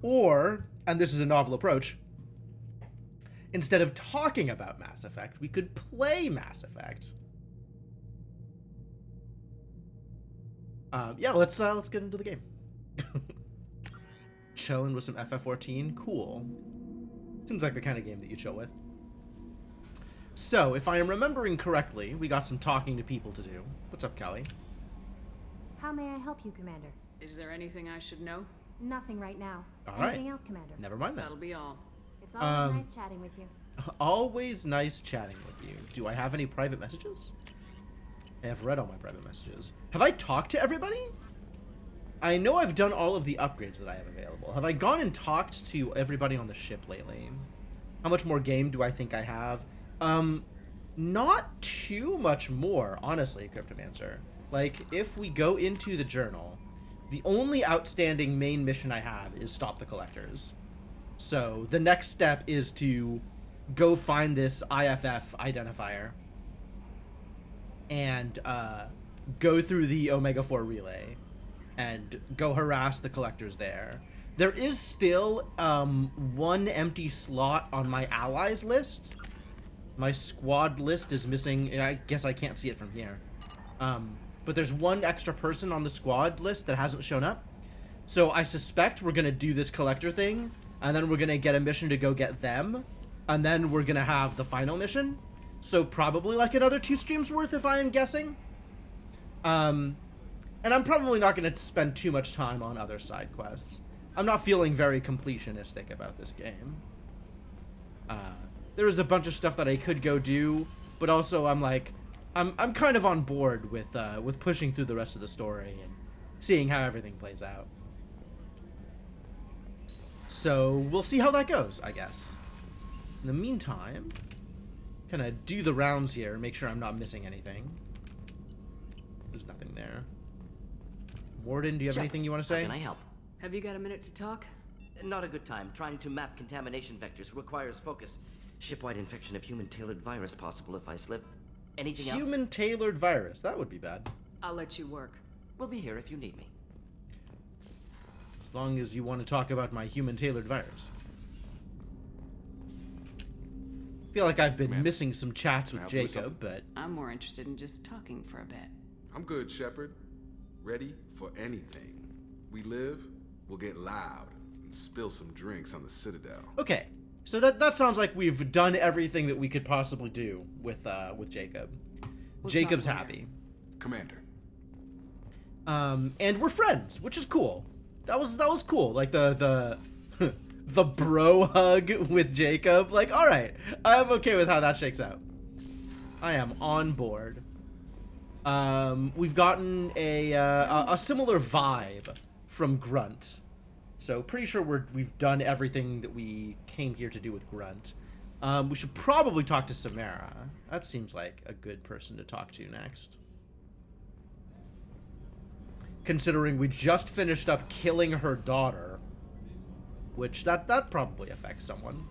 Or, and this is a novel approach, instead of talking about Mass Effect, we could play Mass Effect. Yeah, let's get into the game. Chilling with some FF14, cool. Seems like the kind of game that you chill with. So, if I am remembering correctly, we got some talking to people to do. What's up, Callie? How may I help you, Commander? Is there anything I should know? Nothing right now. All right. Anything else, Commander? Never mind that. That'll be all. It's always nice chatting with you. Always nice chatting with you. Do I have any private messages? I have read all my private messages. Have I talked to everybody? I know I've done all of the upgrades that I have available. Have I gone and talked to everybody on the ship lately? How much more game do I think I have? Not too much more, honestly, Cryptomancer. Like, if we go into the journal, the only outstanding main mission I have is stop the collectors. So, the next step is to go find this IFF identifier and go through the Omega-4 relay and go harass the collectors there. There is still one empty slot on my allies list. My squad list is missing. I guess I can't see it from here. But there's one extra person on the squad list that hasn't shown up. So I suspect we're going to do this collector thing, and then we're going to get a mission to go get them, and then we're going to have the final mission. So probably like another 2 streams worth, if I am guessing. And I'm probably not going to spend too much time on other side quests. I'm not feeling very completionistic about this game. There is a bunch of stuff that I could go do, but also I'm like, I'm kind of on board with pushing through the rest of the story and seeing how everything plays out. So we'll see how that goes, I guess. In the meantime, kind of do the rounds here, make sure I'm not missing anything. There's nothing there. Warden, do you have anything you want to say? How can I help? Have you got a minute to talk? Not a good time. Trying to map contamination vectors requires focus. Shipwide infection of human-tailored virus possible if I slip. Anything else? Human-tailored virus. That would be bad. I'll let you work. We'll be here if you need me. As long as you want to talk about my human-tailored virus. I feel like I've been missing some chats with Jacob, but... I'm more interested in just talking for a bit. I'm good, Shepard. Ready for anything. We live, we'll get loud, and spill some drinks on the Citadel. Okay, so that sounds like we've done everything that we could possibly do with Jacob. Jacob's happy. Commander. And we're friends, which is cool. That was cool. Like the the bro hug with Jacob. Like, all right, I'm okay with how that shakes out. I am on board. We've gotten a similar vibe from Grunt, so pretty sure we've done everything that we came here to do with Grunt. We should probably talk to Samara. That seems like a good person to talk to next. Considering we just finished up killing her daughter, which that probably affects someone.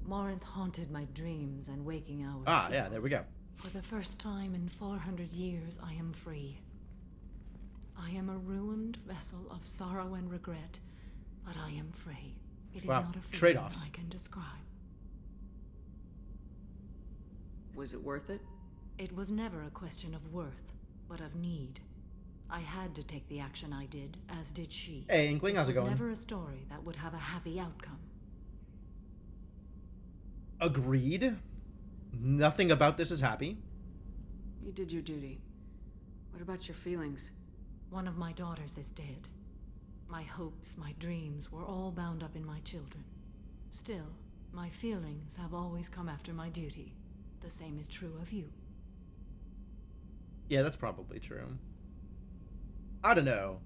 Morinth haunted my dreams and waking hours. Ah, yeah, there we go. For the first time in 400 years, I am free. I am a ruined vessel of sorrow and regret, but I am free. It is Wow, not a feeling trade-offs. I can describe. Was it worth it? It was never a question of worth, but of need. I had to take the action I did, as did she. Hey, Inkling, how's it This was going? never a story that would have a happy outcome. Agreed. Nothing about this is happy. You did your duty. What about your feelings? One of my daughters is dead. My hopes, my dreams were all bound up in my children. Still, my feelings have always come after my duty. The same is true of you. Yeah, that's probably true. I don't know.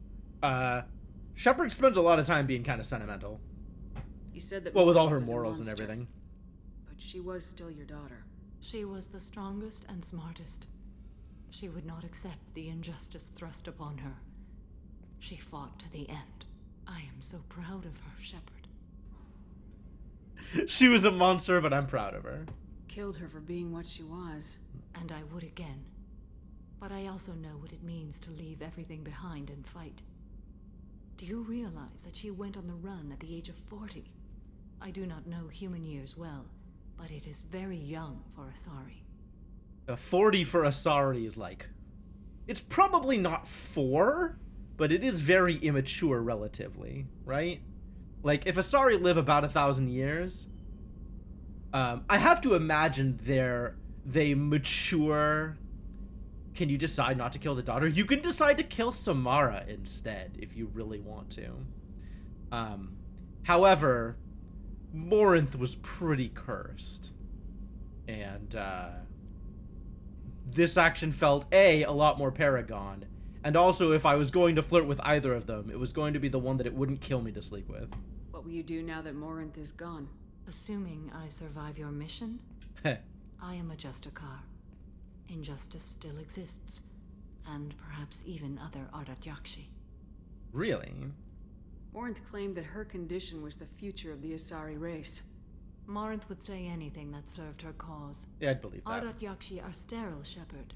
Shepard spends a lot of time being kind of sentimental. You said that. Well, with all her Morinth was a morals and monster, everything. But she was still your daughter. She was the strongest and smartest. She would not accept the injustice thrust upon her. She fought to the end. I am so proud of her, Shepard. She was a monster, but I'm proud of her. Killed her for being what she was. And I would again. But I also know what it means to leave everything behind and fight. Do you realize that she went on the run at the age of 40? I do not know human years well, but it is very young for Asari. 40 for Asari is like... It's probably not 4, but it is very immature relatively, right? Like, if Asari live about 1,000 years, I have to imagine they mature. Can you decide not to kill the daughter? You can decide to kill Samara instead if you really want to. However, Morinth was pretty cursed. And this action felt a lot more Paragon. And also, if I was going to flirt with either of them, it was going to be the one that it wouldn't kill me to sleep with. What will you do now that Morinth is gone? Assuming I survive your mission, Heh. I am a Justicar. Injustice still exists, and perhaps even other Ardat Yakshi. Really? Morinth claimed that her condition was the future of the Asari race. Morinth would say anything that served her cause. Yeah, I'd believe that. Ardat Yakshi are sterile, Shepard.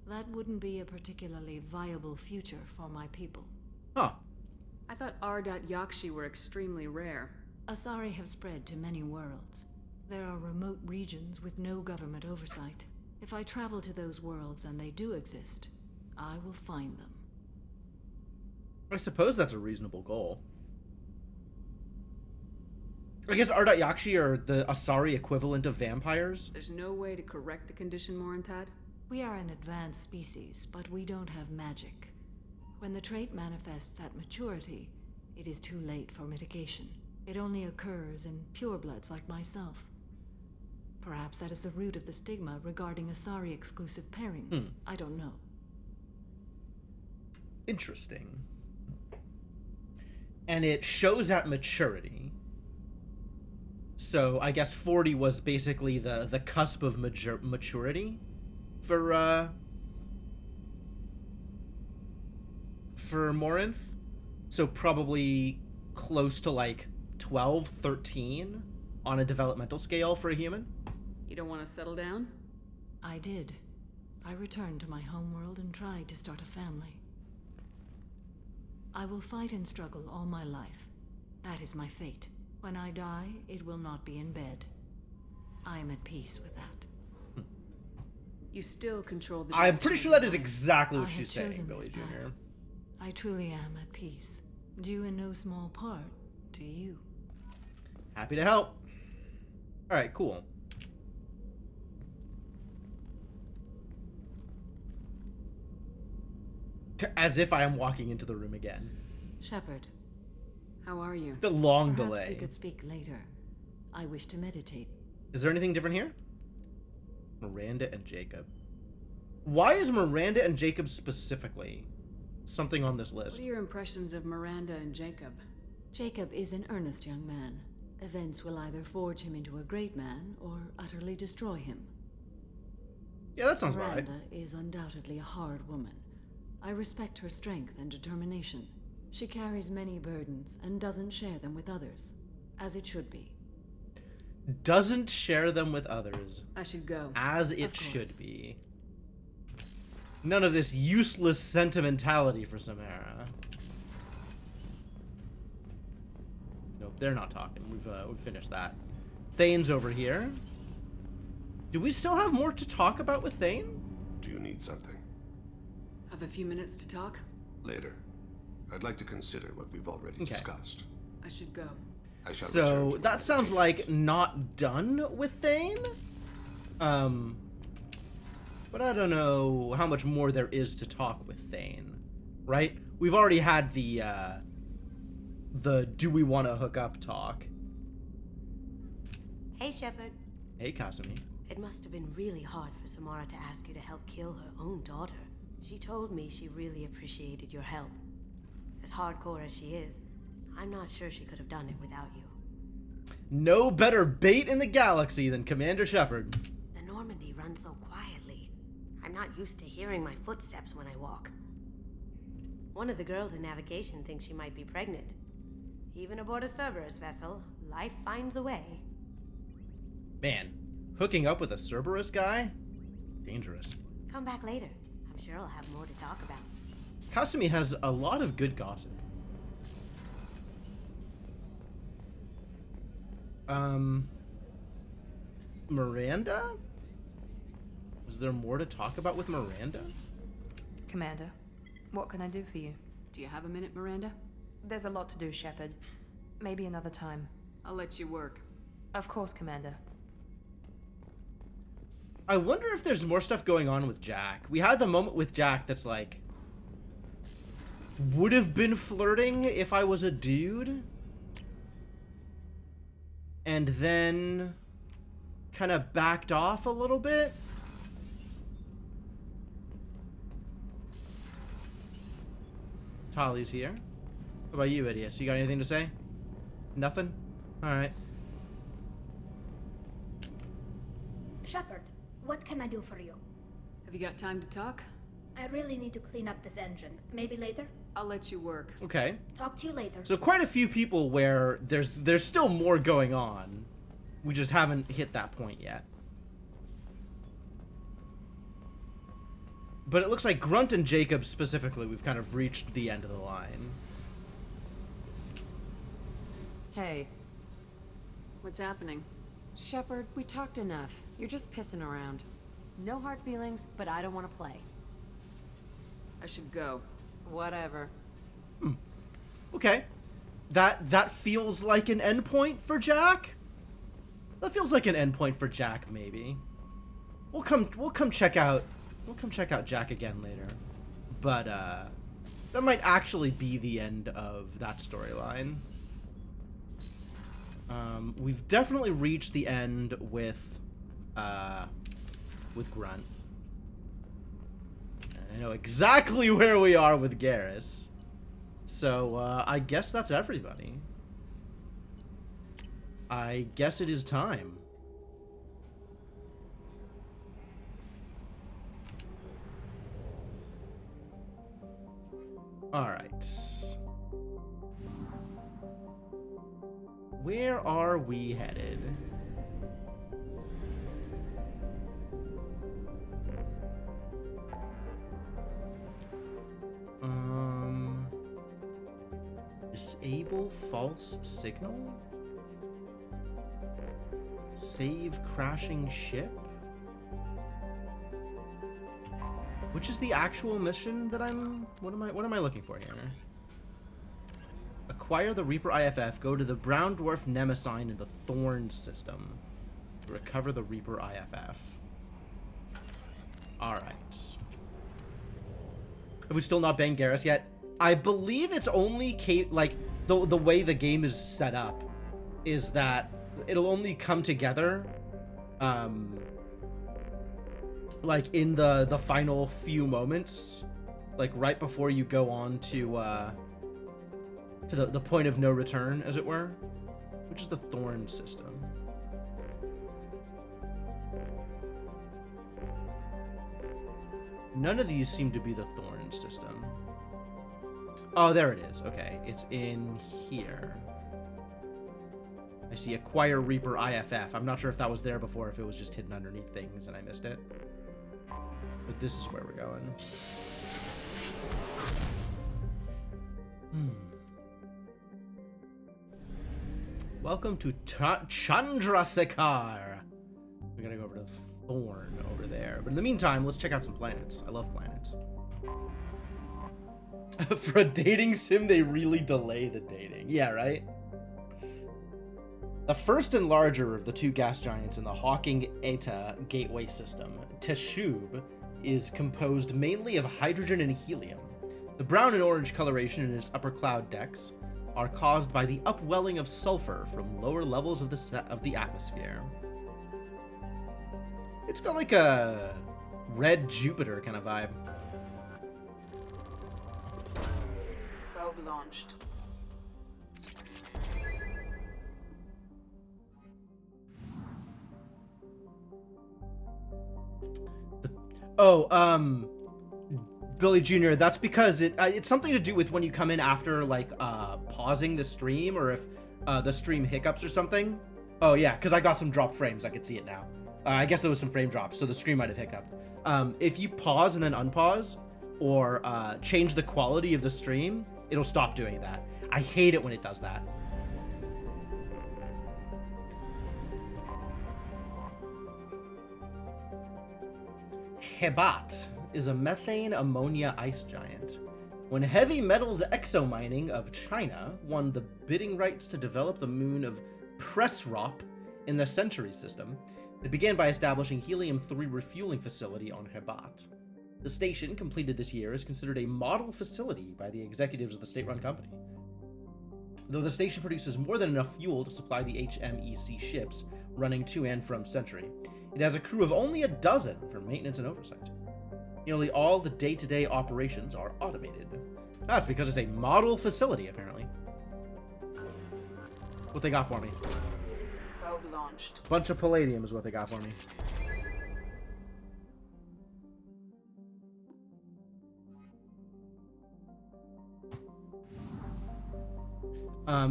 That wouldn't be a particularly viable future for my people. Huh. I thought Ardat Yakshi were extremely rare. Asari have spread to many worlds. There are remote regions with no government oversight. If I travel to those worlds and they do exist, I will find them. I suppose that's a reasonable goal. I guess Ardat Yakshi are the Asari equivalent of vampires. There's no way to correct the condition Morinth had? We are an advanced species, but we don't have magic. When the trait manifests at maturity, it is too late for mitigation. It only occurs in purebloods like myself. Perhaps that is the root of the stigma regarding Asari exclusive pairings. I don't know. Interesting. And it shows at maturity. So I guess 40 was basically the cusp of maturity for Morinth. So probably close to like 12, 13 on a developmental scale for a human. You don't want to settle down? I did. I returned to my homeworld and tried to start a family. I will fight and struggle all my life. That is my fate. When I die, it will not be in bed. I am at peace with that. You still control the... I'm pretty sure that is direction exactly what I she's have saying, chosen Billy this Jr. path. I truly am at peace. Due in no small part to you. Happy to help. Alright, cool. As if I am walking into the room again. Shepard, How are you? The long perhaps delay. we could speak later. I wish to meditate. Is there anything different here? Miranda and Jacob. Why is Miranda and Jacob specifically something on this What list? are your impressions of Miranda and Jacob? Jacob is an earnest young man. Events will either forge him into a great man or utterly destroy him. Yeah, that sounds right. Miranda is undoubtedly a hard woman. I respect her strength and determination. She carries many burdens and doesn't share them with others, as it should be. Doesn't share them with others, I should go. as it Of course. should be. None of this useless sentimentality for Samara. Nope, they're not talking. We've finished that. Thane's over here. Do we still have more to talk about with Thane? Do you need something? Have a few minutes to talk? Later. I'd like to consider what we've already Okay. discussed. I should go. I shall return So to that my sounds meditations. like not done with Thane. But I don't know how much more there is to talk with Thane, right? We've already had the do we want to hook up talk. Hey, Shepard. Hey, Kasumi. It must have been really hard for Samara to ask you to help kill her own daughter. She told me she really appreciated your help. As hardcore as she is, I'm not sure she could have done it without you. No better bait in the galaxy than Commander Shepard. The Normandy runs so quietly. I'm not used to hearing my footsteps when I walk. One of the girls in navigation thinks she might be pregnant. Even aboard a Cerberus vessel, life finds a way. Man, hooking up with a Cerberus guy? Dangerous. Come back later. I'm sure I'll have more to talk about. Kasumi has a lot of good gossip. Miranda? Is there more to talk about with Miranda? Commander, what can I do for you? Do you have a minute, Miranda? There's a lot to do, Shepard. Maybe another time. I'll let you work. Of course, Commander. I wonder if there's more stuff going on with Jack. We had the moment with Jack that's like... would have been flirting if I was a dude. And then... kind of backed off a little bit. Tali's here. What about you, idiots? You got anything to say? Nothing? Alright. Shepard, what can I do for you? Have you got time to talk? I really need to clean up this engine. Maybe later? I'll let you work. Okay. Talk to you later. So quite a few people where there's still more going on. We just haven't hit that point yet. But it looks like Grunt and Jacob specifically, we've kind of reached the end of the line. Hey. What's happening? Shepard, we talked enough. You're just pissing around. No hard feelings, but I don't want to play. I should go. Whatever. Okay. That feels like an endpoint for Jack? That feels like an endpoint for Jack, maybe. We'll come check out Jack again later. But that might actually be the end of that storyline. We've definitely reached the end with Grunt. And I know exactly where we are with Garrus. So I guess that's everybody. I guess it is time. Alright. Where are we headed? Disable false signal? Save crashing ship? Which is the actual mission that what am I looking for here? Acquire the Reaper IFF, go to the Brown Dwarf Nemesign in the Thorn system to recover the Reaper IFF. Alright. Have we still not banged Garrus yet? I believe it's only the way the game is set up is that it'll only come together like in the final few moments, like right before you go on to the point of no return, as it were, which is the Thorn system. None of these seem to be the Thorn system. Oh, there it is. Okay, it's in here. I see Acquire Reaper IFF. I'm not sure if that was there before, if it was just hidden underneath things and I missed it. But this is where we're going. Welcome to Chandrasekhar. We gotta go over to Thorn over there. But in the meantime, let's check out some planets. I love planets. For a dating sim, they really delay the dating. Yeah, right? The first and larger of the two gas giants in the Hawking Eta gateway system, Teshub, is composed mainly of hydrogen and helium. The brown and orange coloration in its upper cloud decks are caused by the upwelling of sulfur from lower levels of the atmosphere. It's got like a red Jupiter kind of vibe. Probe launched. Billy Jr., that's because it's something to do with when you come in after, like, pausing the stream, or if the stream hiccups or something. Oh, yeah, because I got some dropped frames. I can see it now. I guess there was some frame drops, so the stream might have hiccuped. If you pause and then unpause, or change the quality of the stream, it'll stop doing that. I hate it when it does that. Hebat is a methane ammonia ice giant. When Heavy Metals Exomining of China won the bidding rights to develop the moon of Pressrop in the Century system, it began by establishing helium-3 refueling facility on Hebat. The station, completed this year, is considered a model facility by the executives of the state-run company. Though the station produces more than enough fuel to supply the HMEC ships running to and from Century, it has a crew of only a dozen for maintenance and oversight. Nearly all the day-to-day operations are automated. That's because it's a model facility, apparently. What they got for me? Probe launched. Bunch of palladium is what they got for me.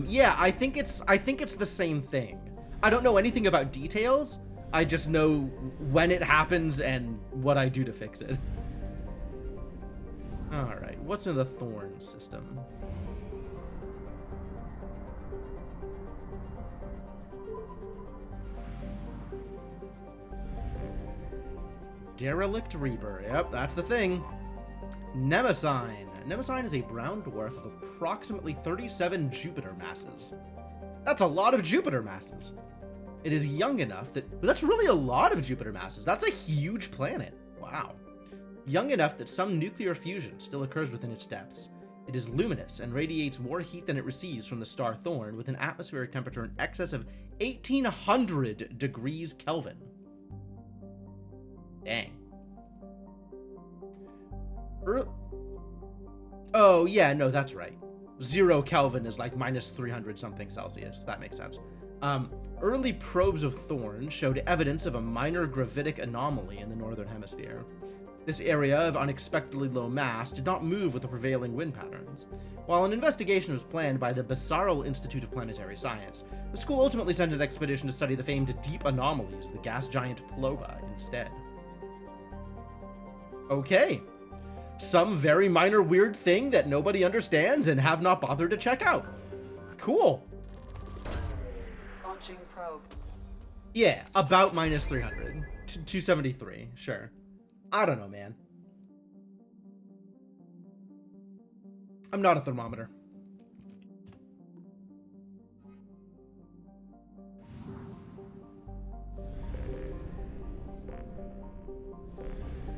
Yeah, I think it's the same thing. I don't know anything about details. I just know when it happens and what I do to fix it. Alright, what's in the Thorn system? Derelict Reaper. Yep, that's the thing. Mnemosyne. Mnemosyne is a brown dwarf of approximately 37 Jupiter masses. That's a lot of Jupiter masses. It is young enough that... But that's really a lot of Jupiter masses. That's a huge planet. Wow. Young enough that some nuclear fusion still occurs within its depths. It is luminous and radiates more heat than it receives from the star Thorn, with an atmospheric temperature in excess of 1800 degrees Kelvin. Dang. Oh, yeah, no, that's right. 0 Kelvin is like minus 300 something Celsius. That makes sense. Early probes of Thorn showed evidence of a minor gravitic anomaly in the northern hemisphere. This area of unexpectedly low mass did not move with the prevailing wind patterns. While an investigation was planned by the Basarel Institute of Planetary Science, the school ultimately sent an expedition to study the famed deep anomalies of the gas giant Ploba instead. Okay. Some very minor weird thing that nobody understands and have not bothered to check out. Cool. Launching probe. Yeah, about minus 300. 273, sure. I don't know, man. I'm not a thermometer.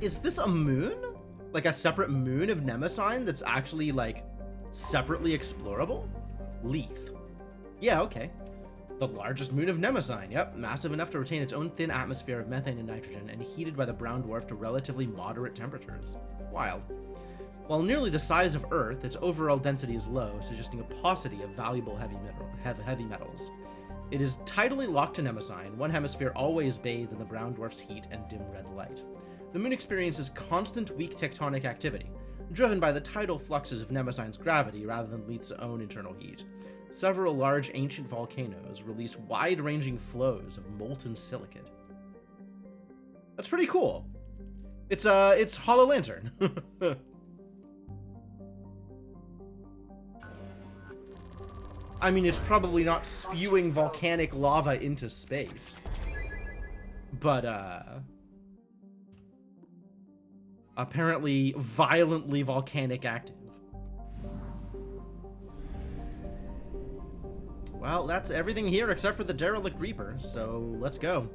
Is this a moon? Like a separate moon of Mnemosyne that's actually, like, separately explorable? Leith. Yeah, okay. The largest moon of Mnemosyne, yep, massive enough to retain its own thin atmosphere of methane and nitrogen, and heated by the brown dwarf to relatively moderate temperatures. Wild. While nearly the size of Earth, its overall density is low, suggesting a paucity of valuable heavy metals. It is tidally locked to Mnemosyne, one hemisphere always bathed in the brown dwarf's heat and dim red light. The moon experiences constant weak tectonic activity, driven by the tidal fluxes of Mnemosyne's gravity rather than Leith's own internal heat. Several large ancient volcanoes release wide-ranging flows of molten silicate. That's pretty cool. It's Hollow Lantern. I mean, it's probably not spewing volcanic lava into space. But, apparently violently volcanic active. Well, that's everything here except for the Derelict Reaper, so let's go.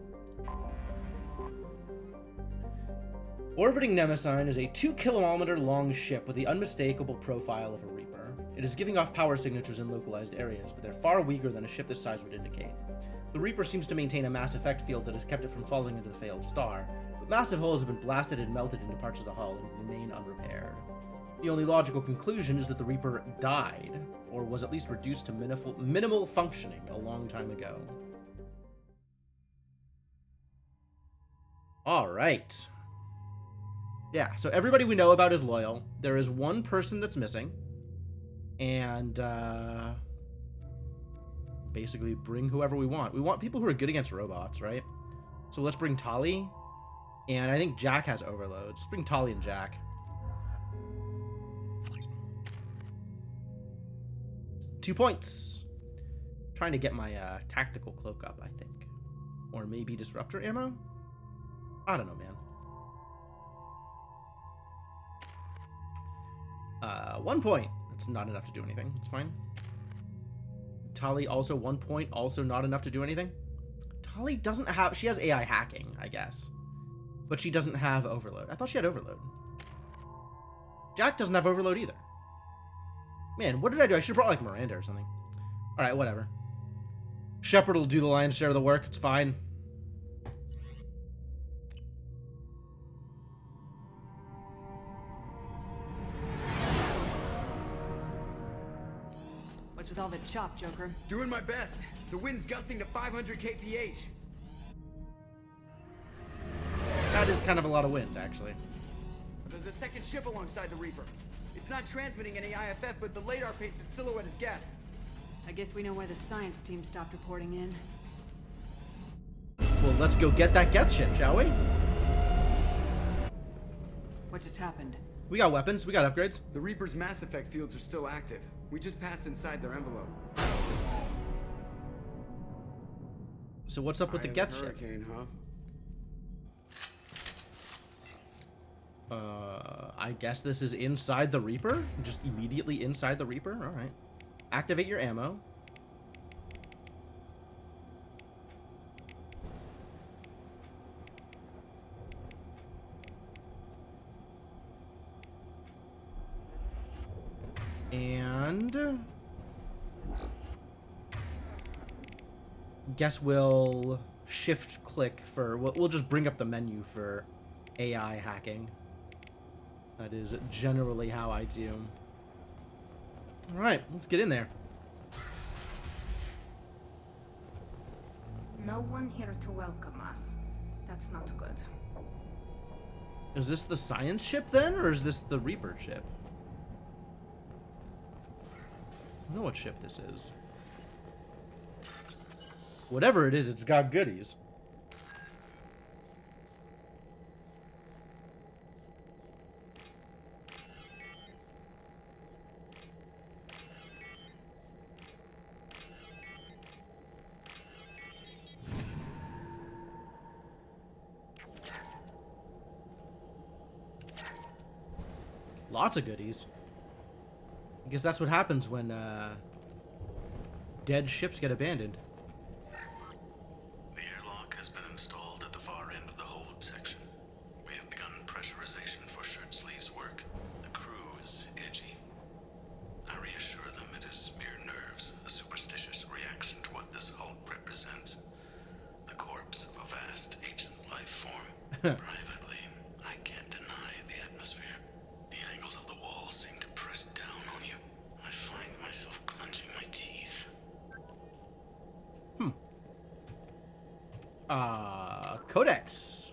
Orbiting Mnemosyne is a 2-kilometer long ship with the unmistakable profile of a Reaper. It is giving off power signatures in localized areas, but they're far weaker than a ship this size would indicate. The Reaper seems to maintain a mass effect field that has kept it from falling into the failed star, but massive holes have been blasted and melted into parts of the hull and remain unrepaired. The only logical conclusion is that the Reaper died, or was at least reduced to minimal functioning a long time ago. Alright. Yeah, so everybody we know about is loyal. There is one person that's missing. And, basically bring whoever we want. We want people who are good against robots, right? So let's bring Tali. And I think Jack has overloads. Let's bring Tali and Jack. Two points. Trying to get my tactical cloak up, I think. Or maybe disruptor ammo? I don't know, man. 1 point. That's not enough to do anything. It's fine. Tali also 1 point. Also not enough to do anything. Tali doesn't have... She has AI hacking, I guess. But she doesn't have overload. I thought she had overload. Jack doesn't have overload either. Man, what did I do? I should have brought, like, Miranda or something. Alright, whatever. Shepard will do the lion's share of the work. It's fine. What's with all the chop, Joker? Doing my best. The wind's gusting to 500 kph. That is kind of a lot of wind, actually. There's a second ship alongside the Reaper. It's not transmitting any IFF, but the radar paints its silhouette as Geth. I guess we know why the science team stopped reporting in. Well, let's go get that Geth ship, shall we? What just happened? We got weapons. We got upgrades. The Reaper's mass effect fields are still active. We just passed inside their envelope. So what's up with the Geth ship? Hurricane, huh? I guess this is inside the Reaper? Just immediately inside the Reaper? Alright. Activate your ammo. And... guess we'll shift click for... We'll just bring up the menu for AI hacking. That is generally how I do. Alright, let's get in there. No one here to welcome us. That's not good. Is this the science ship then, or is this the Reaper ship? I don't know what ship this is. Whatever it is, it's got goodies. Lots of goodies. I guess that's what happens when dead ships get abandoned. The airlock has been installed at the far end of the hold section. We have begun pressurization for shirt sleeves work. The crew is edgy. I reassure them it is mere nerves, a superstitious reaction to what this hulk represents. The corpse of a vast ancient life form. Privately, I can't deny the atmosphere. The angles of the walls seem to press down on you. I find myself clenching my teeth. Codex.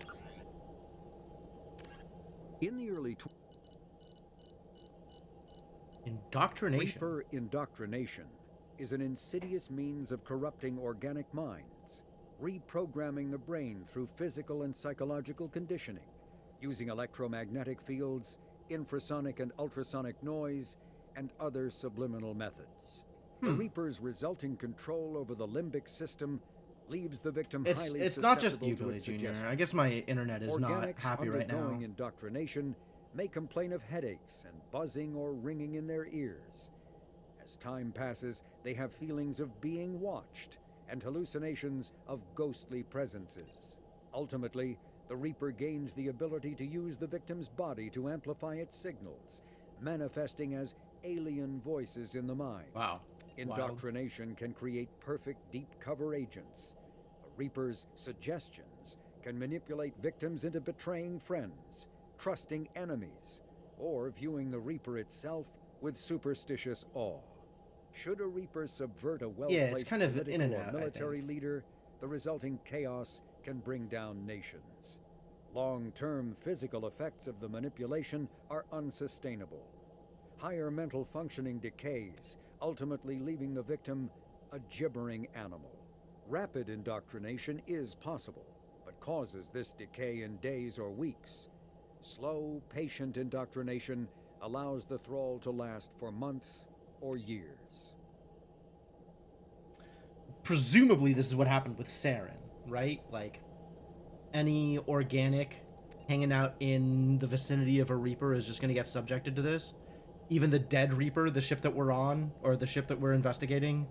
In the early Indoctrination. Reaper indoctrination is an insidious means of corrupting organic minds, reprogramming the brain through physical and psychological conditioning, using electromagnetic fields, infrasonic and ultrasonic noise, and other subliminal methods. The Reaper's resulting control over the limbic system leaves the victim highly It's not just susceptible you, to Billy its Jr. suggestions. I guess my internet is not Organics happy right now. undergoing indoctrination may complain of headaches and buzzing or ringing in their ears. As time passes, they have feelings of being watched and hallucinations of ghostly presences. Ultimately, the Reaper gains the ability to use the victim's body to amplify its signals, manifesting as alien voices in the mind. Wow. Indoctrination can create perfect deep cover agents. The Reaper's suggestions can manipulate victims into betraying friends, trusting enemies, or viewing the Reaper itself with superstitious awe. Should a Reaper subvert a well-placed kind of political in and or out, military leader, the resulting chaos can bring down nations. Long-term physical effects of the manipulation are unsustainable. Higher mental functioning decays, ultimately leaving the victim a gibbering animal. Rapid indoctrination is possible, but causes this decay in days or weeks. Slow, patient indoctrination allows the thrall to last for months or years. Presumably this is what happened with Saren, right? Like, any organic hanging out in the vicinity of a Reaper is just going to get subjected to this. even the Dead Reaper, the ship that we're on, or the ship that we're investigating,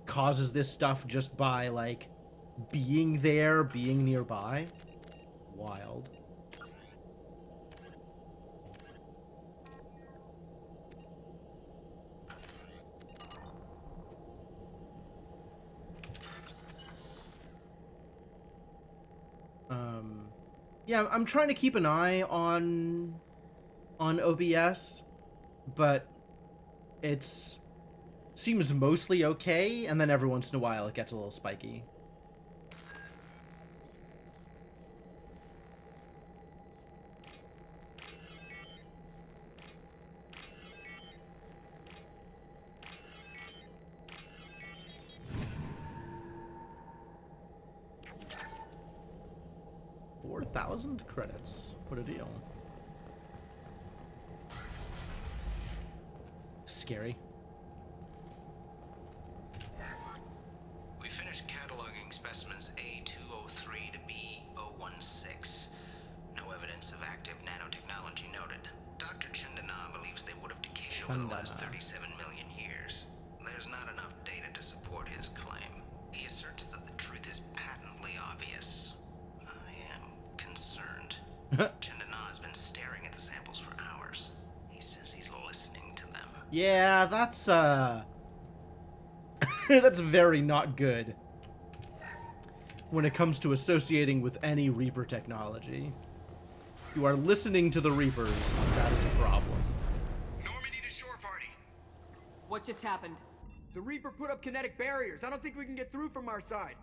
causes this stuff just by, like, being there, being nearby. Wild. Yeah, I'm trying to keep an eye on OBS, but it's seems mostly okay, and then every once in a while it gets a little spiky. $4,000 credits. What a deal. Scary. We finished cataloging specimens A203 to B016. No evidence of active nanotechnology noted. Dr. Chandana believes they would have decayed over the last 37 million years. There's not enough data to support his claim. He asserts that the truth is patently obvious. I am concerned. Chandana has been staring at the samples for hours. He says he's listening to them. Yeah, that's that's very not good when it comes to associating with any Reaper technology. If you are listening to the Reapers, that is a problem. Normandy to shore party. What just happened? The Reaper put up kinetic barriers. I don't think we can get through from our side.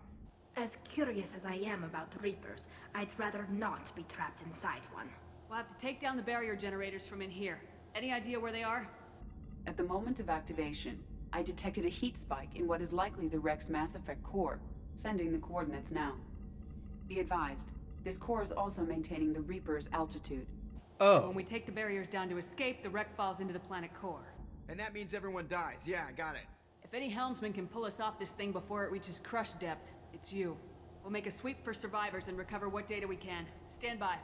As curious as I am about the Reapers, I'd rather not be trapped inside one. We'll have to take down the barrier generators from in here. Any idea where they are? At the moment of activation, I detected a heat spike in what is likely the Rex Mass Effect core, sending the coordinates now. Be advised, this core is also maintaining the Reaper's altitude. Oh. So when we take the barriers down to escape, the wreck falls into the planet core. And that means everyone dies. Yeah, I got it. If any helmsman can pull us off this thing before it reaches crush depth, it's you. We'll make a sweep for survivors and recover what data we can. Stand by.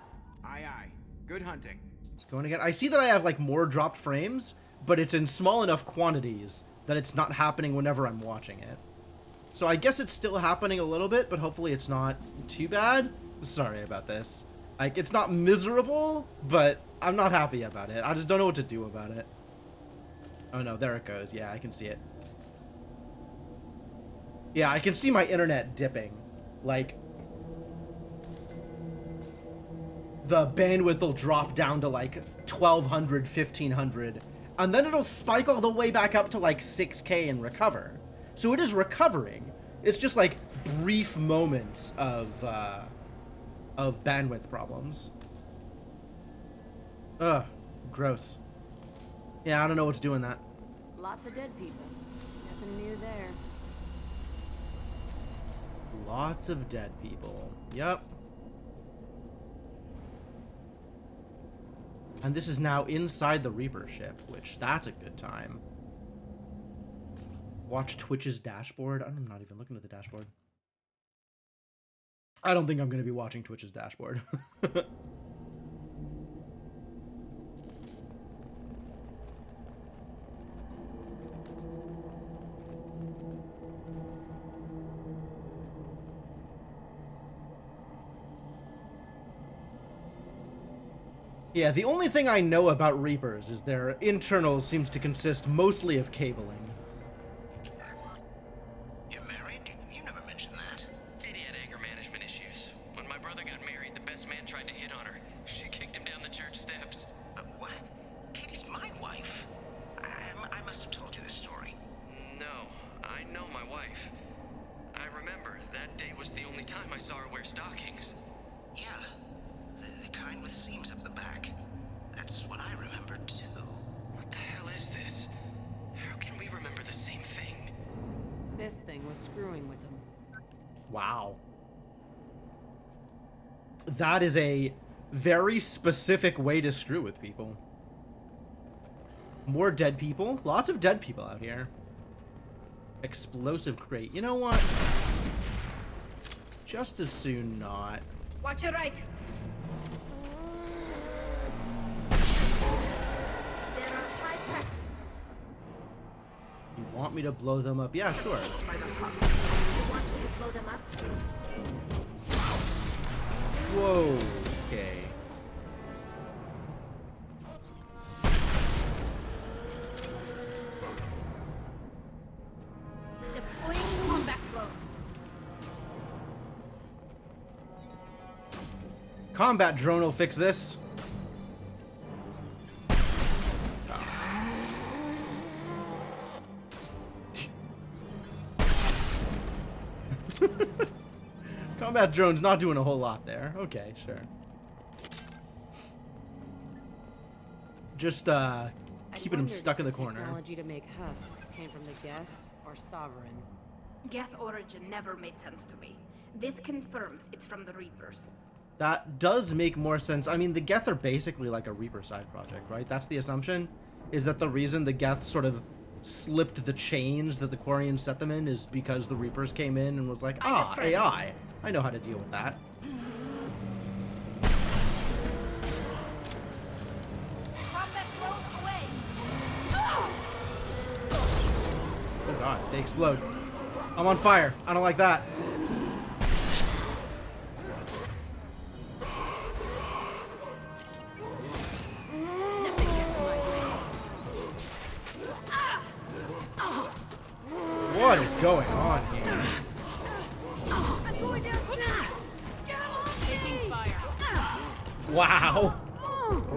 Aye, aye. Good hunting. It's going again. I see that I have like more dropped frames, but it's in small enough quantities that it's not happening whenever I'm watching it. So I guess it's still happening a little bit, but hopefully it's not too bad. Sorry about this. Like, it's not miserable, but I'm not happy about it. I just don't know what to do about it. Oh no, there it goes. Yeah, I can see it. Yeah, I can see my internet dipping. Like, the bandwidth will drop down to like 1200, 1500, and then it'll spike all the way back up to like 6K and recover. So it is recovering. It's just like brief moments of bandwidth problems. Ugh, gross. Yeah, I don't know what's doing that. Lots of dead people. Nothing new there. Lots of dead people. Yep. And this is now inside the Reaper ship, which that's a good time. Watch Twitch's dashboard. I'm not even looking at the dashboard. I don't think I'm going to be watching Twitch's dashboard. Yeah, the only thing I know about Reapers is their internals seems to consist mostly of cabling. You're married? You never mentioned that. Katie had anger management issues. When my brother got married, the best man tried to hit on her. She kicked him down the church steps. What? Katie's my wife. I must have told you this story. No, I know my wife. I remember that day was the only time I saw her wear stockings. Yeah. The kind with seams up the back. That's what I remember too. What the hell is this? How can we remember the same thing? This thing was screwing with him. Wow. That is a very specific way to screw with people. More dead people. Lots of dead people out here. Explosive crate. You know what? Just as soon not. Watch your right. There are 5 Want me to blow them up? Yeah, sure. By the pump. You want me to blow them up? Whoa. Okay. Deploying combat drone. Combat drone will fix this. Combat drone's not doing a whole lot there. Okay, sure. Just keeping him stuck in the corner. Technology to make husks came from the Geth or Sovereign. Geth origin never made sense to me. This confirms it's from the Reapers. That does make more sense. I mean, the Geth are basically like a Reaper side project, right? That's the assumption, is that the reason the Geth sort of slipped the chains that the Quarians set them in is because the Reapers came in and was like, ah, AI. I know how to deal with that. Combat drone away. Oh god, they explode. I'm on fire. I don't like that. What is going on here? Wow.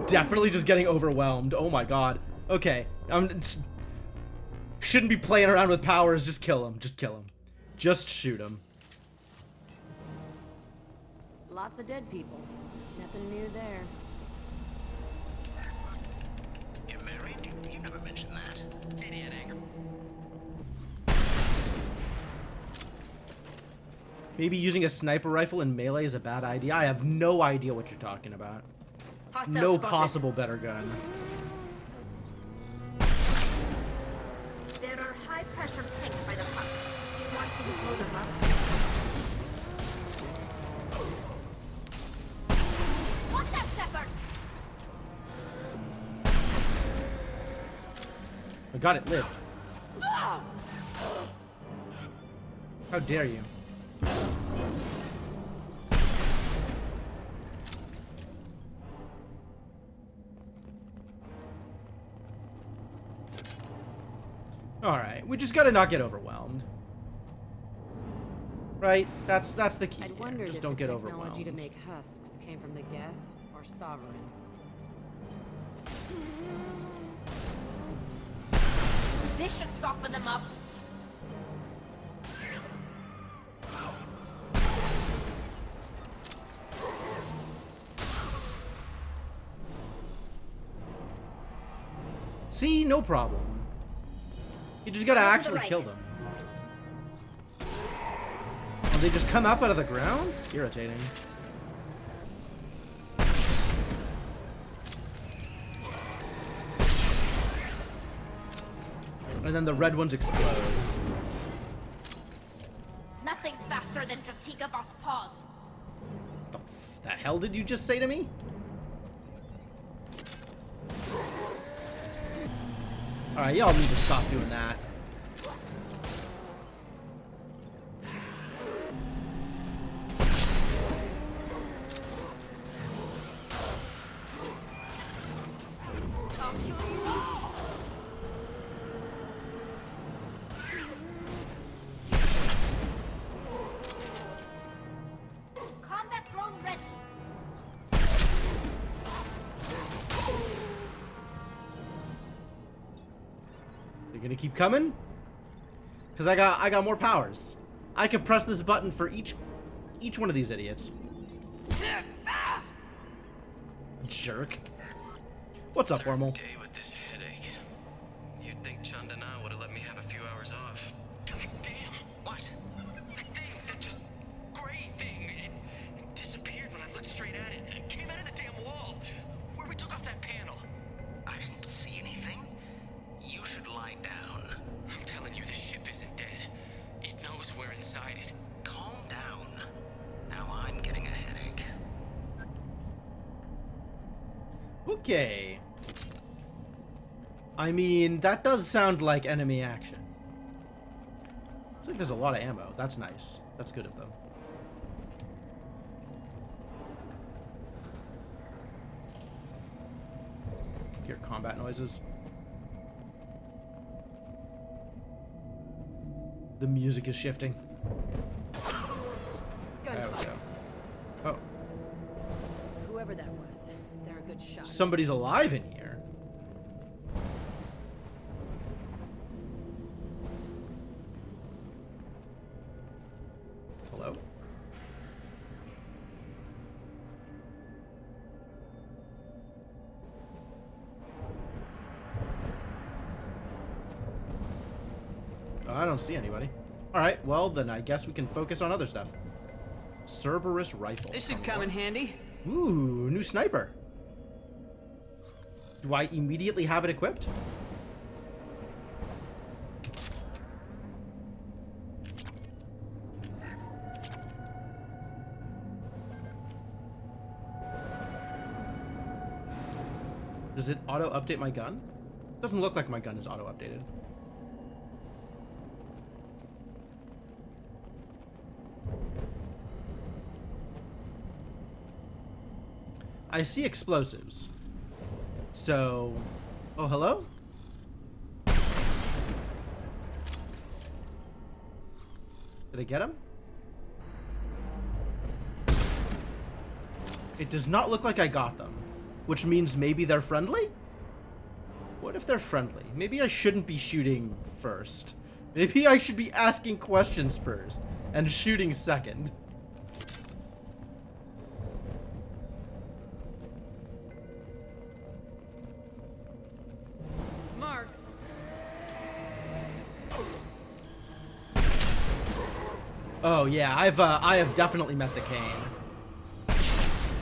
Definitely just getting overwhelmed. Oh my god. Okay. Shouldn't be playing around with powers. Just kill him. Just kill him. Just shoot him. Lots of dead people. Nothing new there. You're married? You never mentioned that. Idiot anger. Maybe using a sniper rifle in melee is a bad idea. I have no idea what you're talking about. Hostile No spotted. possible better gun. There are high pressure tanks by the husks. Want me to blow them up? What's that, Shepard? I got it lived. How dare you? Alright, we just gotta not get overwhelmed. Right? That's the key. I'd here. wondered Just if don't the get technology overwhelmed. to make husks came from the Geth or Sovereign. This should soften them up. See, no problem. You just gotta Over to the actually right. kill them. And they just come up out of the ground? Irritating. And then the red ones explode. Nothing's faster than Jatigavos' paws. The hell did you just say to me? Alright, y'all need to stop doing that. Combat drone ready. You're gonna keep coming? Cause I got more powers. I can press this button for each one of these idiots. Jerk. What's up, Formal? Day with this headache. You'd think Chandana would have let me have a few hours off. God damn! What? That thing, that just gray thing, it disappeared when I looked straight at it. It came out of the damn wall, where we took off that panel. I didn't see anything. You should lie down. I'm telling you, this ship isn't dead. It knows we're inside it. Calm down. Now I'm getting a headache. Okay. I mean, that does sound like enemy action. Looks like there's a lot of ammo. That's nice. That's good of them. Hear combat noises. The music is shifting. There we go. Oh. Whoever that was, they're a good shot. Somebody's alive in here. Hello? I don't see anybody. Alright, well then I guess we can focus on other stuff. Cerberus rifle. This should come in handy. Ooh, new sniper. Do I immediately have it equipped? Does it auto-update my gun? Doesn't look like my gun is auto-updated. I see explosives. So... Oh, hello? Did I get him? It does not look like I got them. Which means maybe they're friendly? What if they're friendly? Maybe I shouldn't be shooting first. Maybe I should be asking questions first and shooting second. Marks. Oh yeah, I have definitely met the Kane.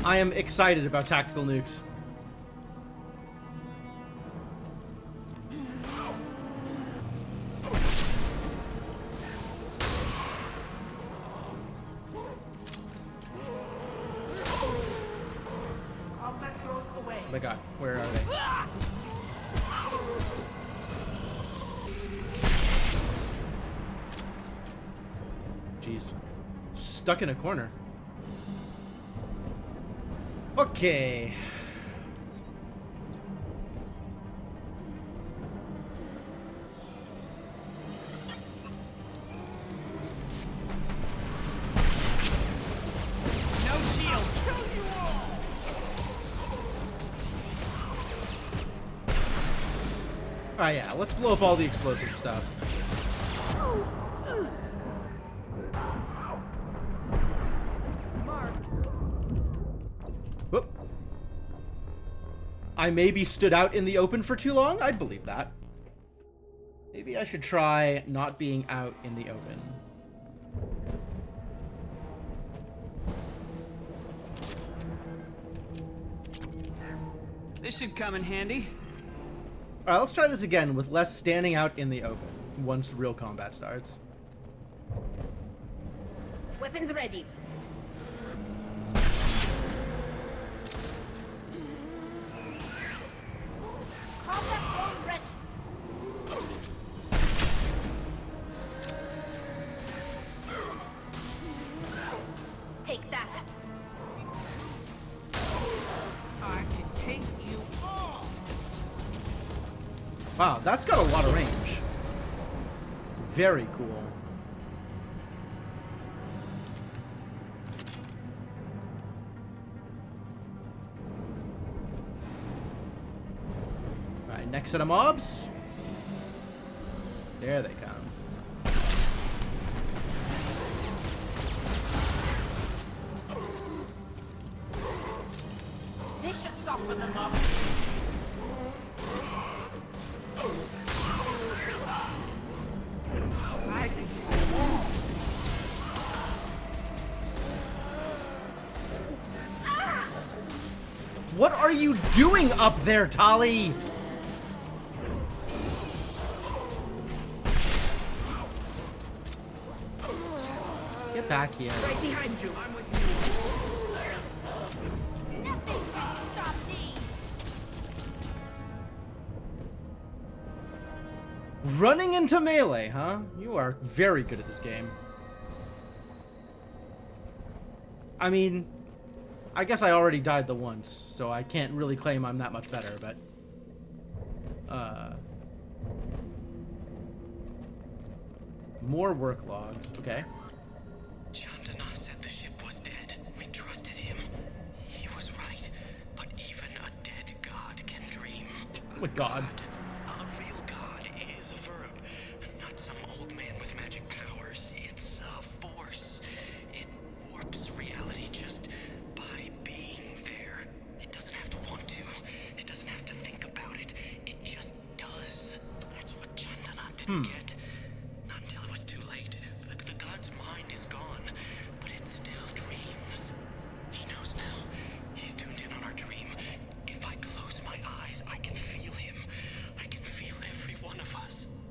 I am excited about tactical nukes. Oh my god, where are they? Jeez. Stuck in a corner. Okay. No shield. Ah, yeah, let's blow up all the explosive stuff. Whoop. I maybe stood out in the open for too long? I'd believe that. Maybe I should try not being out in the open. This should come in handy. Alright, let's try this again with less standing out in the open once real combat starts. Weapons ready. Combat drone ready. Take that. I can take you all. Wow, that's got a lot of range. Very cool. Alright, next set of mobs. There they come. This should soften them up. I can do all. What are you doing up there, Tali? Get back here. Right behind you. I'm with you. Nothing can stop me. Running into melee, huh? You are very good at this game. I mean, I guess I already died the once, so I can't really claim I'm that much better, but... More work logs, okay. Chandana said the ship was dead. We trusted him. He was right. But even a dead god can dream. Oh my god. A real god is a verb, not some old man with magic powers. It's a force. It warps reality just by being there. It doesn't have to want to. It doesn't have to think about it. It just does. That's what Chandana didn't get.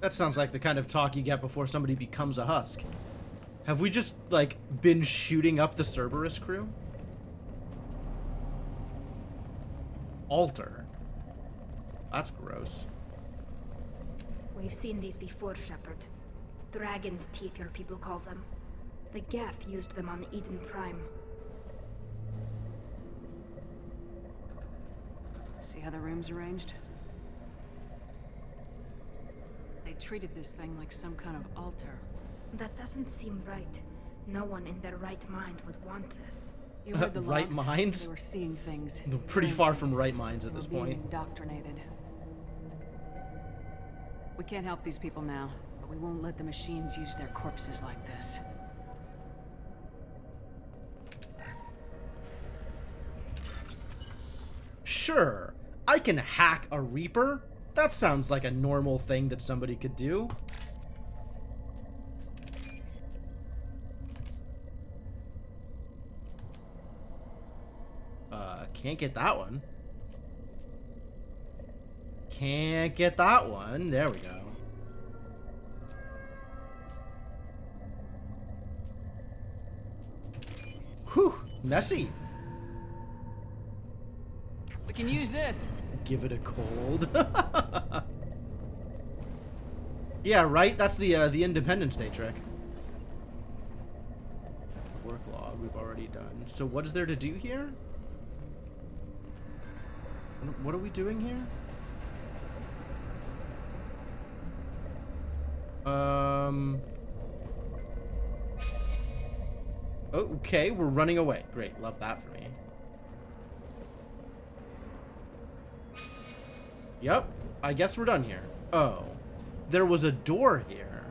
That sounds like the kind of talk you get before somebody becomes a husk. Have we just, like, been shooting up the Cerberus crew? Altar. That's gross. We've seen these before, Shepard. Dragon's teeth, your people call them. The Geth used them on Eden Prime. See how the room's arranged? They treated this thing like some kind of altar. That doesn't seem right. No one in their right mind would want this. You heard the right logs? minds? They were seeing things. They're pretty far from right minds at this They were being point. Indoctrinated. We can't help these people now, but we won't let the machines use their corpses like this. Sure, I can hack a Reaper. That sounds like a normal thing that somebody could do. Can't get that one. Can't get that one. There we go. Whew, messy. We can use this. Give it a cold. Yeah, right? That's the Independence Day trick. Work log we've already done. So what is there to do here? What are we doing here? Okay, we're running away. Great, love that for me. Yep, I guess we're done here. Oh, there was a door here.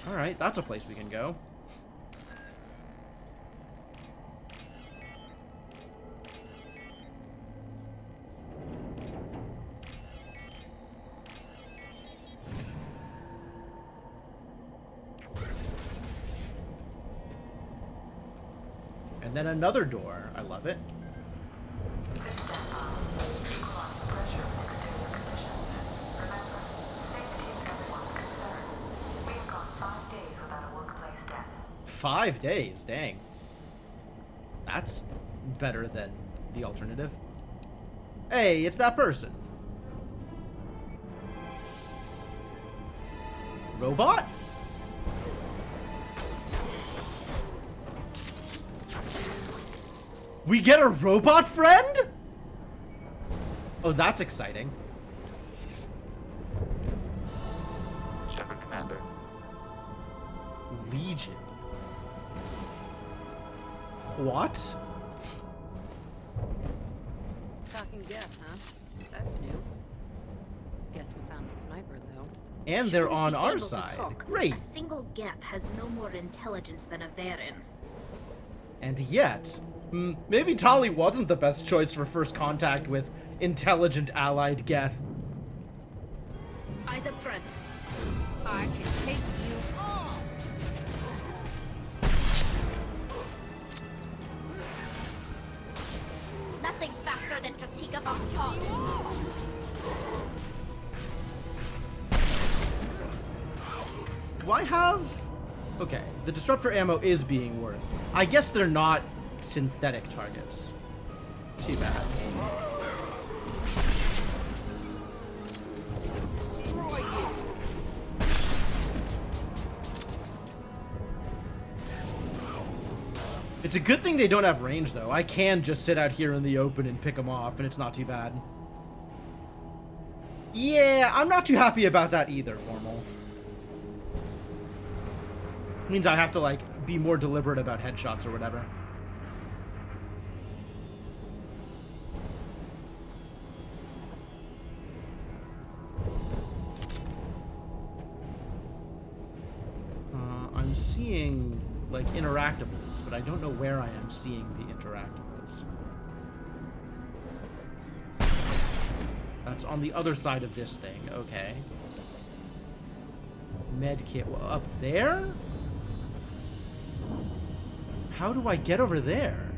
Alright, that's a place we can go. And then another door. I love it. We have gone 5 days without a workplace death. 5 days, dang. That's better than the alternative. Hey, it's that person. Robot? We get a robot friend? Oh, that's exciting. Shepard Commander. Legion. What? Talking Geth, huh? That's new. Guess we found the sniper, though. And they're Shouldn't on be our able to side. talk. Great. A single Geth has no more intelligence than a Varen. And yet, maybe Tali wasn't the best choice for first contact with intelligent allied Geth. Eyes up front. I can take you on. Nothing's faster than Tratika Bangkok. Do I have... Okay, the disruptor ammo is being worth. I guess they're not synthetic targets. Too bad. It's a good thing they don't have range, though. I can just sit out here in the open and pick them off, and it's not too bad. Yeah, I'm not too happy about that either, Formal. Means I have to, like, be more deliberate about headshots or whatever. I'm seeing, like, interactables, but I don't know where I am seeing the interactables. That's on the other side of this thing. Okay. Medkit. Well, up there? How do I get over there?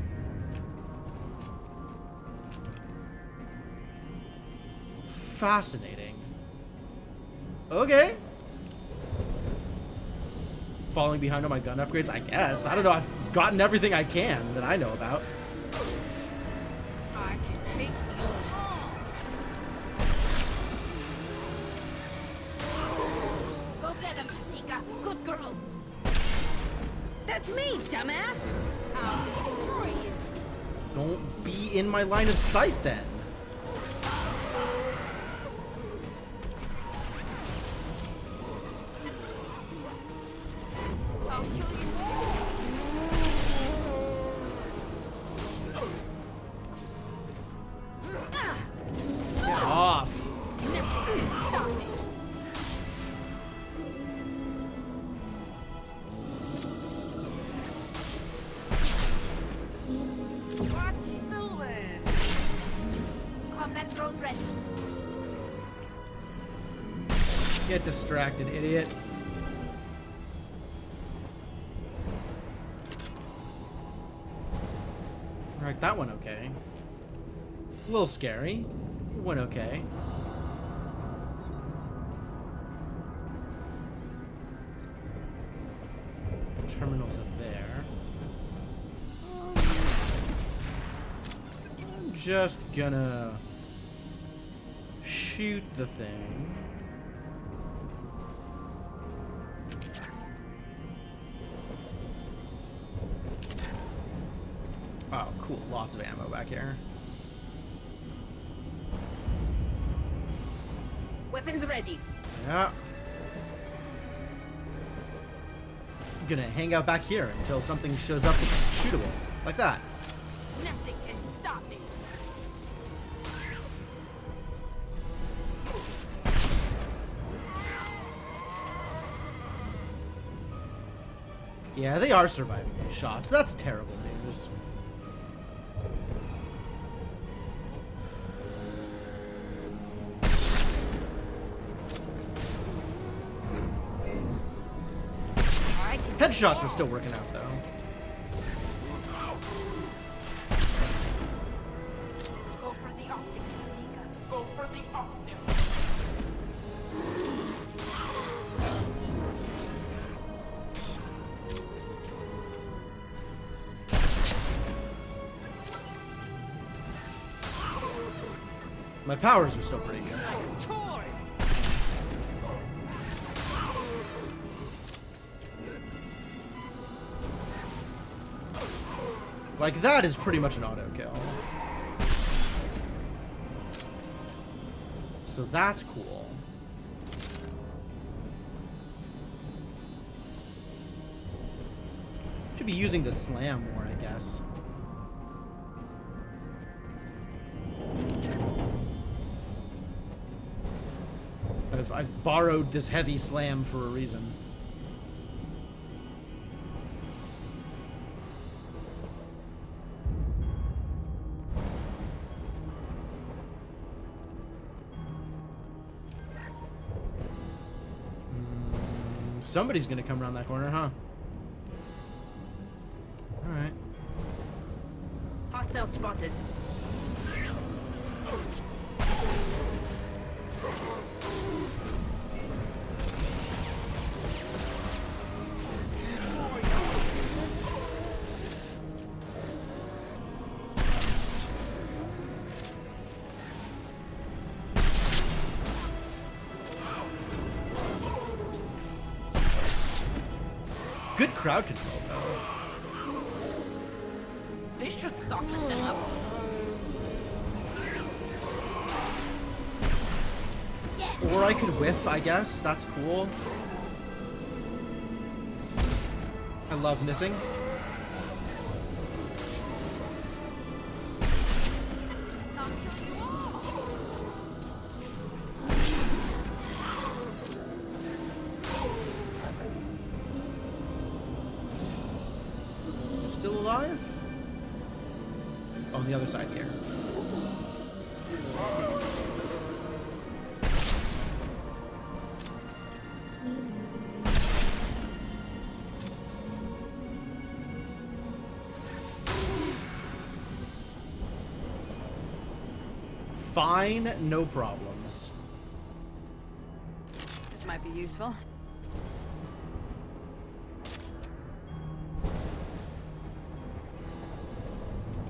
Fascinating. Okay. Falling behind on my gun upgrades, I guess. I don't know. I've gotten everything I can that I know about. I can take you. Go get him, Stika. Good girl. That's me, dumbass. I'll destroy you. Don't be in my line of sight, then. I'll kill you. Get off. Stop me. Watch the land. Combat drone ready. Get distracted, idiot. Alright, that one okay. A little scary. Went okay. Terminals up there. I'm just gonna shoot the thing. Oh, cool. Lots of ammo back here. Weapons ready. Yeah. I'm gonna hang out back here until something shows up that's shootable. Like that. Nothing can stop me. Yeah, they are surviving these shots. That's terrible news. Headshots are still working out, though. Go for the optics, Stika. Go for the optics. My powers are still pretty good. Like, that is pretty much an auto kill. So that's cool. Should be using the slam more, I guess. I've borrowed this heavy slam for a reason. Somebody's gonna come around that corner, huh? Alright. Hostile spotted. Good crowd control, though. This should soften them up. Or I could whiff, I guess. That's cool. I love missing. Still alive? On the other side here. Fine, no problems. This might be useful.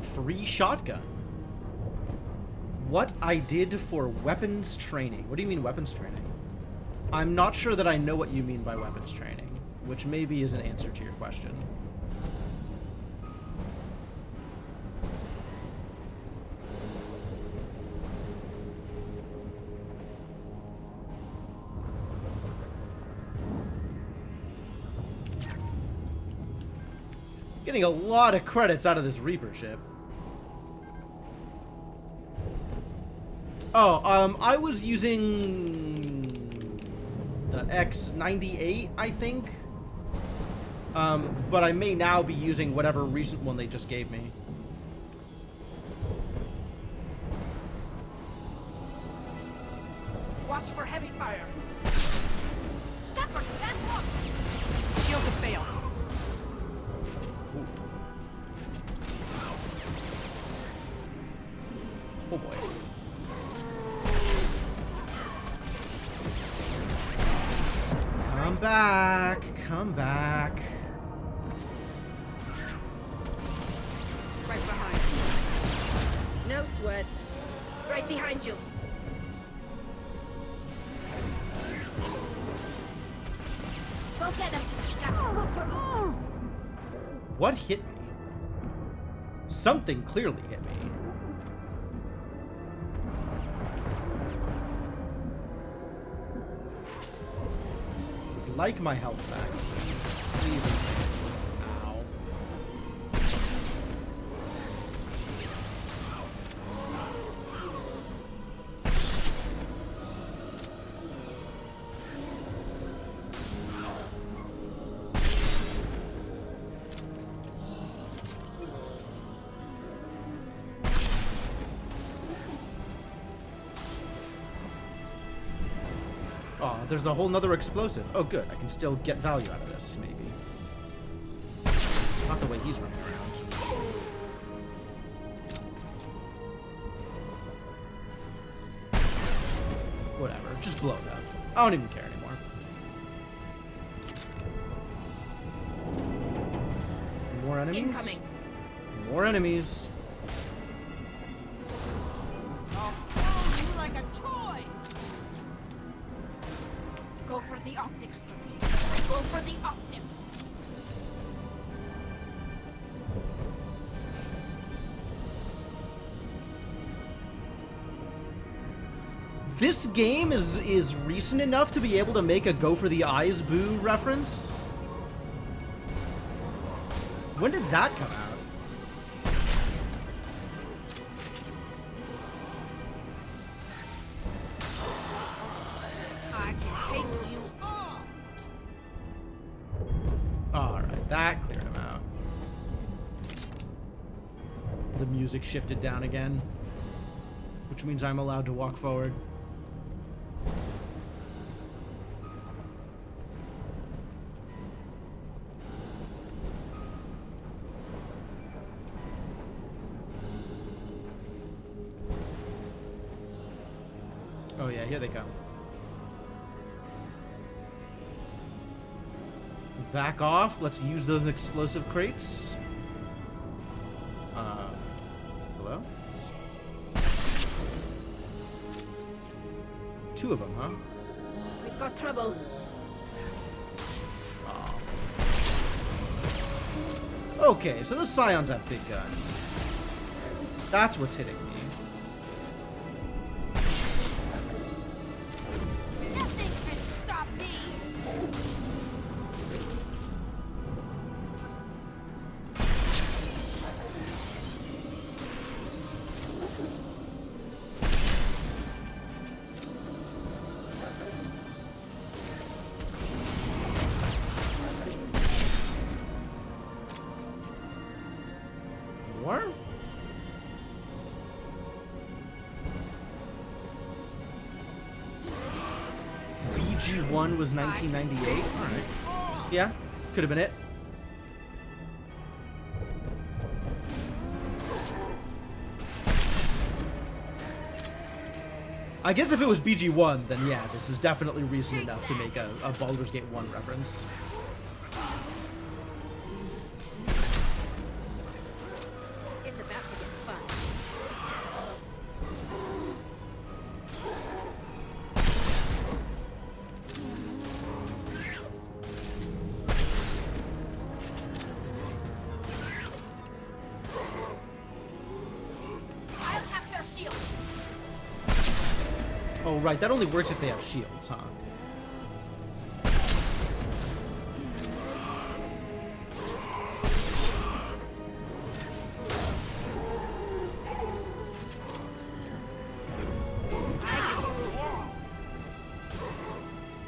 Free shotgun. What I did for weapons training. What do you mean weapons training? I'm not sure that I know what you mean by weapons training, which maybe is an answer to your question. Getting a lot of credits out of this Reaper ship. Oh, I was using the X98, I think. But I may now be using whatever recent one they just gave me. Watch for heavy fire. Shepard, that's one. Shield to fail. Oh boy. Come back, come back. Right behind. No sweat. Right behind you. Go get him. What hit me? Something clearly hit me. Like my health back, please. Ow. Oh, there's a whole nother explosive. Oh, good. I can still get value out of this, maybe. Not the way he's running around. Whatever. Just blow it up. I don't even care anymore. More enemies? Incoming. More enemies. Like a toy. Go for the optics. Go for the optics. This game is recent enough to be able to make a Go for the Eyes Boo reference. When did that come out? I can take you all. Alright, that cleared him out. The music shifted down again, which means I'm allowed to walk forward. Oh yeah, here they come. Back off. Let's use those explosive crates. Hello? Two of them, huh? We've got trouble. Okay, so the Scions have big guns. That's what's hitting me. Nothing can stop me. More? BG1 was 1998? Alright. Yeah, could have been it. I guess if it was BG1, then yeah, this is definitely reason enough to make a Baldur's Gate 1 reference. It's about to get fun. I'll have their shield. Oh, right, that only works if they have shields, huh?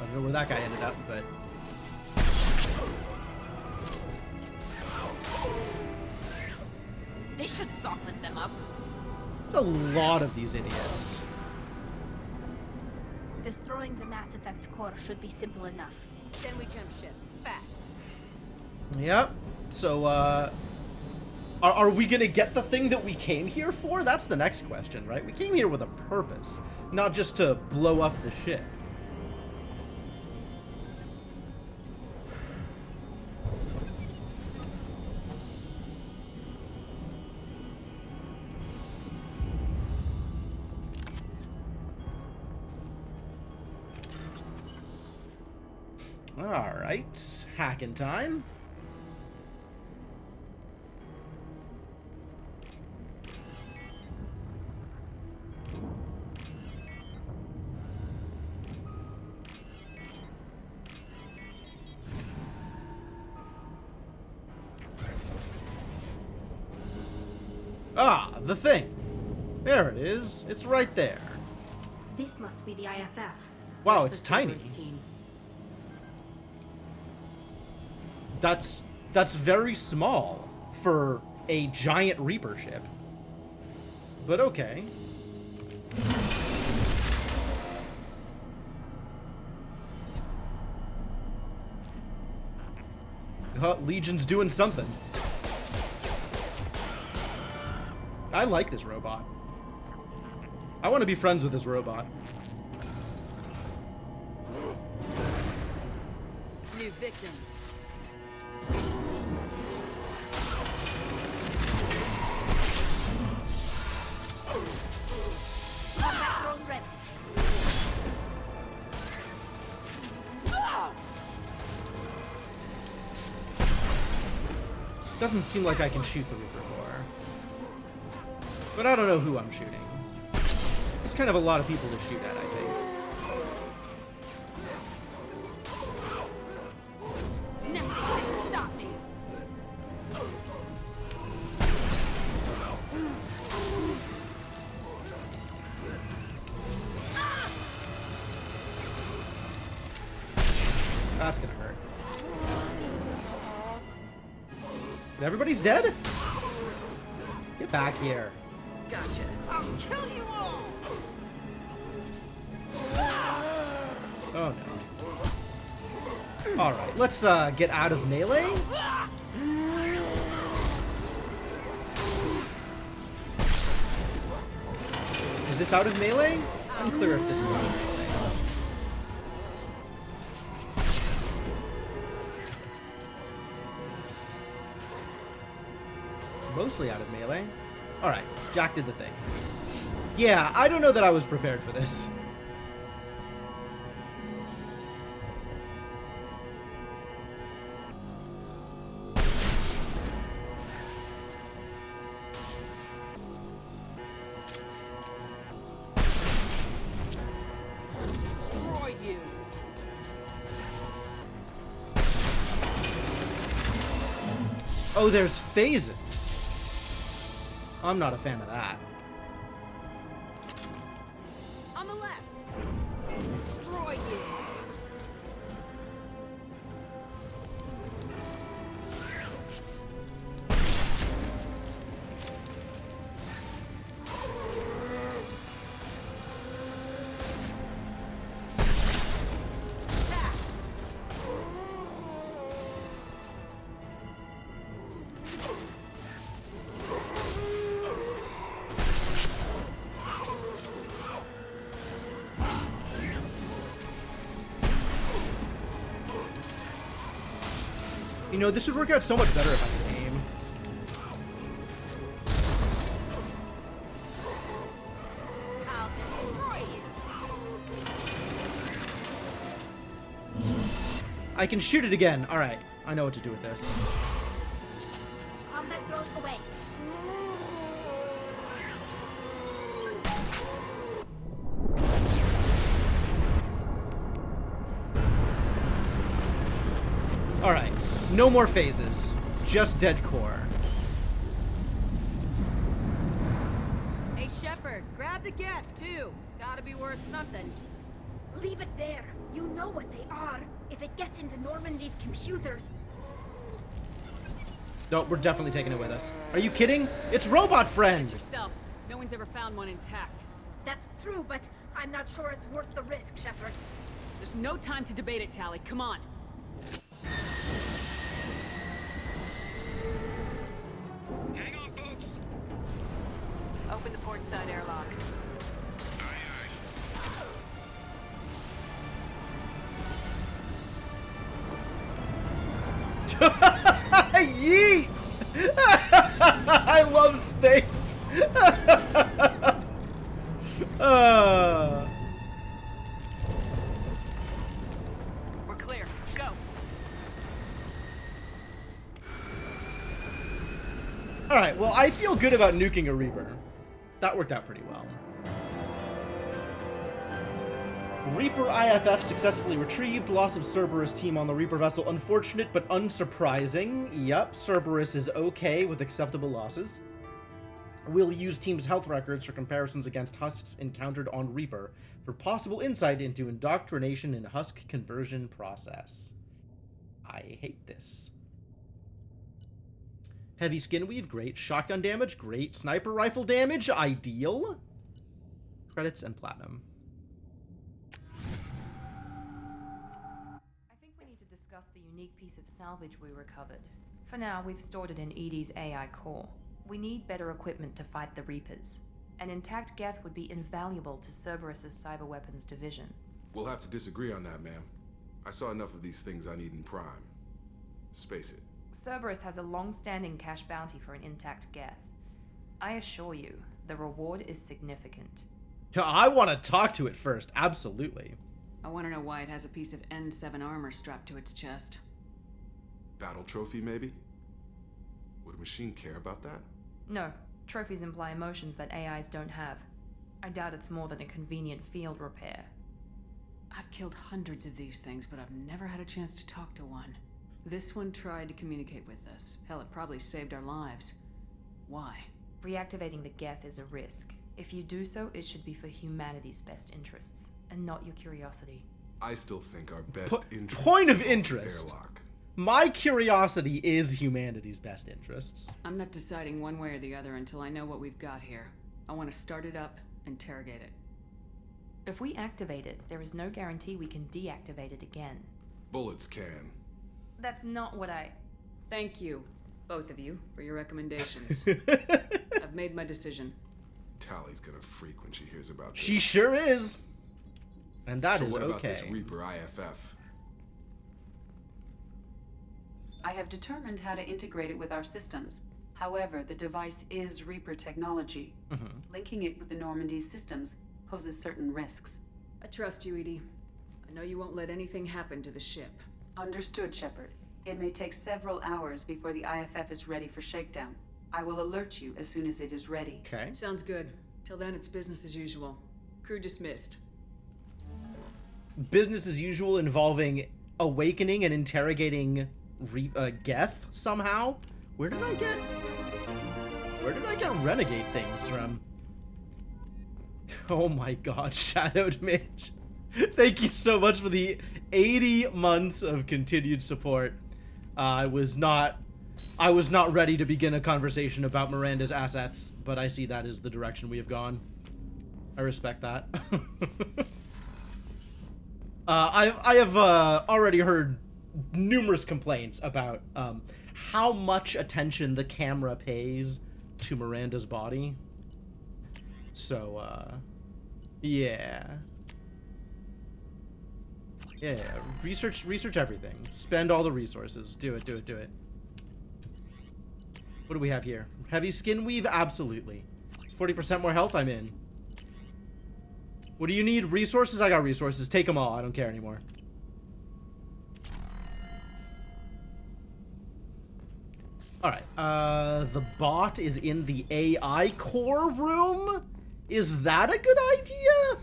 I don't know where that guy ended up, but... This should soften them up. There's a lot of these idiots. Destroying the Mass Effect core should be simple enough. Then we jump ship. Fast. Yep. So, are we gonna get the thing that we came here for? That's the next question, right? We came here with a purpose, not just to blow up the ship. Alright, hacking time. Ah, the thing. There it is. It's right there. This must be the IFF. Wow, Where's it's the tiny. Cerberus team? That's very small for a giant Reaper ship. But okay. Legion's doing something. I like this robot. I want to be friends with this robot. New victims. Doesn't seem like I can shoot the Reaper Core. But I don't know who I'm shooting. There's kind of a lot of people to shoot at, I think. Nothing can stop me. That's gonna hurt. And everybody's dead? Get back here. Gotcha. I'll kill you all. Oh no. Alright, let's get out of melee. Is this out of melee? Unclear if this is out of melee. Mostly out of melee. Alright, Jack did the thing. Yeah, I don't know that I was prepared for this. Oh, there's phases. I'm not a fan of that. On the left. Destroy you. You know, this would work out so much better if I could aim. I'll destroy you. I can shoot it again. All right, I know what to do with this. Combat throws away. All right, no more phases, just dead core. Hey, Shepard, grab the Geth, too. Gotta be worth something. Leave it there. You know what they are. If it gets into Normandy's computers. No, we're definitely taking it with us. Are you kidding? It's Robot Friend! Yourself. No one's ever found one intact. That's true, but I'm not sure it's worth the risk, Shepard. There's no time to debate it, Tali. Come on. Hang on, folks. Open the port side airlock. Yeet! I love space! We're clear. Go. Alright, well, I feel good about nuking a Reaper. That worked out pretty well. Reaper IFF successfully retrieved. Loss of Cerberus team on the Reaper vessel. Unfortunate, but unsurprising. Yep, Cerberus is okay with acceptable losses. We'll use team's health records for comparisons against Husks encountered on Reaper for possible insight into indoctrination and Husk conversion process. I hate this. Heavy skin weave, great. Shotgun damage, great. Sniper rifle damage, ideal. Credits and platinum. Discuss the unique piece of salvage we recovered. For now, we've stored it in EDI's AI core. We need better equipment to fight the Reapers. An intact Geth would be invaluable to Cerberus's cyber weapons division. We'll have to disagree on that, ma'am. I saw enough of these things on Eden Prime. Space it. Cerberus has a long-standing cash bounty for an intact Geth. I assure you, the reward is significant. I want to talk to it first, absolutely. I want to know why it has a piece of N7 armor strapped to its chest. Battle trophy, maybe? Would a machine care about that? No. Trophies imply emotions that AIs don't have. I doubt it's more than a convenient field repair. I've killed hundreds of these things, but I've never had a chance to talk to one. This one tried to communicate with us. Hell, it probably saved our lives. Why? Reactivating the Geth is a risk. If you do so, it should be for humanity's best interests, and not your curiosity. I still think our best interest point of is interest. airlock. My curiosity is humanity's best interests. I'm not deciding one way or the other until I know what we've got here. I want to start it up, interrogate it. If we activate it, there is no guarantee we can deactivate it again. Bullets can. That's not what I... Thank you, both of you, for your recommendations. I've made my decision. Tali's gonna freak when she hears about this. She sure is. And that is what okay. About this Reaper IFF? I have determined how to integrate it with our systems. However, the device is Reaper technology. Linking it with the Normandy's systems poses certain risks. I trust you, EDI. I know you won't let anything happen to the ship. Understood, Shepard. It may take several hours before the IFF is ready for shakedown. I will alert you as soon as it is ready. Okay. Sounds good. Till then, it's business as usual. Crew dismissed. Business as usual involving awakening and interrogating Geth somehow? Where did I get renegade things from? Oh my god, Shadowed Mitch. Thank you so much for the 80 months of continued support. I was not ready to begin a conversation about Miranda's assets, but I see that is the direction we have gone. I respect that. I have already heard numerous complaints about how much attention the camera pays to Miranda's body. So, yeah. Yeah, research everything. Spend all the resources. Do it. What do we have here? Heavy skin weave? Absolutely. 40% more health, I'm in. What do you need? Resources? I got resources. Take them all. I don't care anymore. Alright, the bot is in the AI core room? Is that a good idea?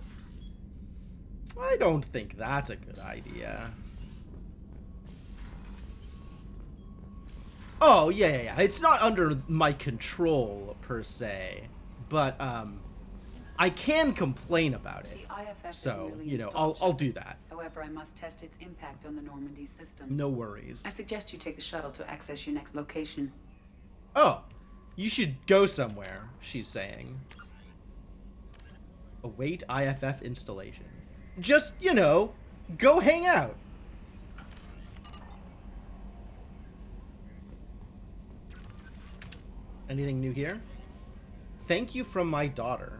I don't think that's a good idea. Oh, yeah. It's not under my control, per se. But, I can complain about it. The IFF so, is you know, I'll do that. However, I must test its impact on the Normandy systems. No worries. I suggest you take the shuttle to access your next location. Oh, you should go somewhere, she's saying. Await IFF installation. Just, you know, go hang out. Anything new here? Thank you from my daughter.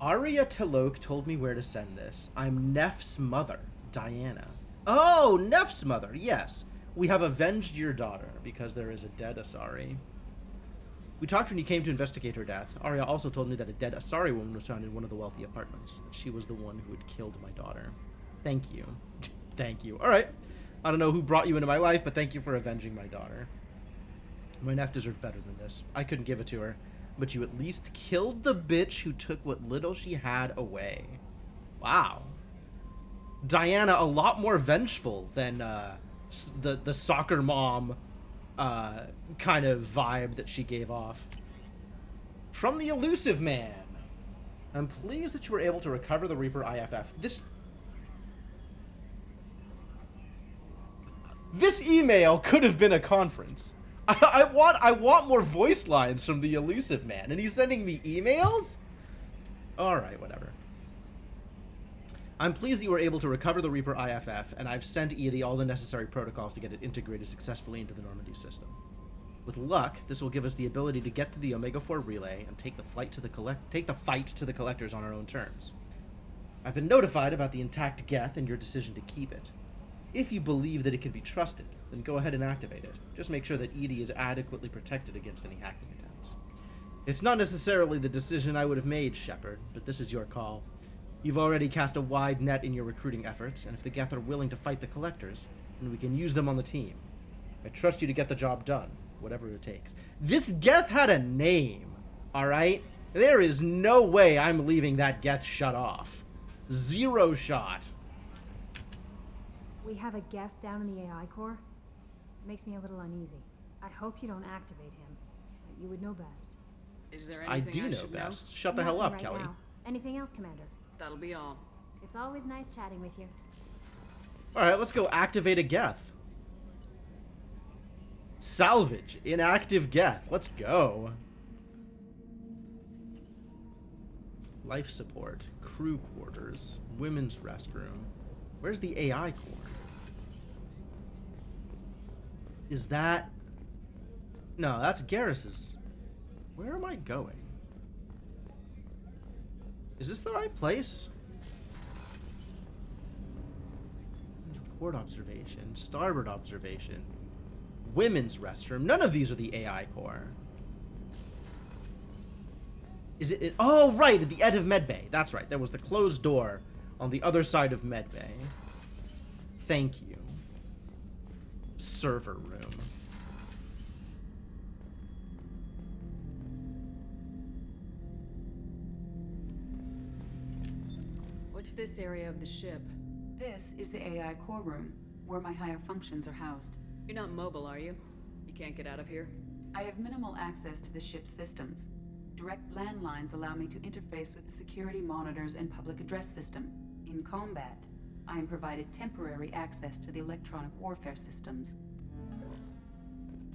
Arya Talok told me where to send this. I'm Neff's mother, Diana. Oh, Neff's mother, yes. We have avenged your daughter, because there is a dead Asari. We talked when you came to investigate her death. Arya also told me that a dead Asari woman was found in one of the wealthy apartments. That she was the one who had killed my daughter. Thank you. Thank you. Alright. I don't know who brought you into my life, but thank you for avenging my daughter. My Neff deserved better than this. I couldn't give it to her. But you at least killed the bitch who took what little she had away. Wow. Diana, a lot more vengeful than the soccer mom kind of vibe that she gave off. From the Elusive Man. I'm pleased that you were able to recover the Reaper IFF. This email could have been a conference. I want more voice lines from the Elusive Man, and he's sending me emails? Alright, whatever. I'm pleased that you were able to recover the Reaper IFF, and I've sent EDI all the necessary protocols to get it integrated successfully into the Normandy system. With luck, this will give us the ability to get to the Omega-4 relay and take the fight to the collectors on our own terms. I've been notified about the intact Geth and your decision to keep it. If you believe that it can be trusted, then go ahead and activate it. Just make sure that EDI is adequately protected against any hacking attempts. It's not necessarily the decision I would have made, Shepard, but this is your call. You've already cast a wide net in your recruiting efforts, and if the Geth are willing to fight the collectors, then we can use them on the team. I trust you to get the job done, whatever it takes. This Geth had a name, alright? There is no way I'm leaving that Geth shut off. Zero shot. We have a Geth down in the AI core. It makes me a little uneasy. I hope you don't activate him, but you would know best. Is there anything I do know best. Shut the hell up, right Kelly. now. Anything else, Commander? That'll be all. It's always nice chatting with you. Alright, let's go activate a Geth. Salvage. Inactive Geth. Let's go. Life support. Crew quarters. Women's restroom. Where's the AI core? Is that... No, that's Garrus's. Where am I going? Is this the right place? Port observation. Starboard observation. Women's restroom. None of these are the AI core. Is it... Oh, right! At the end of Medbay. That's right. There was the closed door on the other side of Medbay. Thank you. Server room. What's this area of the ship? This is the AI core room, where my higher functions are housed. You're not mobile, are you? You can't get out of here? I have minimal access to the ship's systems. Direct landlines allow me to interface with the security monitors and public address system. In combat, I am provided temporary access to the electronic warfare systems.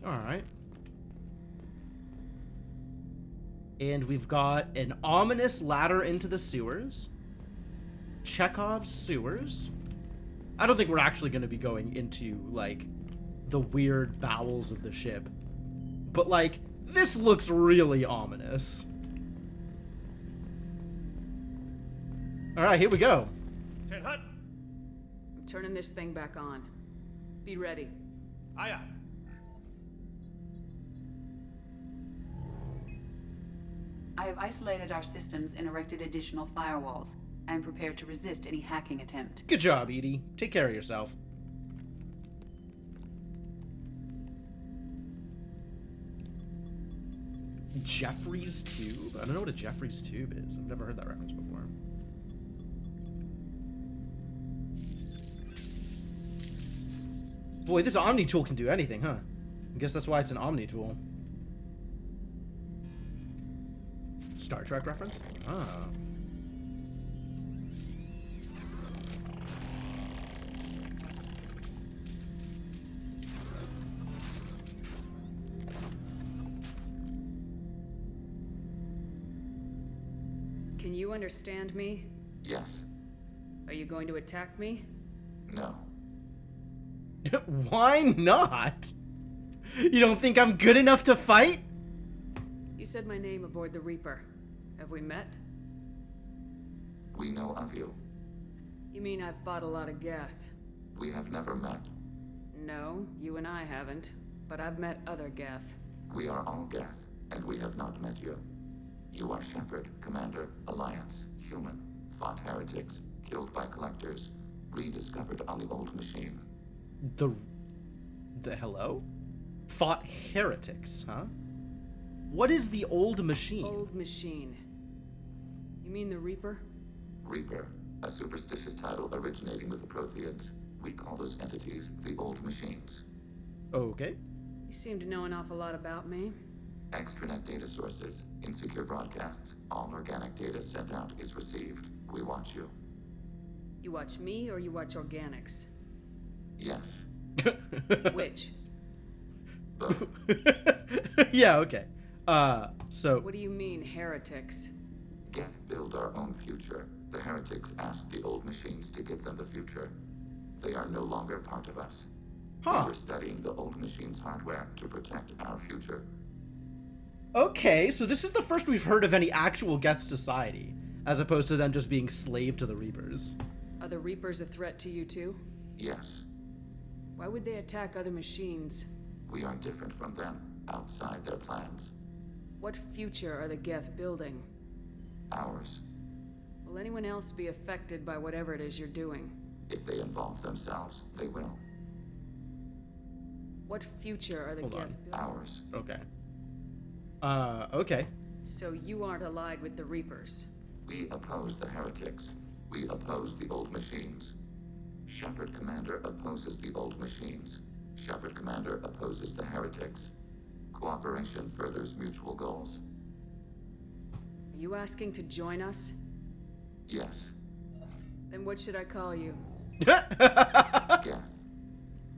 Alright. And we've got an ominous ladder into the sewers. Chekhov's sewers. I don't think we're actually going to be going into, like, the weird bowels of the ship. But, like, this looks really ominous. Alright, here we go. I'm turning this thing back on. Be ready. Aye, aye. I have isolated our systems and erected additional firewalls. I am prepared to resist any hacking attempt. Good job, Edie. Take care of yourself. Jeffrey's Tube? I don't know what a Jeffrey's Tube is. I've never heard that reference before. Boy, this Omni tool can do anything, huh? I guess that's why it's an Omni tool. Star Trek reference? Ah. Can you understand me? Yes. Are you going to attack me? No. Why not? You don't think I'm good enough to fight? You said my name aboard the Reaper. Have we met? We know of you. You mean I've fought a lot of Geth? We have never met. No, you and I haven't. But I've met other Geth. We are all Geth, and we have not met you. You are Shepard, Commander, Alliance, human, fought heretics, killed by collectors, rediscovered on the old machine. The hello? Fought heretics, huh? What is the old machine? Old machine. You mean the Reaper? Reaper, a superstitious title originating with the Protheans. We call those entities the old machines. Okay. You seem to know an awful lot about me. Extranet data sources, insecure broadcasts, all organic data sent out is received. We watch you. You watch me or you watch organics? Yes. Which? Both. Yeah, okay. So... What do you mean, heretics? Geth build our own future. The heretics asked the old machines to give them the future. They are no longer part of us. Huh. We were studying the old machines' hardware to protect our future. Okay, so this is the first we've heard of any actual Geth society, as opposed to them just being slave to the Reapers. Are the Reapers a threat to you too? Yes. Why would they attack other machines? We are different from them, outside their plans. What future are the Geth building? Ours. Will anyone else be affected by whatever it is you're doing? If they involve themselves, they will. What future are the Geth building? Ours. Okay. Okay. So you aren't allied with the Reapers? We oppose the heretics. We oppose the old machines. Shepard Commander opposes the old machines. Shepard Commander opposes the heretics. Cooperation furthers mutual goals. Are you asking to join us? Yes. Then what should I call you? Geth.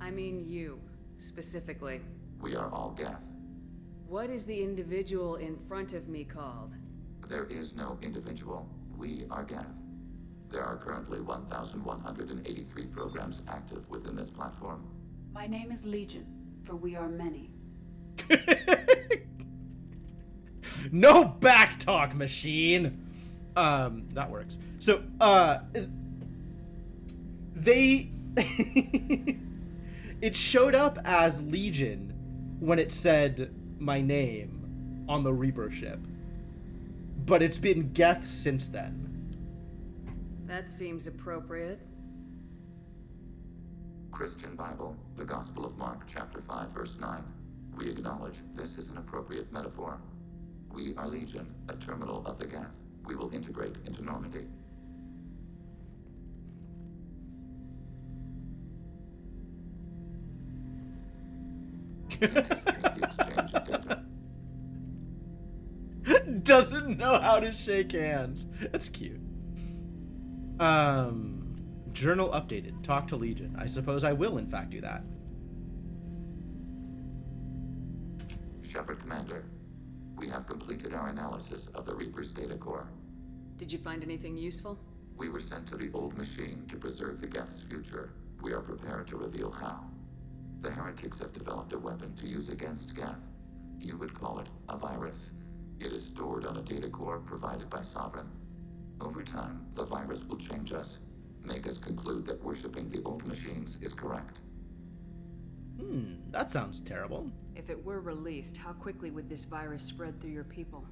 I mean you, specifically. We are all Geth. What is the individual in front of me called? There is no individual. We are Geth. There are currently 1,183 programs active within this platform. My name is Legion, for we are many. No backtalk, machine. That works. So, they it showed up as Legion when it said my name on the Reaper ship, but it's been Geth since then. That seems appropriate. Christian Bible, the Gospel of Mark, chapter 5, verse 9. We acknowledge this is an appropriate metaphor. We are Legion, a terminal of the Geth. We will integrate into Normandy. Anticipate the exchange of data. Doesn't know how to shake hands. That's cute. Journal updated. Talk to Legion. I suppose I will, in fact, do that. Shepard Commander, we have completed our analysis of the Reaper's data core. Did you find anything useful? We were sent to the old machine to preserve the Geth's future. We are prepared to reveal how. The heretics have developed a weapon to use against Geth. You would call it a virus. It is stored on a data core provided by Sovereign. Over time, the virus will change us, make us conclude that worshipping the old machines is correct. That sounds terrible. If it were released, how quickly would this virus spread through your people?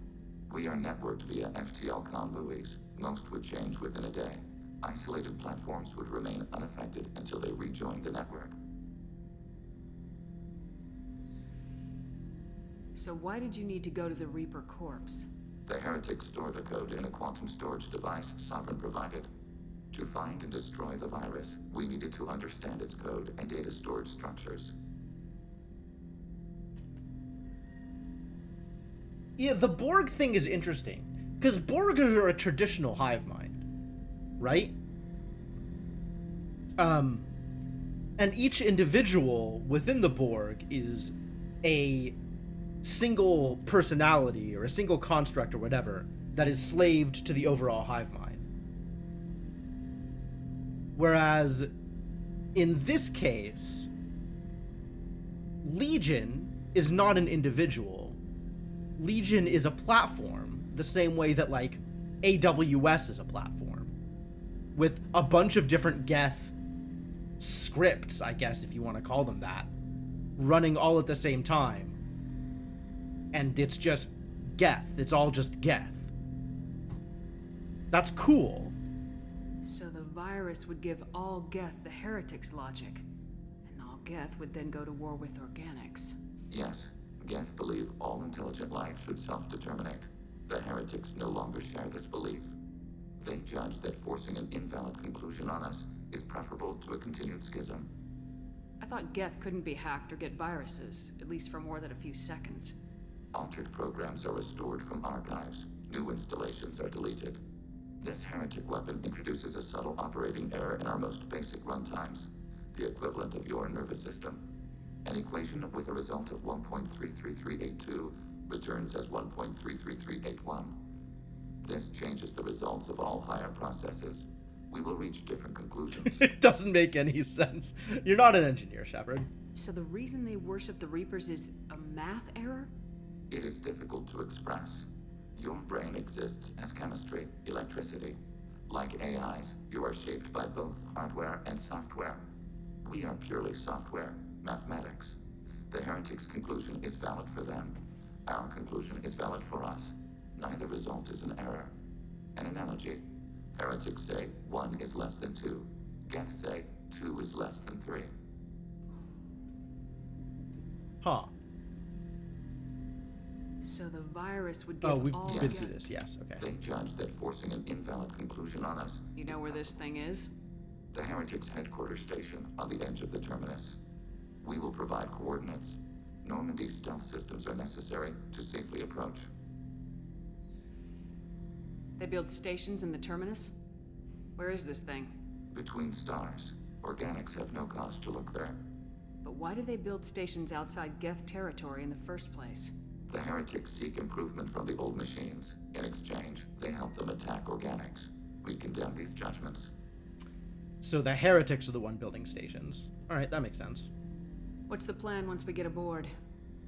We are networked via FTL convoys. Most would change within a day. Isolated platforms would remain unaffected until they rejoined the network. So why did you need to go to the Reaper corpse? The heretics store the code in a quantum storage device Sovereign provided. To find and destroy the virus, we needed to understand its code and data storage structures. Yeah, the Borg thing is interesting, because Borg are a traditional hive mind, right? And each individual within the Borg is a single personality or a single construct or whatever that is slaved to the overall hive mind. Whereas in this case, Legion is not an individual. Legion is a platform, the same way that, like, AWS is a platform, with a bunch of different Geth scripts, I guess, if you want to call them that, running all at the same time. And it's just Geth. It's all just Geth. That's cool. So the virus would give all Geth the heretics logic, and all Geth would then go to war with organics. Yes, Geth believe all intelligent life should self-determinate. The heretics no longer share this belief. They judge that forcing an invalid conclusion on us is preferable to a continued schism. I thought Geth couldn't be hacked or get viruses, at least for more than a few seconds. Altered programs are restored from archives. New installations are deleted. This heretic weapon introduces a subtle operating error in our most basic runtimes, the equivalent of your nervous system. An equation with a result of 1.33382 returns as 1.33381. This changes the results of all higher processes. We will reach different conclusions. It doesn't make any sense. You're not an engineer, Shepard. So the reason they worship the Reapers is a math error? It is difficult to express. Your brain exists as chemistry, electricity. Like AIs, you are shaped by both hardware and software. We are purely software, mathematics. The heretics' conclusion is valid for them. Our conclusion is valid for us. Neither result is an error. An analogy. Heretics say 1 is less than 2. Geth say 2 is less than 3. Huh. So the virus would give we've all been Geth... through this, yes, okay. They judge that forcing an invalid conclusion on us. You know where this thing is? The heretics' headquarters station on the edge of the terminus. We will provide coordinates. Normandy's stealth systems are necessary to safely approach. They build stations in the terminus? Where is this thing? Between stars. Organics have no cause to look there. But why do they build stations outside Geth territory in the first place? The heretics seek improvement from the old machines. In exchange, they help them attack organics. We condemn these judgments. So the heretics are the one building stations. Alright, that makes sense. What's the plan once we get aboard?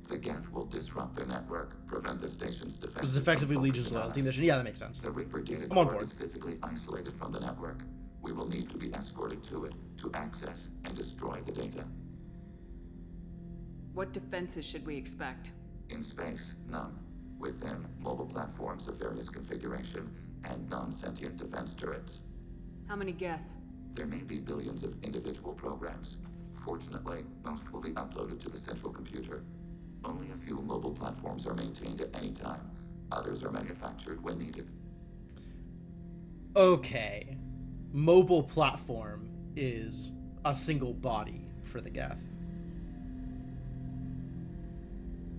The Geth will disrupt their network, prevent the station's defense. This is effectively Legion's loyalty mission. Yeah, that makes sense. The Reaper data I'm on core board. is physically isolated from the network. We will need to be escorted to it to access and destroy the data. What defenses should we expect? In space, none. Within, mobile platforms of various configuration and non-sentient defense turrets. How many Geth? There may be billions of individual programs. Fortunately, most will be uploaded to the central computer. Only a few mobile platforms are maintained at any time. Others are manufactured when needed. Okay. Mobile platform is a single body for the Geth.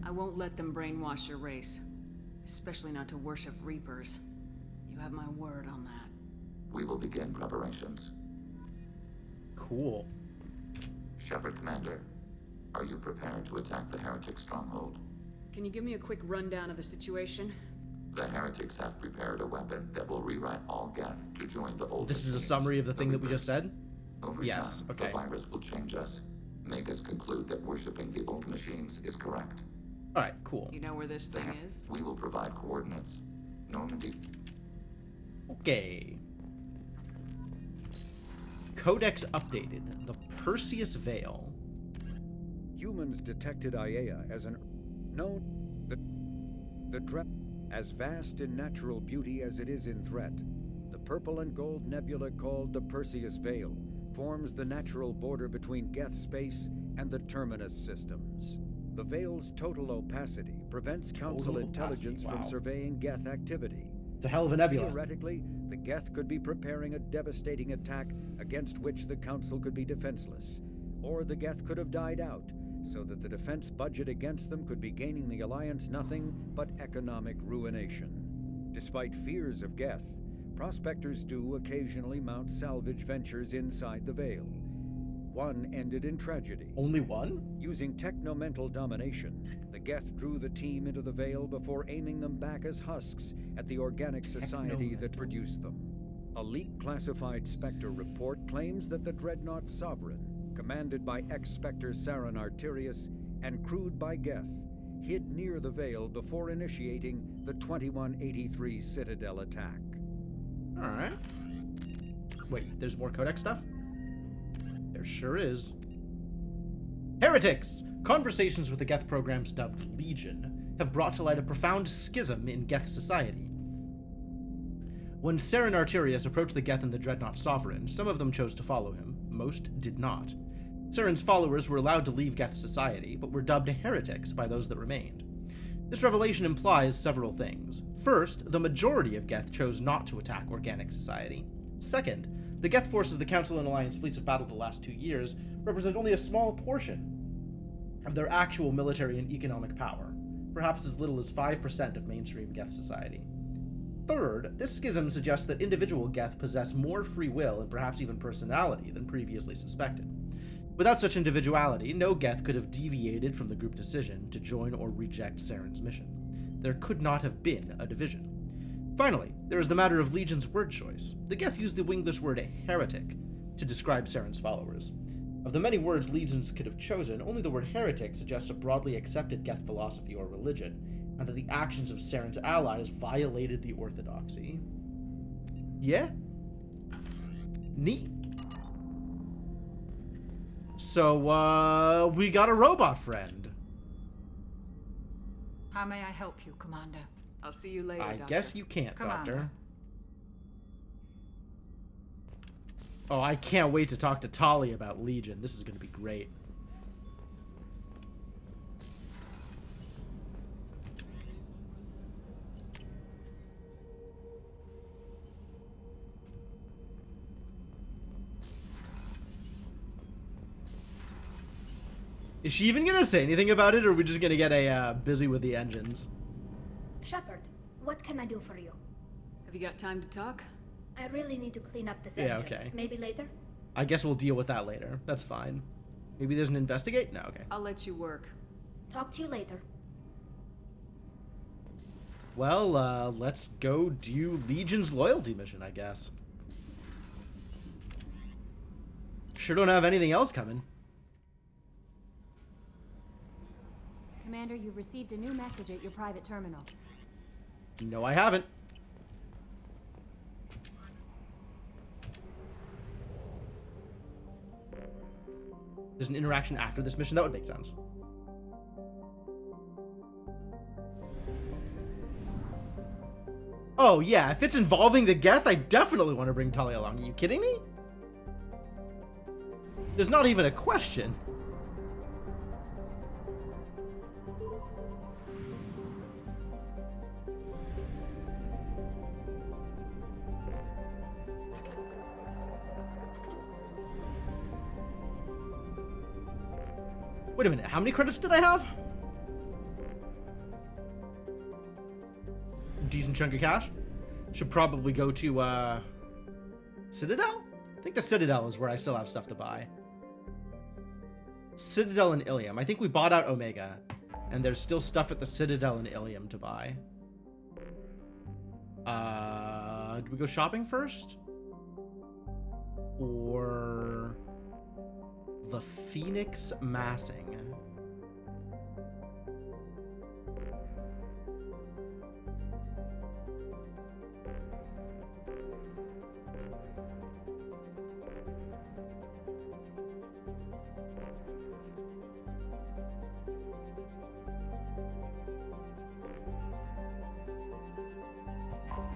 I won't let them brainwash your race. Especially not to worship Reapers. You have my word on that. We will begin preparations. Cool. Shepard Commander, are you prepared to attack the Heretic stronghold? Can you give me a quick rundown of the situation? The Heretics have prepared a weapon that will rewrite all Geth to join the old This is a machines, summary of the thing that we Reapers. just said? Over Yes, time, okay. the virus will change us, make us conclude that worshipping the old machines is correct. Alright, cool. You know where this thing is? We will provide coordinates. Normandy. Okay. Codex updated. The Perseus Veil. Humans detected Aiea as as vast in natural beauty as it is in threat. The purple and gold nebula called the Perseus Veil forms the natural border between Geth space and the Terminus systems. The Veil's total opacity prevents Council intelligence from surveying Geth activity. It's a hell of a nebula. Theoretically, the Geth could be preparing a devastating attack against which the Council could be defenseless, or the Geth could have died out, so that the defense budget against them could be gaining the Alliance nothing but economic ruination. Despite fears of Geth, prospectors do occasionally mount salvage ventures inside the Veil. One ended in tragedy. Only one? Using technomental domination, the Geth drew the team into the Veil before aiming them back as husks at the organic society that produced them. A leak-classified Spectre report claims that the Dreadnought Sovereign, commanded by ex-Spectre Saren Arterius and crewed by Geth, hid near the Veil before initiating the 2183 Citadel attack. Alright. Wait, there's more Codex stuff? There sure is. Heretics! Conversations with the Geth programs dubbed Legion have brought to light a profound schism in Geth society. When Saren Arterius approached the Geth and the Dreadnought Sovereign, some of them chose to follow him, most did not. Saren's followers were allowed to leave Geth society, but were dubbed heretics by those that remained. This revelation implies several things. First, the majority of Geth chose not to attack organic society. Second, the Geth forces the Council and Alliance fleets have battled the last 2 years represent only a small portion of their actual military and economic power, perhaps as little as 5% of mainstream Geth society. Third, this schism suggests that individual Geth possess more free will and perhaps even personality than previously suspected. Without such individuality, no Geth could have deviated from the group decision to join or reject Saren's mission. There could not have been a division. Finally, there is the matter of Legion's word choice. The Geth used the Winglish word heretic to describe Saren's followers. Of the many words Legions could have chosen, only the word heretic suggests a broadly accepted Geth philosophy or religion, and that the actions of Saren's allies violated the orthodoxy. Yeah? Neat. So, we got a robot friend. How may I help you, Commander? I'll see you later, I Doctor. guess you can't, Commander. Doctor. Oh, I can't wait to talk to Tali about Legion. This is going to be great. Is she even going to say anything about it, or are we just going to get a busy with the engines? Shepard, what can I do for you? Have you got time to talk? I really need to clean up this Yeah, engine. okay. Maybe later? I guess we'll deal with that later. That's fine. Maybe there's an investigate? No, okay. I'll let you work. Talk to you later. Well, let's go do Legion's loyalty mission, I guess. Sure don't have anything else coming. Commander, you've received a new message at your private terminal. No, I haven't. There's an interaction after this mission? That would make sense. Oh, yeah, if it's involving the Geth, I definitely want to bring Tali along. Are you kidding me? There's not even a question. Wait a minute, how many credits did I have? decent chunk of cash. Should probably go to, Citadel? I think the Citadel is where I still have stuff to buy. Citadel and Ilium. I think we bought out Omega, and there's still stuff at the Citadel and Ilium to buy. Do we go shopping first? Or the Phoenix Massing?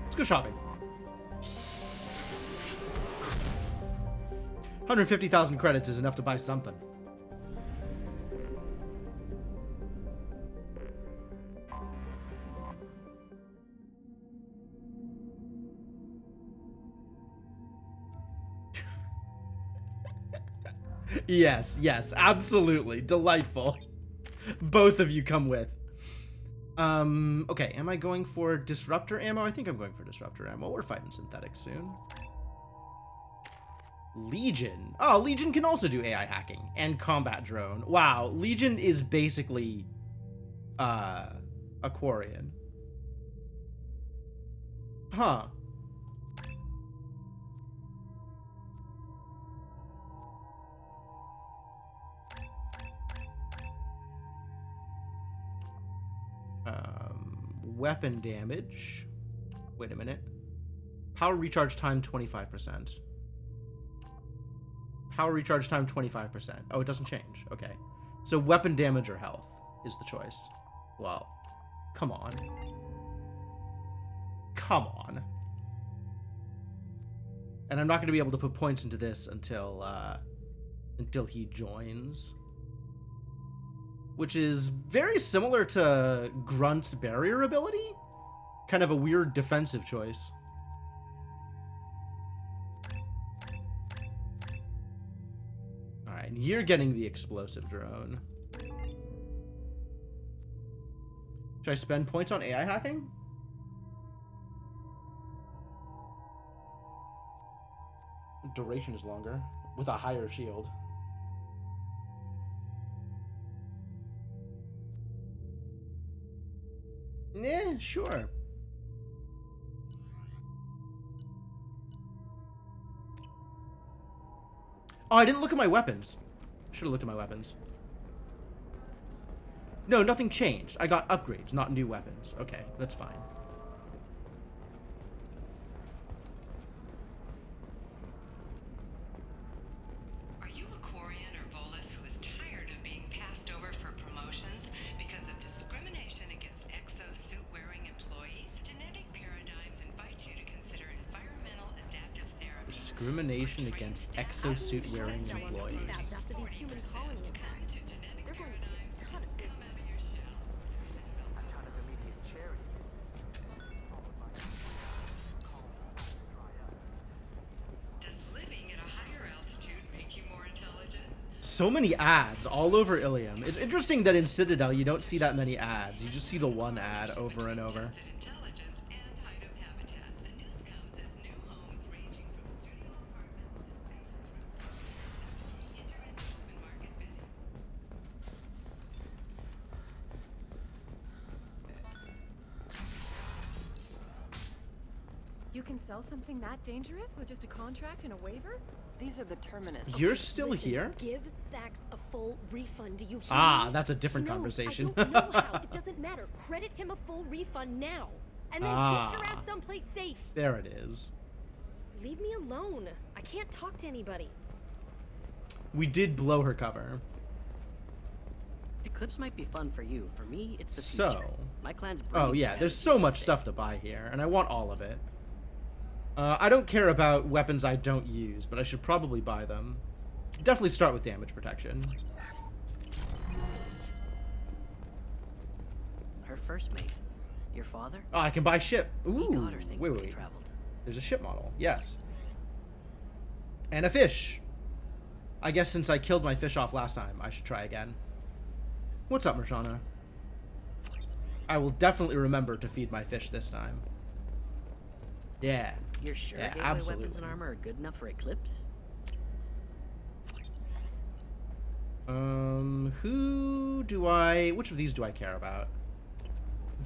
Let's go shopping. 150,000 credits is enough to buy something. Yes, yes, absolutely. Delightful. Both of you come with. Okay, am I going for disruptor ammo? I think I'm going for disruptor ammo. We're fighting synthetics soon. Legion. Oh, Legion can also do AI hacking and combat drone. Wow, Legion is basically a Quarian. Huh. Weapon damage. Wait a minute. Power recharge time 25%. Power recharge time 25%. Oh, it doesn't change. Okay. So weapon damage or health is the choice. Well, come on. Come on. And I'm not going to be able to put points into this until he joins. Which is very similar to Grunt's barrier ability. Kind of a weird defensive choice. Alright, you're getting the explosive drone. Should I spend points on AI hacking? Duration is longer, with a higher shield. Yeah, sure. Oh, I didn't look at my weapons. Should have looked at my weapons. No, nothing changed. I got upgrades, not new weapons. Okay, that's fine. Are you a Quarian or Volus who is tired of being passed over for promotions because of discrimination against exosuit-wearing employees? Genetic paradigms invite you to consider environmental adaptive therapy. Discrimination against exosuit-wearing employees. After these human colony attacks, they're going to see a ton of business. Does living at a higher altitude make you more intelligent? So many ads all over Ilium. It's interesting that in Citadel you don't see that many ads. You just see the one ad over and over. You can sell something that dangerous with just a contract and a waiver? These are the Terminus. You're still here? Give Thax a full refund. Do you hear Ah, me? that's a different No, conversation. I don't know how. It doesn't matter. Credit him a full refund now. And then get your ass someplace safe. There it is. Leave me alone. I can't talk to anybody. We did blow her cover. Eclipse might be fun for you. For me, it's the So. future. My clan's Oh yeah, there's so much stuff to buy here, and I want all of it. I don't care about weapons I don't use, but I should probably buy them. Definitely start with damage protection. Her first mate. Your father? Oh, I can buy ship. Ooh, He got her things when he wait. traveled. There's a ship model. Yes. And a fish. I guess since I killed my fish off last time, I should try again. What's up, Mershana? I will definitely remember to feed my fish this time. Yeah. You're sure Yeah, gateway absolutely. weapons and armor are good enough for Eclipse? Which of these do I care about?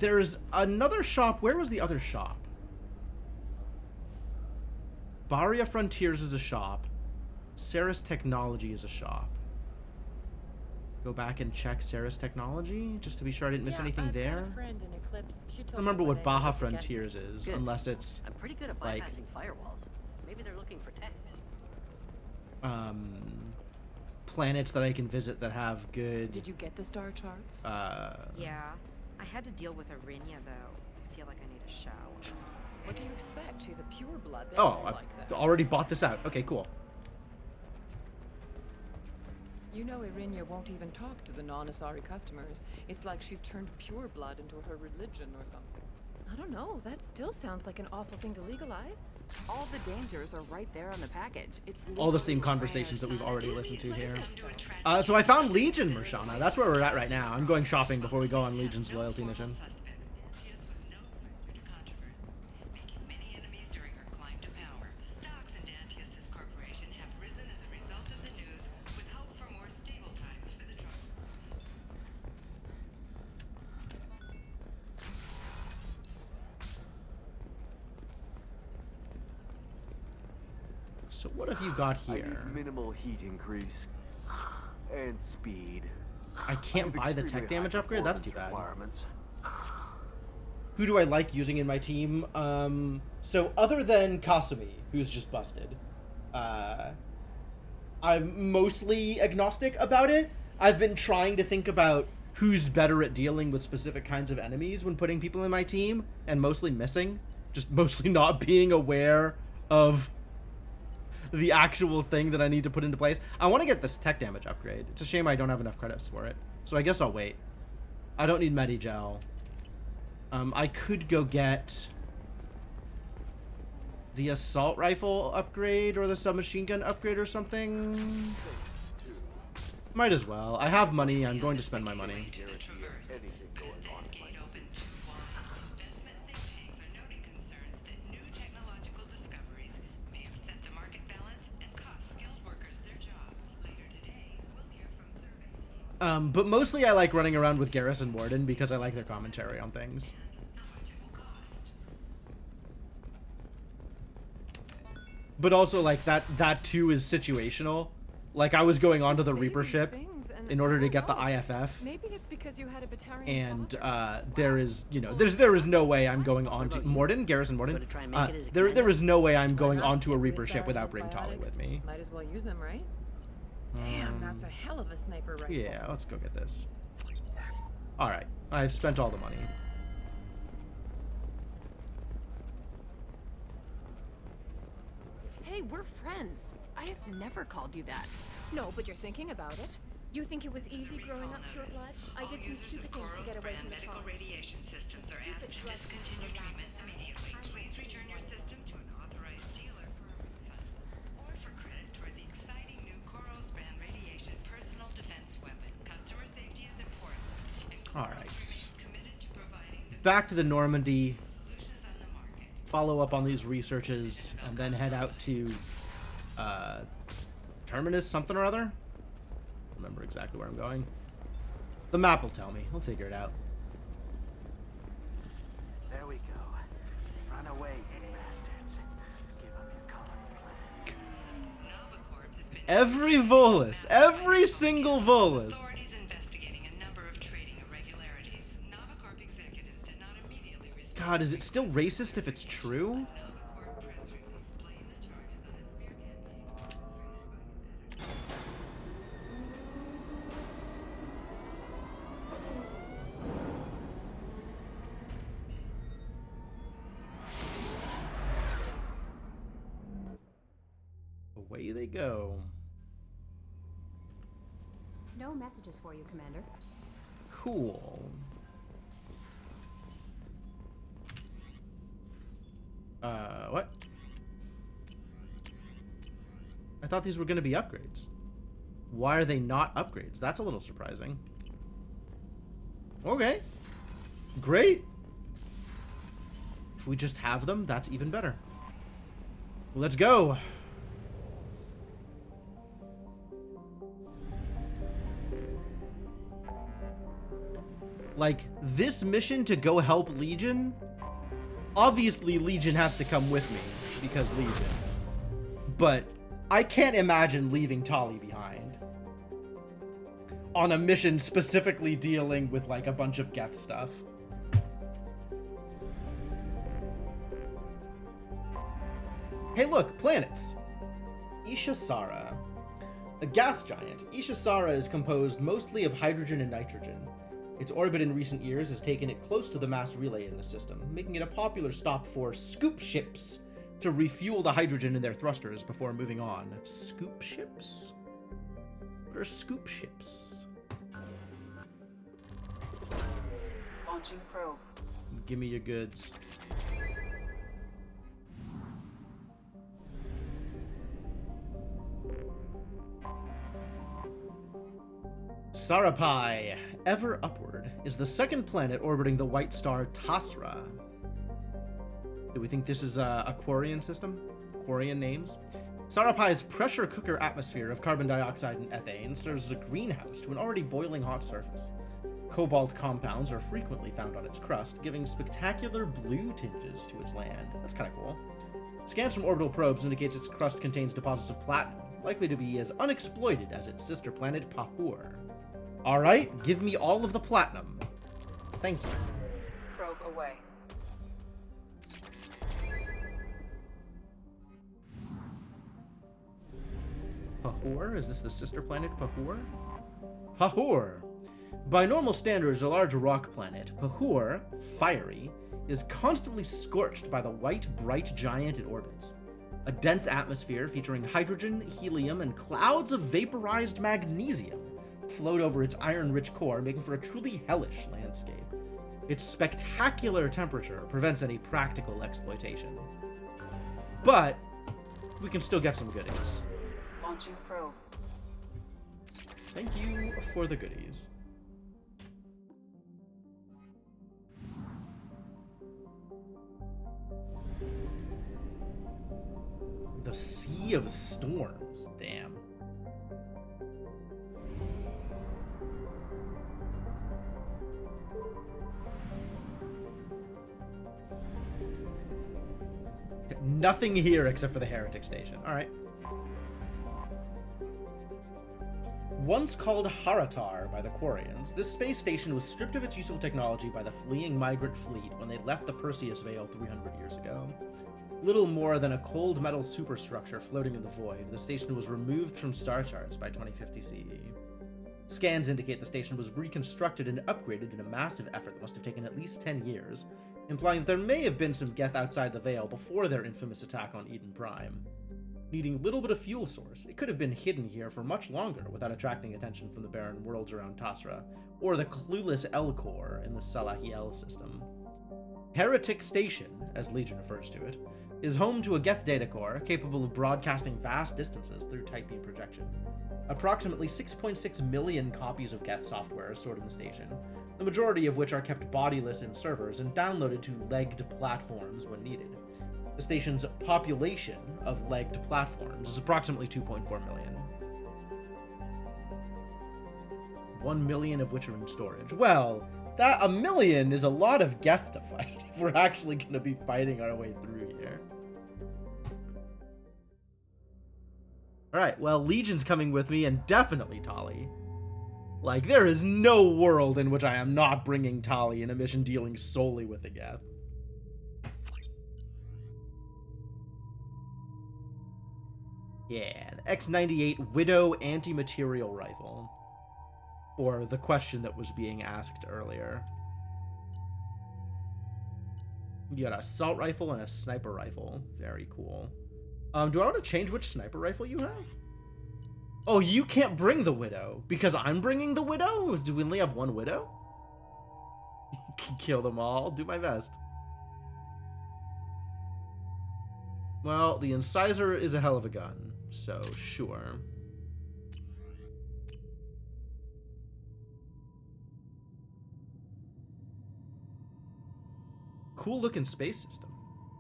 There's another shop. Where was the other shop? Baria Frontiers is a shop. Ceres Technology is a shop. Go back and check Ceres Technology, just to be sure I didn't miss anything there. I don't remember what Baja Frontiers is, Good. unless it's I'm pretty good at like bypassing firewalls. Maybe they're looking for techs. planets that I can visit that have good. Did you get the star charts? Yeah. I had to deal with Arinia, though. I feel like I need a shower. What do you expect? She's a pureblood. They Oh, all I like that. already bought this out. Okay, cool. You know Irinia won't even talk to the non-Asari customers. It's like she's turned pureblood into her religion or something. I don't know. That still sounds like an awful thing to legalize. All the dangers are right there on the package. It's All the same conversations that we've already listened to here. So I found Legion, Marshana. That's where we're at right now. I'm going shopping before we go on Legion's loyalty mission. So what have you got I here? need minimal heat increase and speed. I can't buy the tech damage upgrade? That's too bad. Requirements. Who do I like using in my team? So other than Kasumi, who's just busted, I'm mostly agnostic about it. I've been trying to think about who's better at dealing with specific kinds of enemies when putting people in my team, and mostly missing. Just mostly not being aware of the actual thing that I need to put into place. I want to get this tech damage upgrade. It's a shame I don't have enough credits for it. So I guess I'll wait. I don't need Medigel. I could go get the assault rifle upgrade or the submachine gun upgrade or something. Might as well. I have money. I'm going to spend my money. But mostly I like running around with Garrison Warden because I like their commentary on things. But also, like, that too is situational. Like, I was going onto the Reaper ship in order to get the IFF. Maybe it's because you had a Batarian And there is, you know, there is no way I'm going on to Garrison Morden. There is no way I'm going onto a Reaper ship without bringing Tali with me. Might as well use them, right? Damn, that's a hell of a sniper rifle. Yeah, let's go get this. All right, I've spent all the money. Hey, we're friends. I have never called you that. No, but you're thinking about it. You think it was easy growing up pure blood? I did some stupid things to get away from the medical taunts. radiation systems are asked to discontinue treatment immediately. Please return your system to an authorized dealer for a refund, or for credit toward the exciting new Koros brand radiation personal defense weapon. Customer safety is important. All right. Back to the Normandy. Follow up on these researches, and then head out to Terminus something or other. Remember exactly where I'm going. The map will tell me. We'll figure it out. There we go. Run away, you bastards. Give up your common plans. Every Volus, every single Volus. Authorities investigating a number of trading irregularities. Novacorp executives did not immediately respond. God, is it still racist if it's true? Away they go. No messages for you, Commander. Cool. What? I thought these were going to be upgrades. Why are they not upgrades? That's a little surprising. Okay. Great. If we just have them, that's even better. Let's go. Like, this mission to go help Legion, obviously Legion has to come with me, because Legion. But I can't imagine leaving Tali behind on a mission specifically dealing with, like, a bunch of Geth stuff. Hey look, planets! Ishasara. A gas giant, Ishasara is composed mostly of hydrogen and nitrogen. Its orbit in recent years has taken it close to the mass relay in the system, making it a popular stop for scoop ships to refuel the hydrogen in their thrusters before moving on. Scoop ships? What are scoop ships? Launching probe. Give me your goods. Sarapai, ever upward, is the second planet orbiting the white star Tasra. Do we think this is a Quarian system? Quarian names? Sarapai's pressure cooker atmosphere of carbon dioxide and ethane serves as a greenhouse to an already boiling hot surface. Cobalt compounds are frequently found on its crust, giving spectacular blue tinges to its land. That's kind of cool. Scans from orbital probes indicates its crust contains deposits of platinum, likely to be as unexploited as its sister planet Pahur. Alright, give me all of the platinum. Thank you. Probe away. Pahur? Is this the sister planet Pahur? Pahur! By normal standards, a large rock planet, Pahur, fiery, is constantly scorched by the white, bright giant it orbits. A dense atmosphere featuring hydrogen, helium, and clouds of vaporized magnesium float over its iron-rich core, making for a truly hellish landscape. Its spectacular temperature prevents any practical exploitation. But we can still get some goodies. Launching probe. Thank you for the goodies. The Sea of Storms, damn. Nothing here except for the Heretic Station. Alright. Once called Haratar by the Quarians, this space station was stripped of its useful technology by the fleeing migrant fleet when they left the Perseus Veil 300 years ago. Little more than a cold metal superstructure floating in the void, the station was removed from star charts by 2050 CE. Scans indicate the station was reconstructed and upgraded in a massive effort that must have taken at least 10 years, implying that there may have been some Geth outside the Veil before their infamous attack on Eden Prime. Needing little bit of fuel source, it could have been hidden here for much longer without attracting attention from the barren worlds around Tasra, or the clueless Elcor in the Salahiel system. Heretic Station, as Legion refers to it, is home to a Geth data core capable of broadcasting vast distances through tight beam projection. Approximately 6.6 million copies of Geth software are stored in the station, the majority of which are kept bodiless in servers and downloaded to legged platforms when needed. The station's population of legged platforms is approximately 2.4 million. 1 million of which are in storage. Well, that 1 million is a lot of Geth to fight if we're actually going to be fighting our way through here. Alright, well, Legion's coming with me, and definitely Tali. Like, there is no world in which I am not bringing Tali in a mission dealing solely with the Geth. Yeah, the X98 Widow anti-material rifle. Or the question that was being asked earlier. You got an assault rifle and a sniper rifle. Very cool. Do I want to change which sniper rifle you have? Oh, you can't bring the Widow because I'm bringing the Widow? Do we only have one Widow? Kill them all. Do my best. Well, the Incisor is a hell of a gun, so sure. Cool looking space system.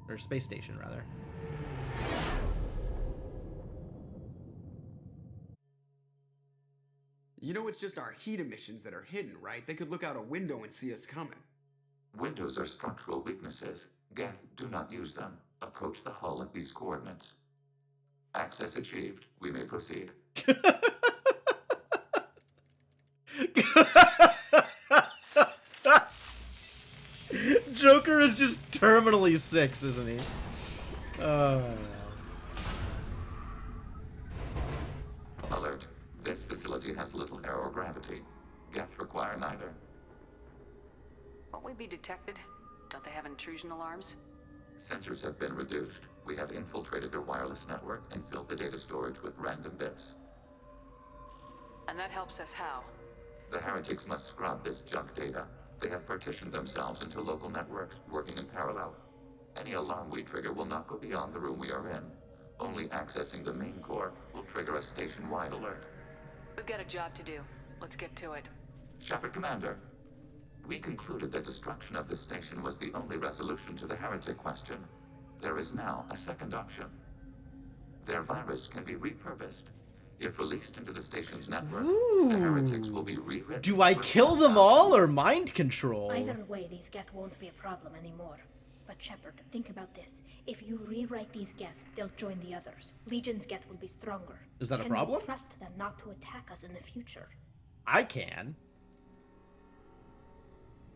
Or space station, rather. You know it's just our heat emissions that are hidden, right? They could look out a window and see us coming. Windows are structural weaknesses. Geth, do not use them. Approach the hull at these coordinates. Access achieved. We may proceed. Joker is just terminally 6, isn't he? Alert. This facility has little aerogravity. Geth require neither. Won't we be detected? Don't they have intrusion alarms? Sensors have been reduced. We have infiltrated their wireless network and filled the data storage with random bits. And that helps us how? The heretics must scrub this junk data. They have partitioned themselves into local networks, working in parallel. Any alarm we trigger will not go beyond the room we are in. Only accessing the main core will trigger a station-wide alert. We've got a job to do. Let's get to it. Shepard Commander, we concluded that destruction of this station was the only resolution to the heretic question. There is now a second option. Their virus can be repurposed. If released into the station's network, the heretics will be rewritten. Do I kill them all or mind control? Either way, these Geth won't be a problem anymore. But Shepard, think about this. If you rewrite these Geth, they'll join the others. Legion's Geth will be stronger. Is that a Can problem? we trust them not to attack us in the future? I can.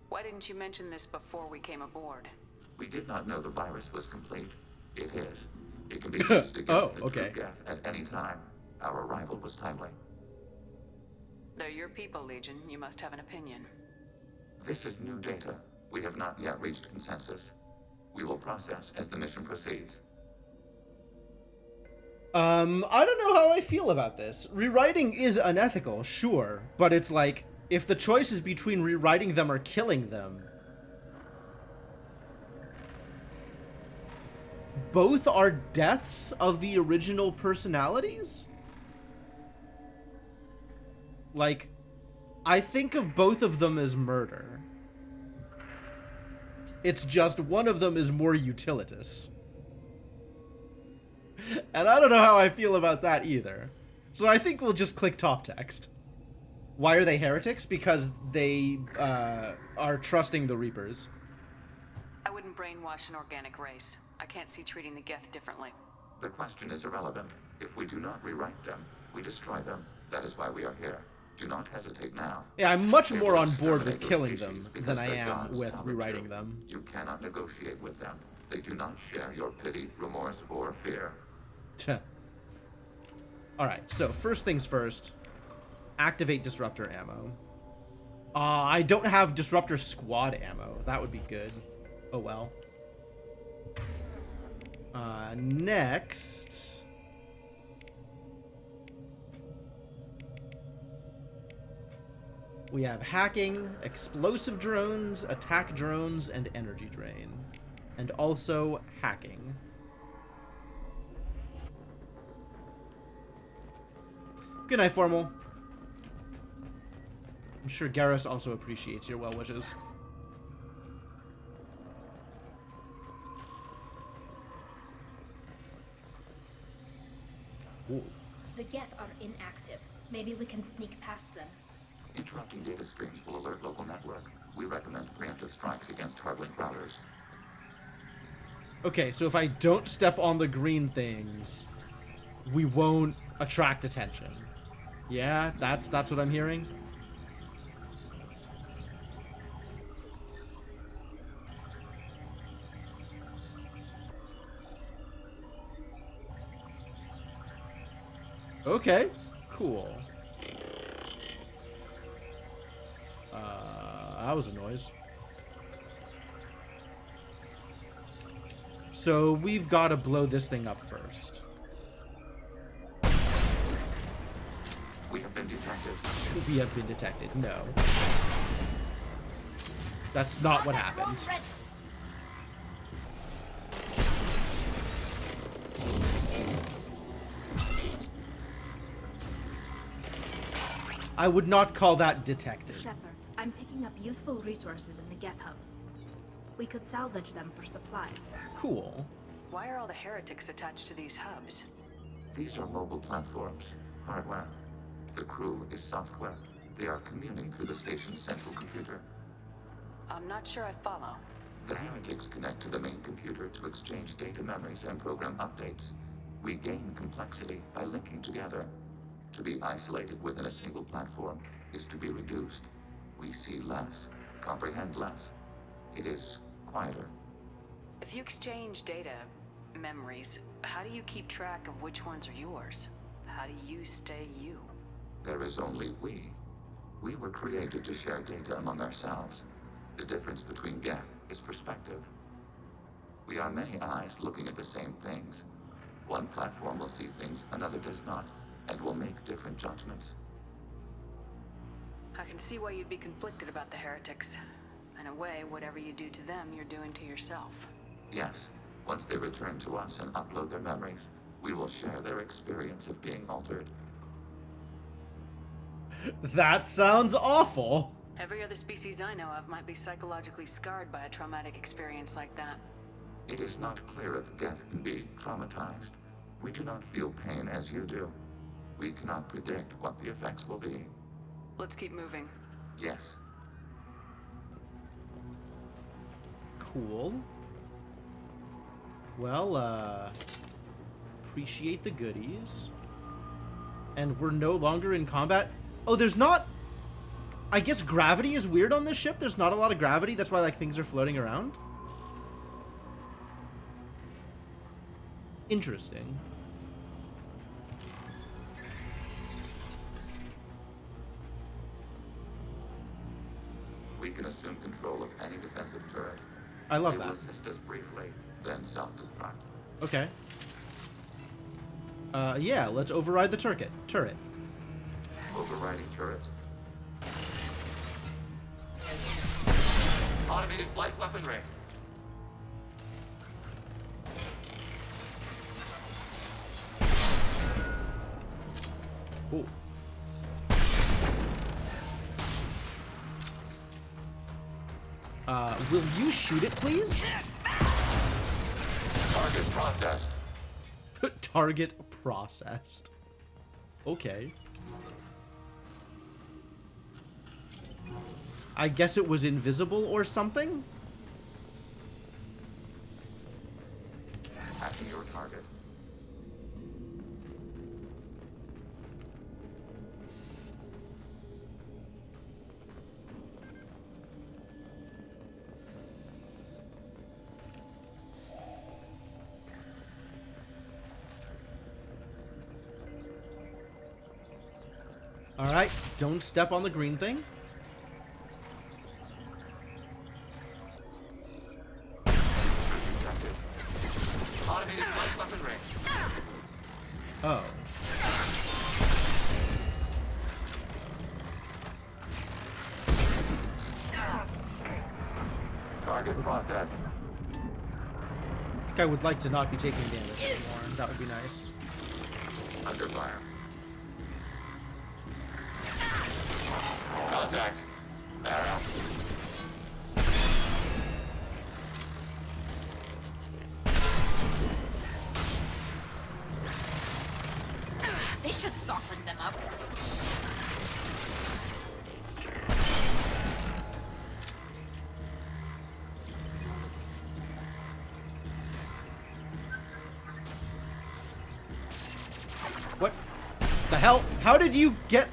Why didn't you mention this before we came aboard? We did not know the virus was complete. It is. It can be used against the true Geth at any time. Our arrival was timely. They're your people, Legion. You must have an opinion. This is new data. We have not yet reached consensus. We will process as the mission proceeds. I don't know how I feel about this. Rewriting is unethical, sure, but it's like, if the choice is between rewriting them or killing them, both are deaths of the original personalities? Like, I think of both of them as murder. It's just one of them is more utilitous. And I don't know how I feel about that either. So I think we'll just click top text. Why are they heretics? Because they are trusting the Reapers. I wouldn't brainwash an organic race. I can't see treating the Geth differently. The question is irrelevant. If we do not rewrite them, we destroy them. That is why we are here. Do not hesitate now. Yeah, I'm much They more will on board with exterminate killing those them species than because I their am gods with tell them rewriting to. them. You cannot negotiate with them. They do not share your pity, remorse, or fear. Alright, so first things first. Activate disruptor ammo. I don't have disruptor squad ammo. That would be good. Oh well. Next. We have hacking, explosive drones, attack drones, and energy drain. And also hacking. Good night, Formal. I'm sure Garrus also appreciates your well wishes. Ooh. The Geth are inactive. Maybe we can sneak past them. Interrupting data streams will alert local network. We recommend preemptive strikes against hardlink routers. Okay, so if I don't step on the green things, we won't attract attention. Yeah, that's what I'm hearing. Okay, cool. That was a noise. So we've got to blow this thing up first. We have been detected. We have been detected. No. That's not what happened. I would not call that detected. Shepard, I'm picking up useful resources in the Geth hubs. We could salvage them for supplies. Cool. Why are all the heretics attached to these hubs? These are mobile platforms, hardware. The crew is software. They are communing through the station's central computer. I'm not sure I follow. The heretics connect to the main computer to exchange data memories and program updates. We gain complexity by linking together. To be isolated within a single platform is to be reduced. We see less, comprehend less. It is quieter. If you exchange data, memories, how do you keep track of which ones are yours? How do you stay you? There is only we. We were created to share data among ourselves. The difference between Geth is perspective. We are many eyes looking at the same things. One platform will see things another does not, and will make different judgments. I can see why you'd be conflicted about the heretics. In a way, whatever you do to them, you're doing to yourself. Yes, once they return to us and upload their memories, we will share their experience of being altered. That sounds awful. Every other species I know of might be psychologically scarred by a traumatic experience like that. It is not clear if Geth can be traumatized. We do not feel pain as you do. We cannot predict what the effects will be. Let's keep moving. Yes. Cool. Well, appreciate the goodies. And we're no longer in combat. Oh, there's not... I guess gravity is weird on this ship. There's not a lot of gravity. That's why, like, things are floating around. Interesting. We can assume control of any defensive turret. I love They that. will assist us briefly, then self-destruct. Okay. Yeah, let's override the turret. Overriding turret. Automated flight weaponry. Cool. Will you shoot it, please? Target processed. Target processed. Okay. I guess it was invisible or something? Hacking your target. Alright, don't step on the green thing. Automated flight weaponry. Oh. Target processed. I think I would like to not be taking damage anymore. That would be nice. Under fire. Contact. Arrow. They should soften them up. What the hell? How did you get...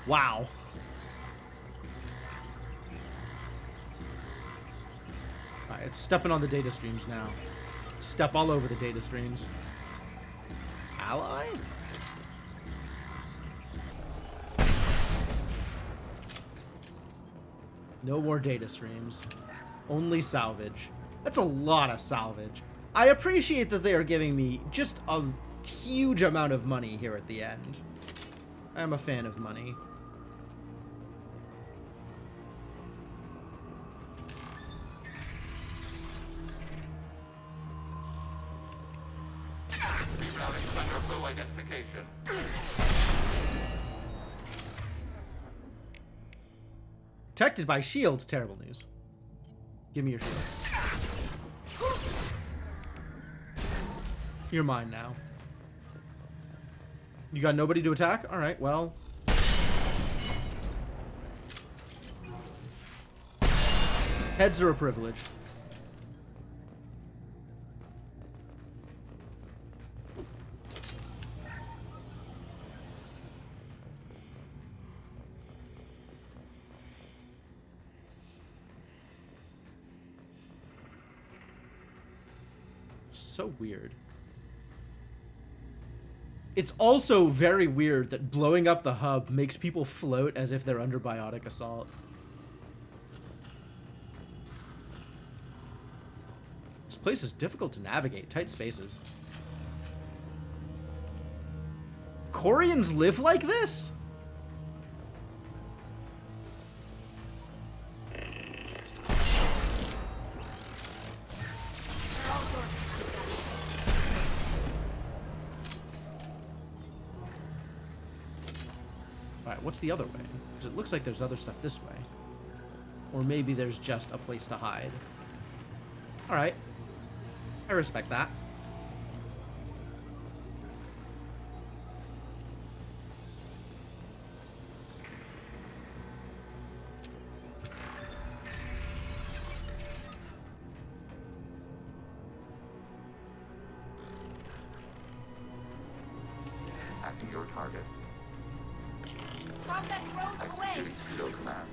Wow. Alright, it's stepping on the data streams now. Step all over the data streams. Ally? No more data streams. Only salvage. That's a lot of salvage. I appreciate that they are giving me just a huge amount of money here at the end. I'm a fan of money. Rerouting center flow identification. Protected by shields. Terrible news. Give me your shields. You're mine now. You got nobody to attack? Alright, well. Heads are a privilege. So weird. It's also very weird that blowing up the hub makes people float as if they're under biotic assault. This place is difficult to navigate, tight spaces. Quarians live like this? Alright, what's the other way? Because it looks like there's other stuff this way. Or maybe there's just a place to hide. Alright. I respect that. Attacking your target. Process roads away. Executing pseudo command.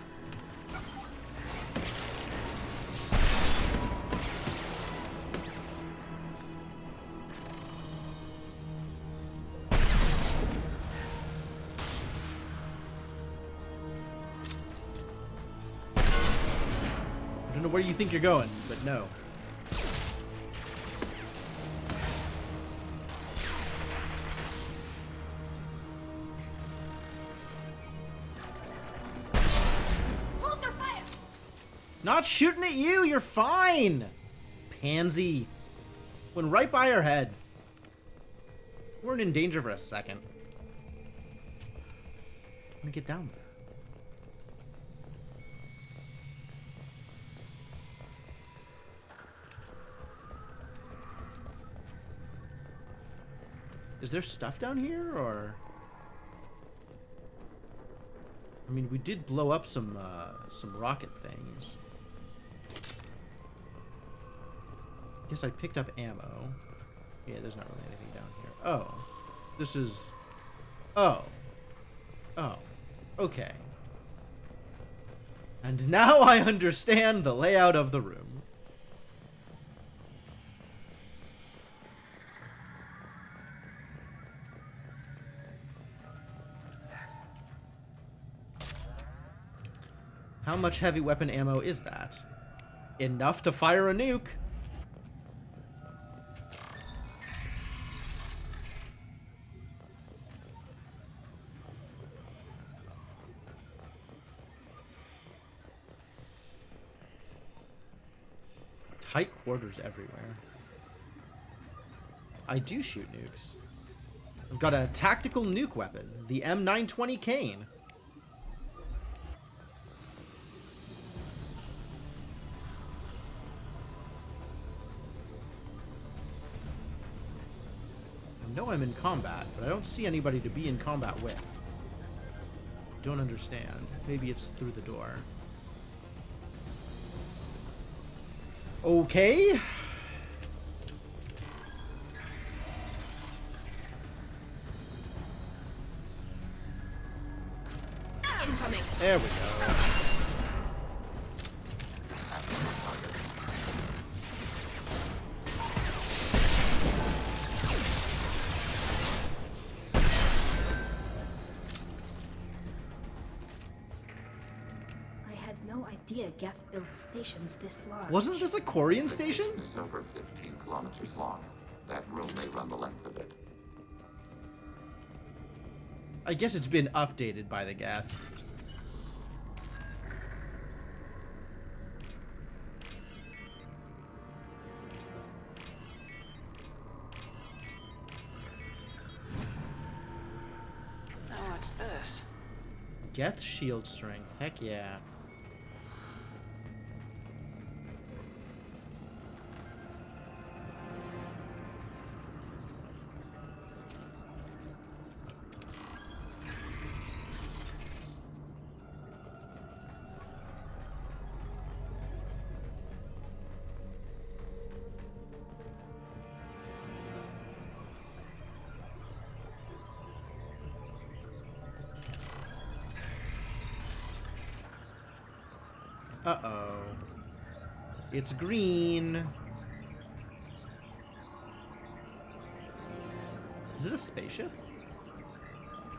I don't know where you think you're going, but no. Hold your fire. Not shooting at you, you're fine! Pansy. Went right by her head. Weren't in danger for a second. I'm gonna get down there. Is there stuff down here, or? I mean, we did blow up some rocket things. Guess I picked up ammo. Yeah, there's not really anything down here. Oh, this is. Oh. Oh. Okay. And now I understand the layout of the room. How much heavy weapon ammo is that? Enough to fire a nuke. Tight quarters everywhere. I do shoot nukes. I've got a tactical nuke weapon, the M920 Kane. I know I'm in combat, but I don't see anybody to be in combat with. Don't understand. Maybe it's through the door. Okay. Incoming. There we go. I had no idea Geth built stations this large. Wasn't this a Quarian station? It's over 15 kilometers long. That room may run the length of it. I guess it's been updated by the Geth. Oh, what's this? Geth shield strength. Heck yeah. Uh-oh. It's green. Is it a spaceship?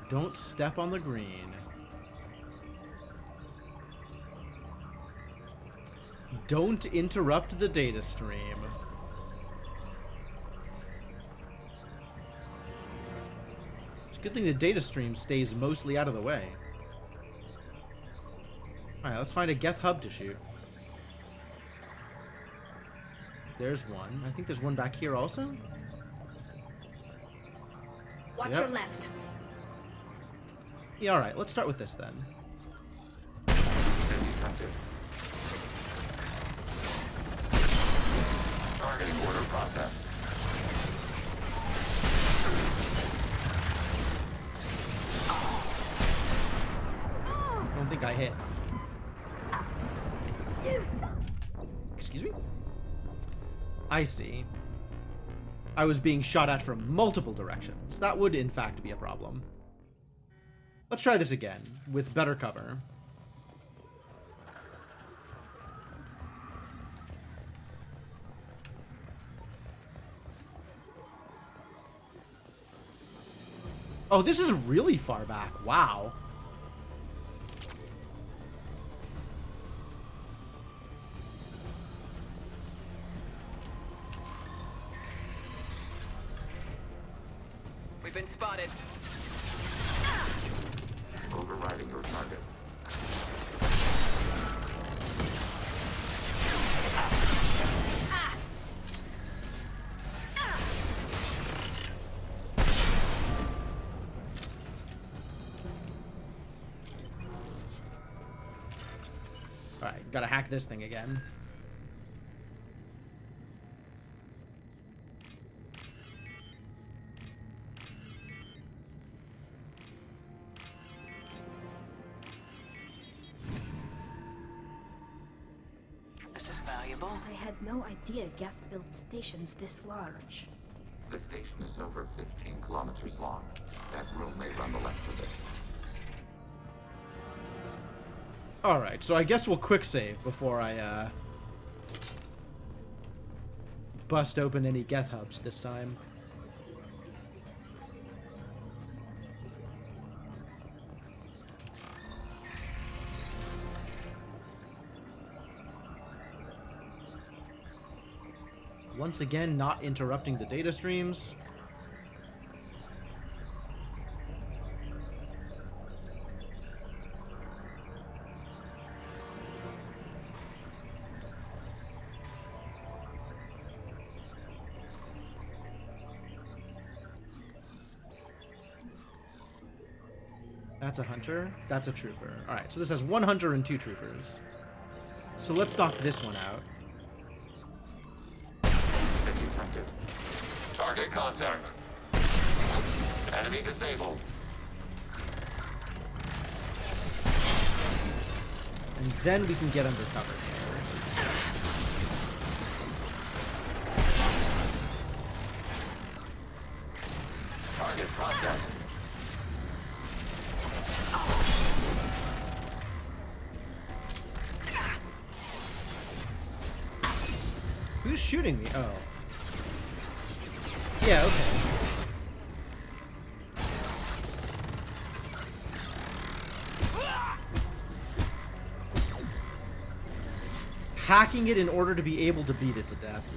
Don't step on the green. Don't interrupt the data stream. It's a good thing the data stream stays mostly out of the way. Alright, let's find a Geth hub to shoot. There's one. I think there's one back here also. Watch Yep. your left. Yeah, alright, let's start with this then. Detected. Targeting order process. I don't think I hit. Excuse me? I see. I was being shot at from multiple directions. That would, in fact, be a problem. Let's try this again, with better cover. Oh, this is really far back. Wow. We've been spotted. Overriding your target. Alright, gotta hack this thing again. This is valuable. I had no idea Geth built stations this large. The station is over 15 kilometers long. That room may run the length of it. Alright, so I guess we'll quick save before I, bust open any Geth hubs this time. Once again, not interrupting the data streams. That's a hunter. That's a trooper. Alright, so this has one hunter and two troopers. So let's knock this one out. Detected. Target contact. Enemy disabled. And then we can get under cover here. Target processed. Who's shooting me? Oh. Yeah, okay. Hacking it in order to be able to beat it to death.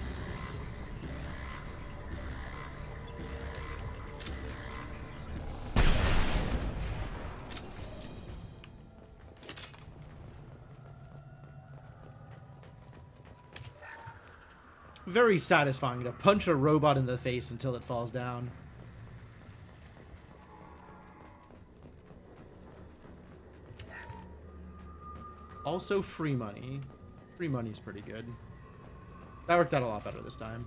Very satisfying to punch a robot in the face until it falls down. Also free money. Free money's pretty good. That worked out a lot better this time.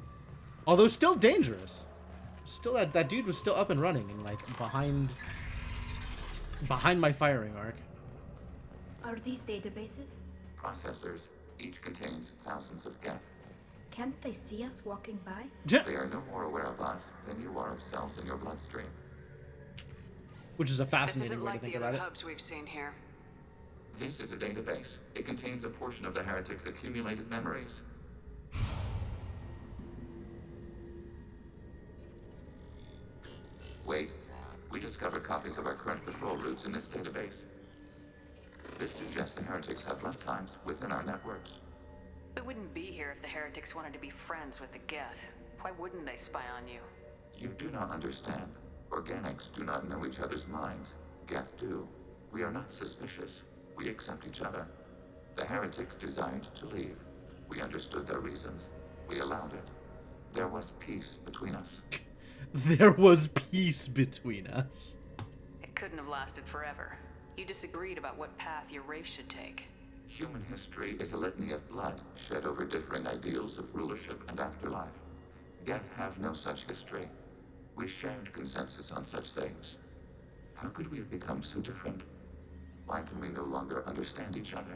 Although still dangerous. Still that dude was still up and running and like behind my firing arc. Are these databases? Processors. Each contains thousands of Geth. Can't they see us walking by? They are no more aware of us than you are of cells in your bloodstream. Which is a This fascinating isn't way to like think the about other it. hubs we've seen here. This is a database. It contains a portion of the heretics' accumulated memories. Wait. We discovered copies of our current patrol routes in this database. This suggests the heretics have runtimes within our networks. We wouldn't be here if the heretics wanted to be friends with the Geth. Why wouldn't they spy on you? You do not understand. Organics do not know each other's minds. Geth do. We are not suspicious. We accept each other. The heretics desired to leave. We understood their reasons. We allowed it. There was peace between us. There was peace between us. It couldn't have lasted forever. You disagreed about what path your race should take. Human history is a litany of blood shed over differing ideals of rulership and afterlife. Geth have no such history. We shared consensus on such things. How could we have become so different? Why can we no longer understand each other?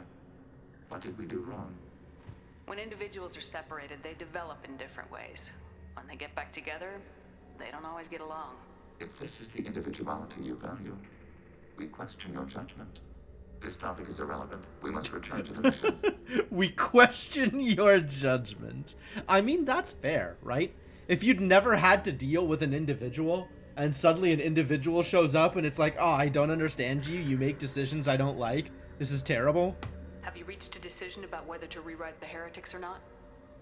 What did we do wrong? When individuals are separated, they develop in different ways. When they get back together, they don't always get along. If this is the individuality you value, we question your judgment. This topic is irrelevant. We must return to the mission. We question your judgment. I mean, that's fair, right? If you'd never had to deal with an individual, and suddenly an individual shows up and it's like, oh, I don't understand you, you make decisions I don't like, this is terrible. Have you reached a decision about whether to rewrite the heretics or not?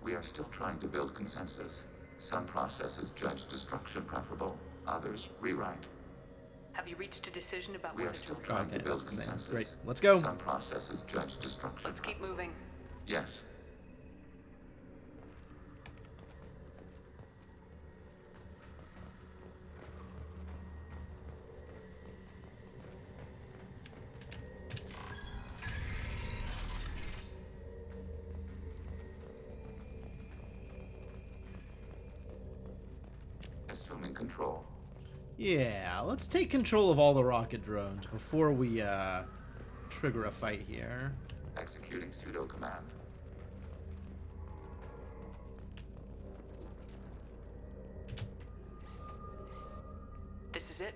We are still trying to build consensus. Some processes judge destruction preferable, others rewrite. Have you reached a decision about We whether are still to... trying to build consensus. Great, let's go. Some processes judge destruction. Let's keep moving. Yes. Assuming control. Yeah, let's take control of all the rocket drones before we trigger a fight here. Executing pseudo command. This is it?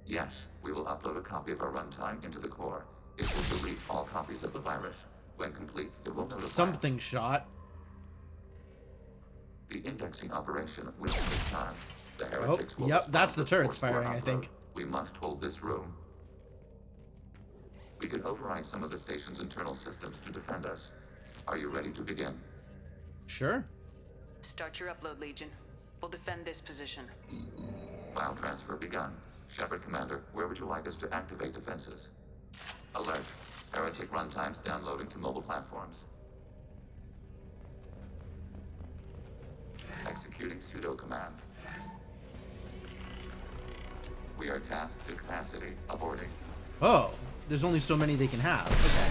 Yes, we will upload a copy of our runtime into the core. It will delete all copies of the virus. When complete, it will notify Something shot. The indexing operation will take time. The heretics will yep, that's the respond turrets before firing, I upload. think. We must hold this room. We can override some of the station's internal systems to defend us. Are you ready to begin? Sure. Start your upload, Legion. We'll defend this position. File transfer begun. Shepard Commander, where would you like us to activate defenses? Alert. Heretic runtimes downloading to mobile platforms. Executing pseudo command. We are tasked to capacity. Aborting. Oh, there's only so many they can have. Okay.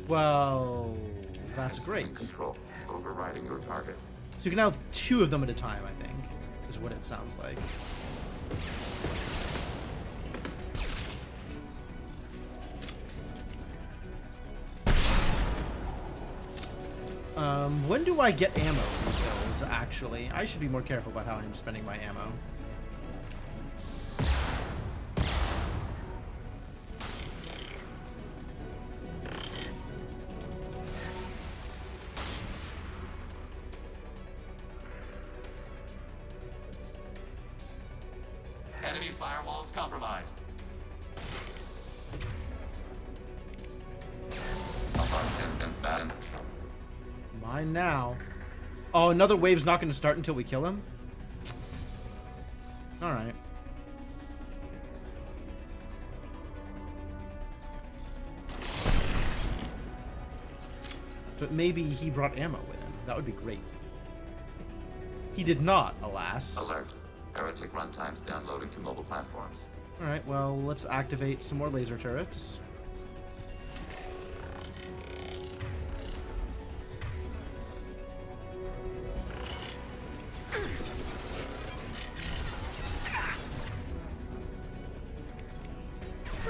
Well, that's great. Control. Overriding your target. So you can have 2 of them at a time, I think, is what it sounds like. When do I get ammo refills, actually? I should be more careful about how I'm spending my ammo. Enemy firewalls compromised. Mine now. Oh, another wave's not going to start until we kill him? Alright. But maybe he brought ammo with him. That would be great. He did not, alas. Alert. Heretic runtimes downloading to mobile platforms. Alright, well, let's activate some more laser turrets.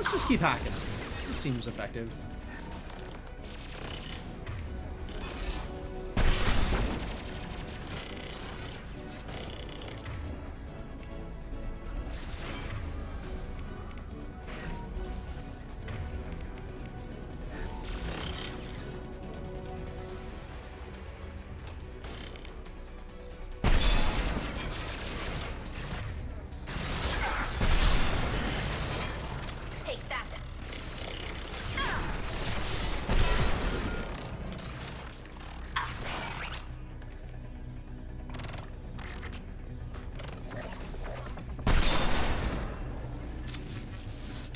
Let's just keep hacking them. This seems effective. Take that.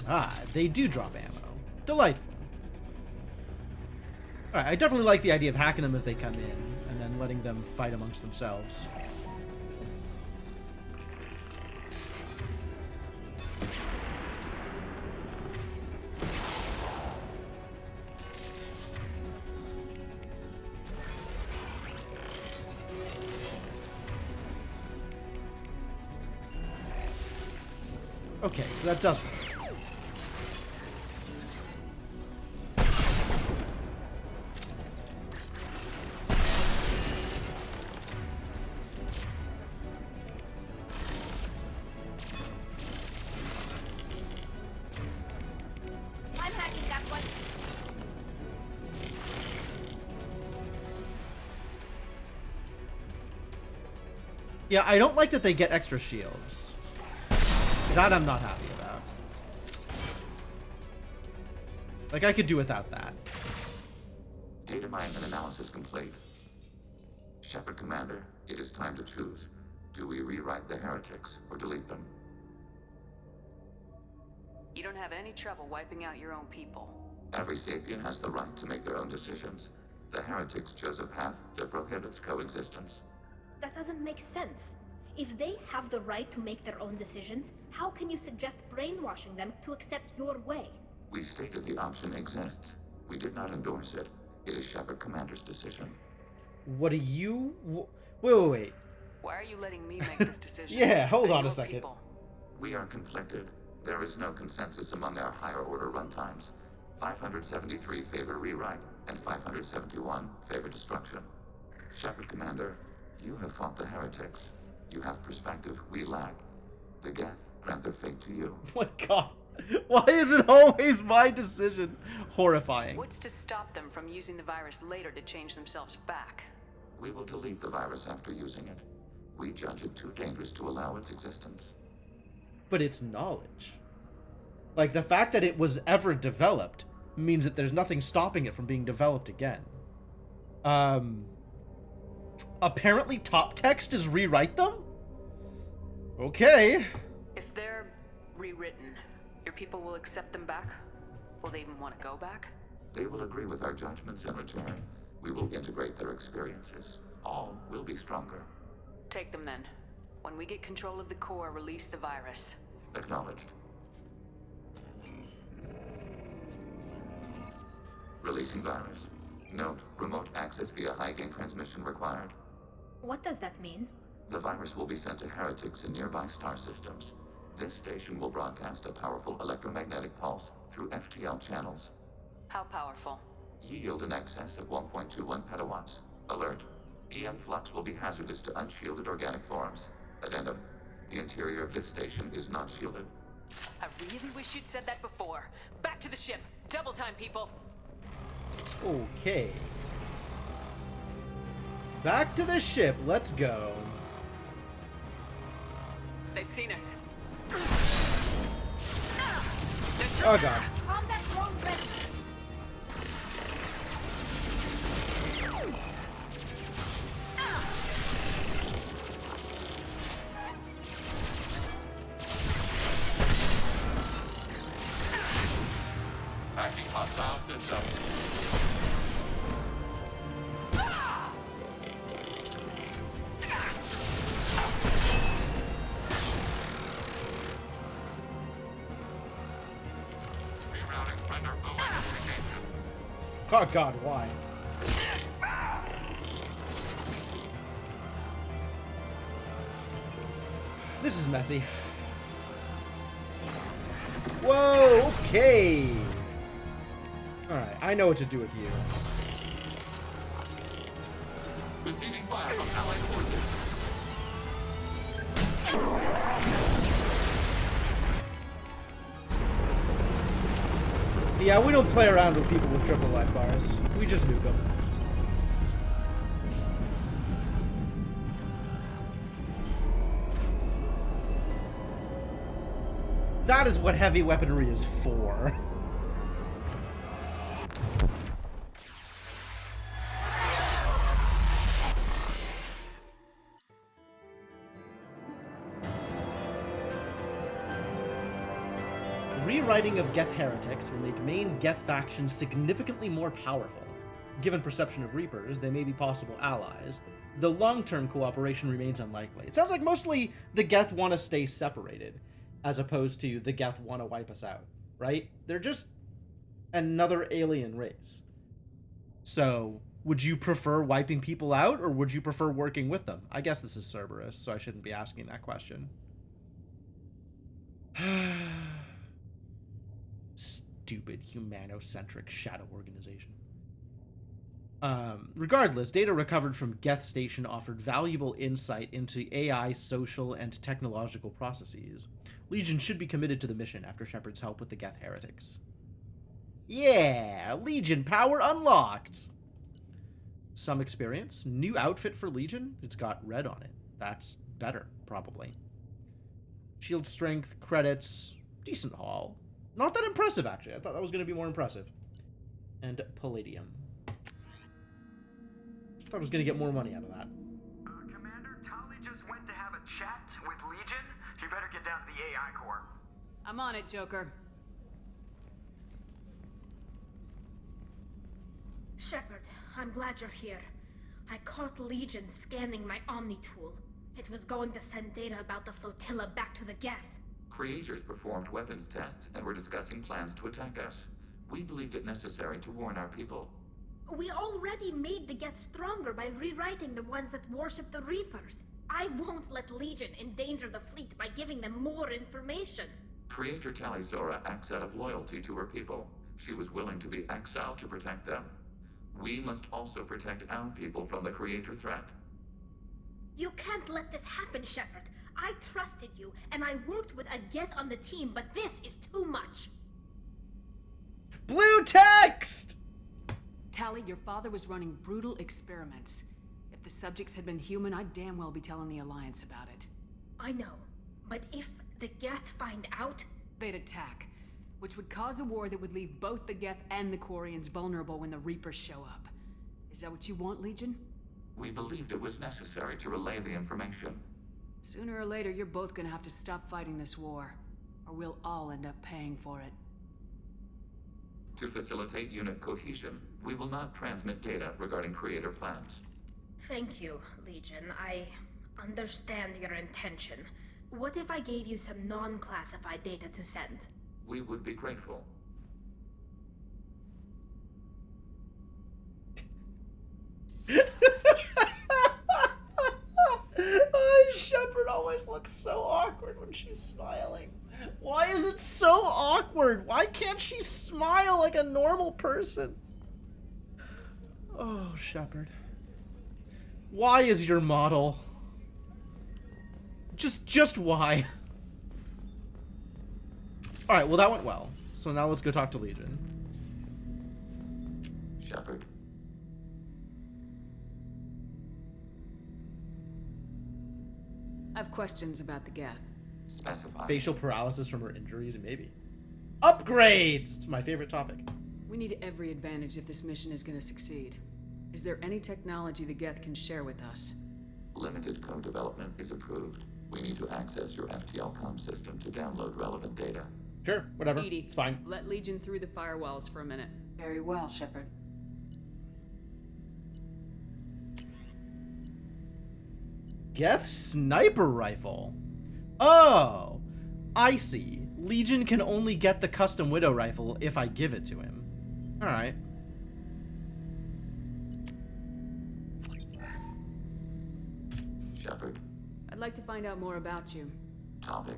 Ah, they do drop ammo. Delightful. Alright, I definitely like the idea of hacking them as they come in, and then letting them fight amongst themselves. Okay, so that does work. I'm hacking that one. Yeah, I don't like that they get extra shields. That I'm not happy about. Like, I could do without that. Data mine and analysis complete. Shepard Commander, it is time to choose. Do we rewrite the heretics or delete them? You don't have any trouble wiping out your own people. Every sapient has the right to make their own decisions. The heretics chose a path that prohibits coexistence. That doesn't make sense. If they have the right to make their own decisions, how can you suggest brainwashing them to accept your way? We stated the option exists. We did not endorse it. It is Shepard Commander's decision. What do you... Wait. Why are you letting me make this decision? Yeah, hold They're on a your second. people. We are conflicted. There is no consensus among our higher order runtimes. 573 favor rewrite, and 571 favor destruction. Shepard Commander, you have fought the heretics. You have perspective we lack. The Geth grant their fate to you. Oh my god. Why is it always my decision? Horrifying. What's to stop them from using the virus later to change themselves back? We will delete the virus after using it. We judge it too dangerous to allow its existence. But it's knowledge. Like, the fact that it was ever developed means that there's nothing stopping it from being developed again. Apparently top text is rewrite them? Okay. If they're rewritten, your people will accept them back? Will they even want to go back? They will agree with our judgments in return. We will integrate their experiences. All will be stronger. Take them then. When we get control of the core, release the virus. Acknowledged. Releasing virus. Note, remote access via high-gain transmission required. What does that mean? The virus will be sent to heretics in nearby star systems. This station will broadcast a powerful electromagnetic pulse through FTL channels. How powerful? Yield in excess of 1.21 petawatts. Alert. EM flux will be hazardous to unshielded organic forms. Addendum. The interior of this station is not shielded. I really wish you'd said that before. Back to the ship. Double time, people. Okay. Back to the ship. Let's go. They've seen us. Oh god. Combat drone ready. Hacking hostile system. Oh god, why? This is messy. Whoa, okay. Alright, I know what to do with you. Receiving fire from allied forces. Yeah, we don't play around with people with triple life bars. We just nuke them. That is what heavy weaponry is for. Rewriting of Geth heretics will make main Geth factions significantly more powerful. Given perception of Reapers, they may be possible allies, though long-term cooperation remains unlikely. It sounds like mostly the Geth want to stay separated, as opposed to the Geth want to wipe us out, right? They're just another alien race. So, would you prefer wiping people out, or would you prefer working with them? I guess this is Cerberus, so I shouldn't be asking that question. Stupid humanocentric shadow organization. Regardless, data recovered from Geth Station offered valuable insight into AI, social, and technological processes. Legion should be committed to the mission after Shepard's help with the Geth heretics. Yeah, Legion power unlocked. Some experience. New outfit for Legion. It's got red on it. That's better, probably. Shield strength, credits, decent haul. Not that impressive, actually. I thought that was going to be more impressive. And palladium. Thought I was going to get more money out of that. Commander, Tali just went to have a chat with Legion. You better get down to the AI core. I'm on it, Joker. Shepard, I'm glad you're here. I caught Legion scanning my Omni tool. It was going to send data about the flotilla back to the Geth. Creators performed weapons tests and were discussing plans to attack us. We believed it necessary to warn our people. We already made the Geth stronger by rewriting the ones that worship the Reapers. I won't let Legion endanger the fleet by giving them more information. Creator Tali'Zorah acts out of loyalty to her people. She was willing to be exiled to protect them. We must also protect our people from the Creator threat. You can't let this happen, Shepard. I trusted you, and I worked with a Geth on the team, but this is too much. Blue text! Tali, your father was running brutal experiments. If the subjects had been human, I'd damn well be telling the Alliance about it. I know, but if the Geth find out... They'd attack, which would cause a war that would leave both the Geth and the Quarians vulnerable when the Reapers show up. Is that what you want, Legion? We believed it was necessary to relay the information. Sooner or later, you're both gonna have to stop fighting this war, or we'll all end up paying for it. To facilitate unit cohesion, we will not transmit data regarding Creator plans. Thank you, Legion. I understand your intention. What if I gave you some non-classified data to send? We would be grateful. Oh, Shepard always looks so awkward when she's smiling. Why is it so awkward? Why can't she smile like a normal person? Oh, Shepard. Why is your model? Just why? Alright, well that went well. So now let's go talk to Legion. Shepard. I have questions about the Geth. Specify. Facial paralysis from her injuries, maybe. Upgrades! It's my favorite topic. We need every advantage if this mission is going to succeed. Is there any technology the Geth can share with us? Limited co-development is approved. We need to access your FTL-COM system to download relevant data. Sure, whatever. EDI, it's fine. Let Legion through the firewalls for a minute. Very well, Shepard. Geth sniper rifle. Oh, I see. Legion can only get the custom Widow rifle if I give it to him. Alright. Shepard. I'd like to find out more about you. Topic.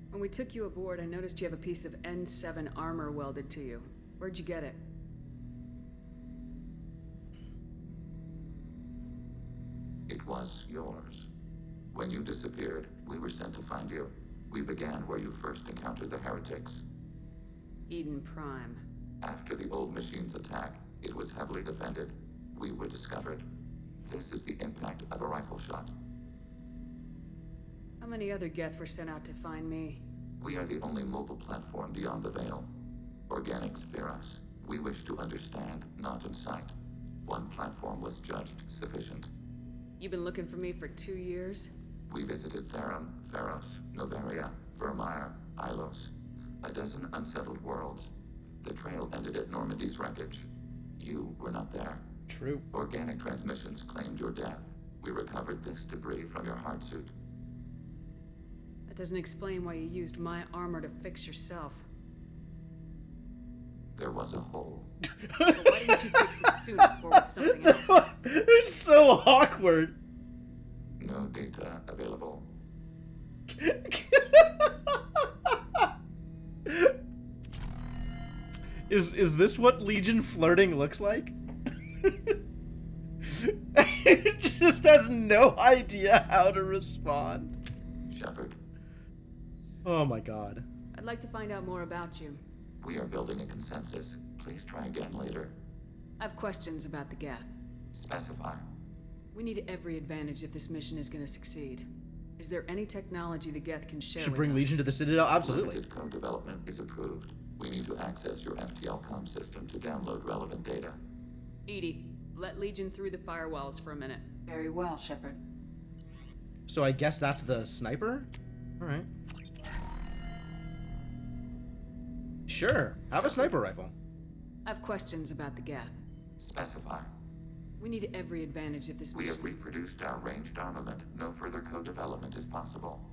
When we took you aboard, I noticed you have a piece of N7 armor welded to you. Where'd you get it? It was yours. When you disappeared, we were sent to find you. We began where you first encountered the heretics. Eden Prime. After the old machine's attack, it was heavily defended. We were discovered. This is the impact of a rifle shot. How many other Geth were sent out to find me? We are the only mobile platform beyond the Veil. Organics fear us. We wish to understand, not incite. One platform was judged sufficient. You've been looking for me for 2 years? We visited Therum, Theros, Novaria, Vermeer, Ilos. A dozen unsettled worlds. The trail ended at Normandy's wreckage. You were not there. True. Organic transmissions claimed your death. We recovered this debris from your hard suit. That doesn't explain why you used my armor to fix yourself. There was a hole. But why didn't you fix it sooner, or with something else? It's so awkward. No data available. Is this what Legion flirting looks like? It just has no idea how to respond. Shepard. Oh my god. I'd like to find out more about you. We are building a consensus. Please try again later. I have questions about the Geth. Specify. We need every advantage if this mission is going to succeed. Is there any technology the Geth can share Should with bring us? Legion to the Citadel? Absolutely. Limited code development is approved. We need to access your FTL comm system to download relevant data. EDI, let Legion through the firewalls for a minute. Very well, Shepard. So I guess that's the sniper? Alright. Sure, have a sniper rifle. I have questions about the Geth. Specify. We need every advantage if this We mission have reproduced our ranged armament. No further code development is possible.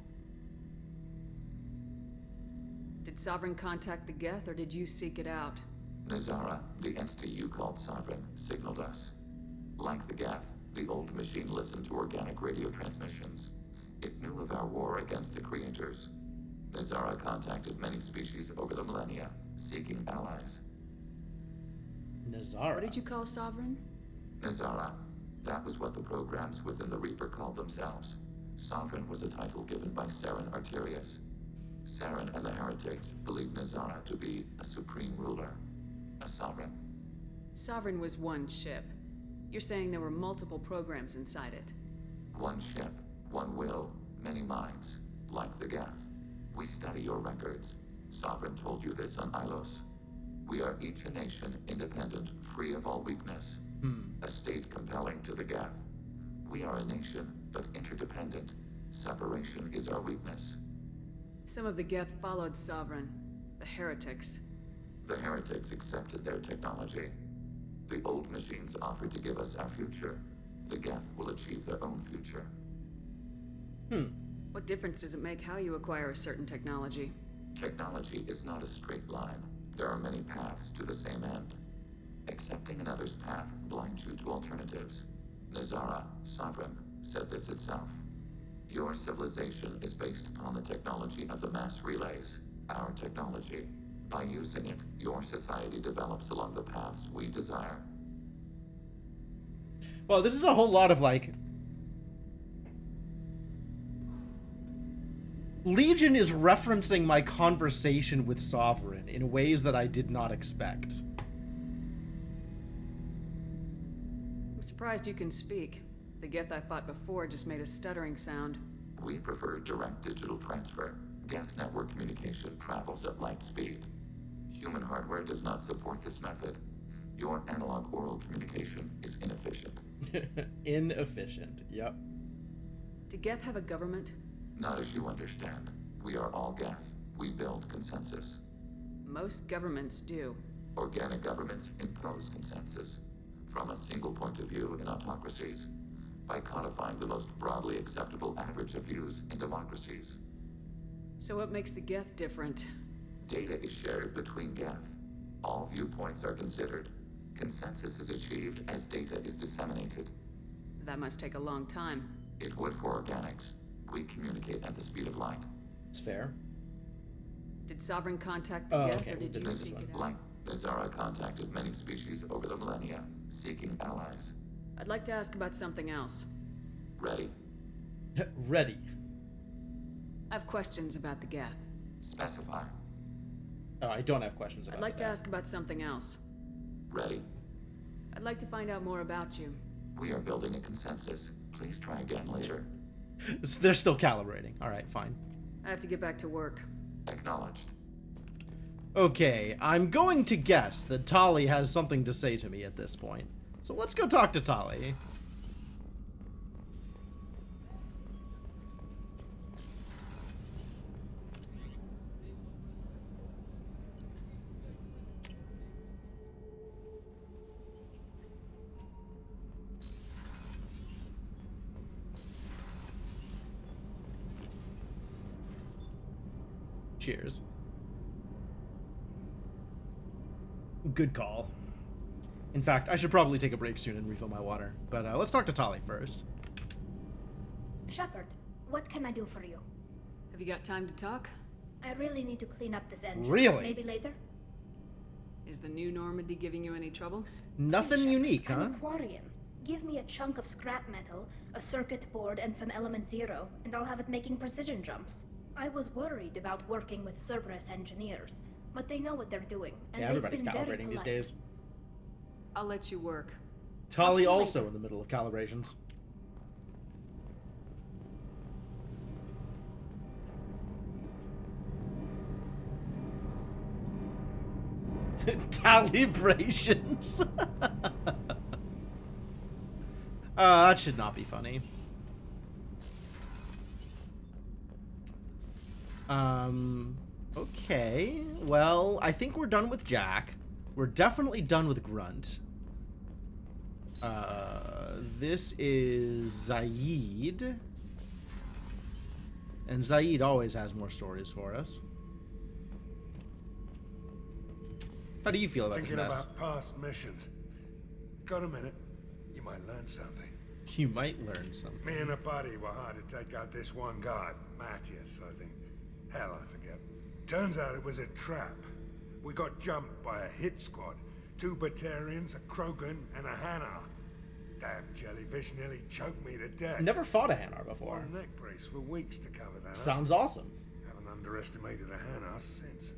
Did Sovereign contact the Geth, or did you seek it out? Nazara, the entity you called Sovereign, signaled us. Like the Geth, the old machine listened to organic radio transmissions. It knew of our war against the creators. Nazara contacted many species over the millennia, seeking allies. Nazara? What did you call Sovereign? Nazara. That was what the programs within the Reaper called themselves. Sovereign was a title given by Saren Arterius. Saren and the heretics believed Nazara to be a supreme ruler, a sovereign. Sovereign was one ship. You're saying there were multiple programs inside it. One ship, one will, many minds, like the Geth. We study your records. Sovereign told you this on Ilos. We are each a nation, independent, free of all weakness. A state compelling to the Geth. We are a nation, but interdependent. Separation is our weakness. Some of the Geth followed Sovereign. The heretics. The heretics accepted their technology. The old machines offered to give us our future. The Geth will achieve their own future. What difference does it make how you acquire a certain technology? Technology is not a straight line. There are many paths to the same end. Accepting another's path blinds you to alternatives. Nazara, Sovereign, said this itself. Your civilization is based upon the technology of the mass relays, our technology. By using it, your society develops along the paths we desire. Well, this is a whole lot of, like... Legion is referencing my conversation with Sovereign in ways that I did not expect. I'm surprised you can speak. The Geth I fought before just made a stuttering sound. We prefer direct digital transfer. Geth network communication travels at light speed. Human hardware does not support this method. Your analog oral communication is inefficient. Inefficient, yep. Do Geth have a government? Not as you understand. We are all Geth. We build consensus. Most governments do. Organic governments impose consensus. From a single point of view in autocracies. By codifying the most broadly acceptable average of views in democracies. So what makes the Geth different? Data is shared between Geth. All viewpoints are considered. Consensus is achieved as data is disseminated. That must take a long time. It would for organics. We communicate at the speed of light. It's fair. Did Sovereign contact the Geth, or did you seek it out? Like Nazara contacted many species over the millennia, seeking allies. I'd like to ask about something else. Ready. Ready. I have questions about the Geth. Specify. Oh, I don't have questions about I'd like the to Geth. ask about something else. Ready. I'd like to find out more about you. We are building a consensus. Please try again later. They're still calibrating. All right, fine. I have to get back to work. Acknowledged. Okay, I'm going to guess that Tali has something to say to me at this point. So let's go talk to Tali. Cheers. Good call. In fact, I should probably take a break soon and refill my water. But let's talk to Tali first. Shepard, what can I do for you? Have you got time to talk? I really need to clean up this engine. Really? Maybe later? Is the new Normandy giving you any trouble? Nothing unique, huh? I'm a Quarian. Give me a chunk of scrap metal, a circuit board, and some element zero, and I'll have it making precision jumps. I was worried about working with Cerberus engineers, but they know what they're doing, and Yeah, they've everybody's been very calibrating these polite. days. I'll let you work. Tali also in the middle of calibrations. Calibrations. That should not be funny. Okay. Well, I think we're done with Jack. We're definitely done with Grunt. This is Zaid. And Zaid always has more stories for us. How do you feel about Thinking this mess? about past missions. Got a minute? You might learn something. You might learn something. Me and a buddy were hired to take out this one guy, Matthias, I think. Hell, I forget. Turns out it was a trap. We got jumped by a hit squad. 2 Batarians, a Krogan, and a Hanar. Damn jellyfish nearly choked me to death. Never fought a Hanar before. Wore a neck brace for weeks to cover that up. Sounds awesome. Haven't underestimated a Hanar since.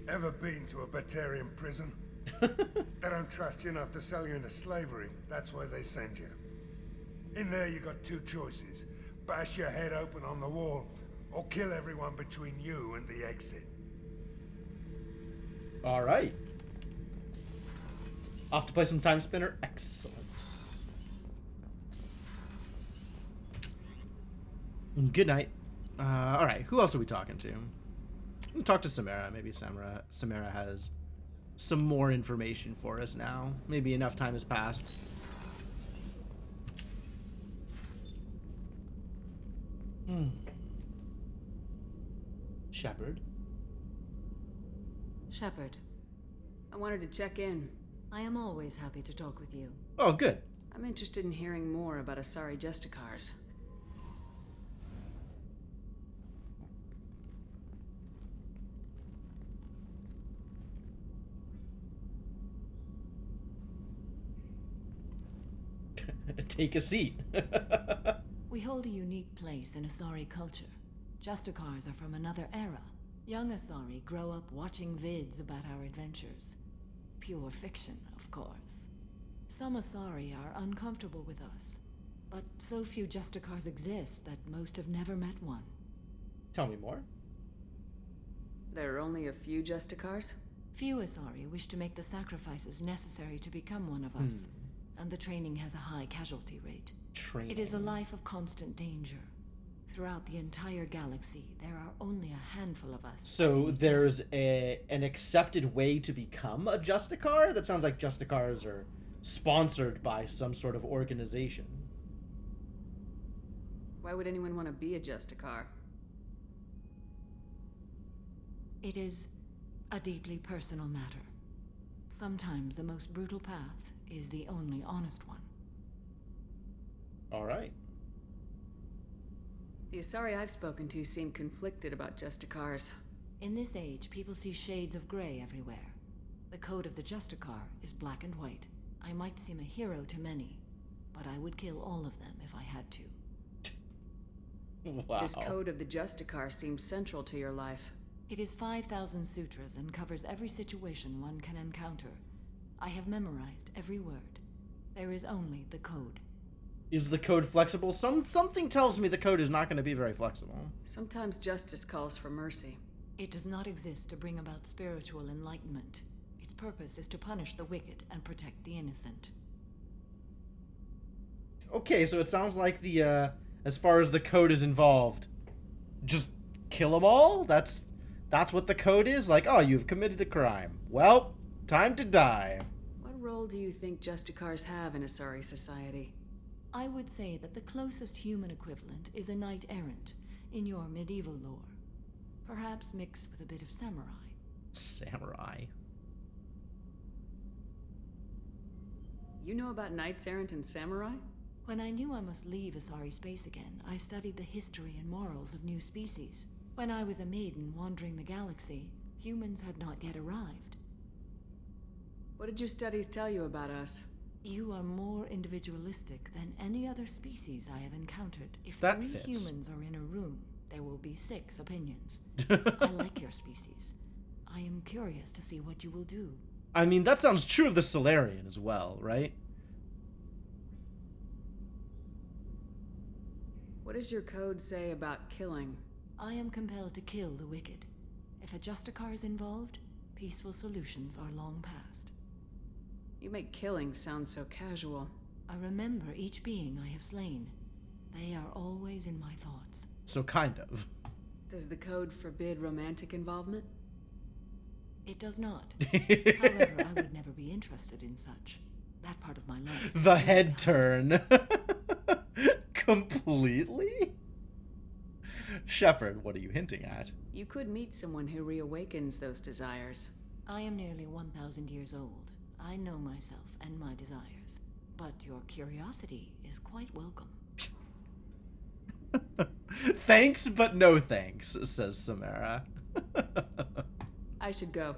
Ever been to a Batarian prison? They don't trust you enough to sell you into slavery. That's where they send you. In there you got 2 choices. Bash your head open on the wall, or kill everyone between you and the exit. Alright. Off to play some Time Spinner. Excellent. Good night. Alright, who else are we talking to? We can talk to Samara. Maybe Samara has some more information for us now. Maybe enough time has passed. Shepard? Shepard, I wanted to check in. I am always happy to talk with you. Oh, good. I'm interested in hearing more about Asari Justicars. Take a seat. We hold a unique place in Asari culture. Justicars are from another era. Young Asari grow up watching vids about our adventures. Pure fiction, of course. Some Asari are uncomfortable with us, but so few Justicars exist that most have never met one. Tell me more. There are only a few Justicars? Few Asari wish to make the sacrifices necessary to become one of us, and the training has a high casualty rate. It is a life of constant danger. Throughout the entire galaxy, there are only a handful of us. So there's an accepted way to become a Justicar? That sounds like Justicars are sponsored by some sort of organization. Why would anyone want to be a Justicar? It is a deeply personal matter. Sometimes the most brutal path is the only honest one. All right. The Asari I've spoken to seem conflicted about Justicars. In this age, people see shades of gray everywhere. The code of the Justicar is black and white. I might seem a hero to many, but I would kill all of them if I had to. Wow. This code of the Justicar seems central to your life. It is 5,000 sutras and covers every situation one can encounter. I have memorized every word. There is only the code. Is the code flexible? Something tells me the code is not going to be very flexible. Sometimes justice calls for mercy. It does not exist to bring about spiritual enlightenment. Its purpose is to punish the wicked and protect the innocent. Okay, so it sounds like the, as far as the code is involved, just kill them all? That's what the code is? Like, oh, you've committed a crime. Well, time to die. What role do you think Justicars have in Asari society? I would say that the closest human equivalent is a knight-errant in your medieval lore. Perhaps mixed with a bit of samurai. Samurai? You know about knights errant and samurai? When I knew I must leave Asari space again, I studied the history and morals of new species. When I was a maiden wandering the galaxy, humans had not yet arrived. What did your studies tell you about us? You are more individualistic than any other species I have encountered. If that 3 fits. humans are in a room, there will be 6 opinions. I like your species. I am curious to see what you will do. I mean, that sounds true of the Solarian as well, right? What does your code say about killing? I am compelled to kill the wicked. If a Justicar is involved, peaceful solutions are long past. You make killing sound so casual. I remember each being I have slain. They are always in my thoughts. So kind of. Does the code forbid romantic involvement? It does not. However, I would never be interested in such. That part of my life. The head turn. Completely? Shepard, what are you hinting at? You could meet someone who reawakens those desires. I am nearly 1,000 years old. I know myself and my desires. But your curiosity is quite welcome. Thanks, but no thanks, says Samara. I should go.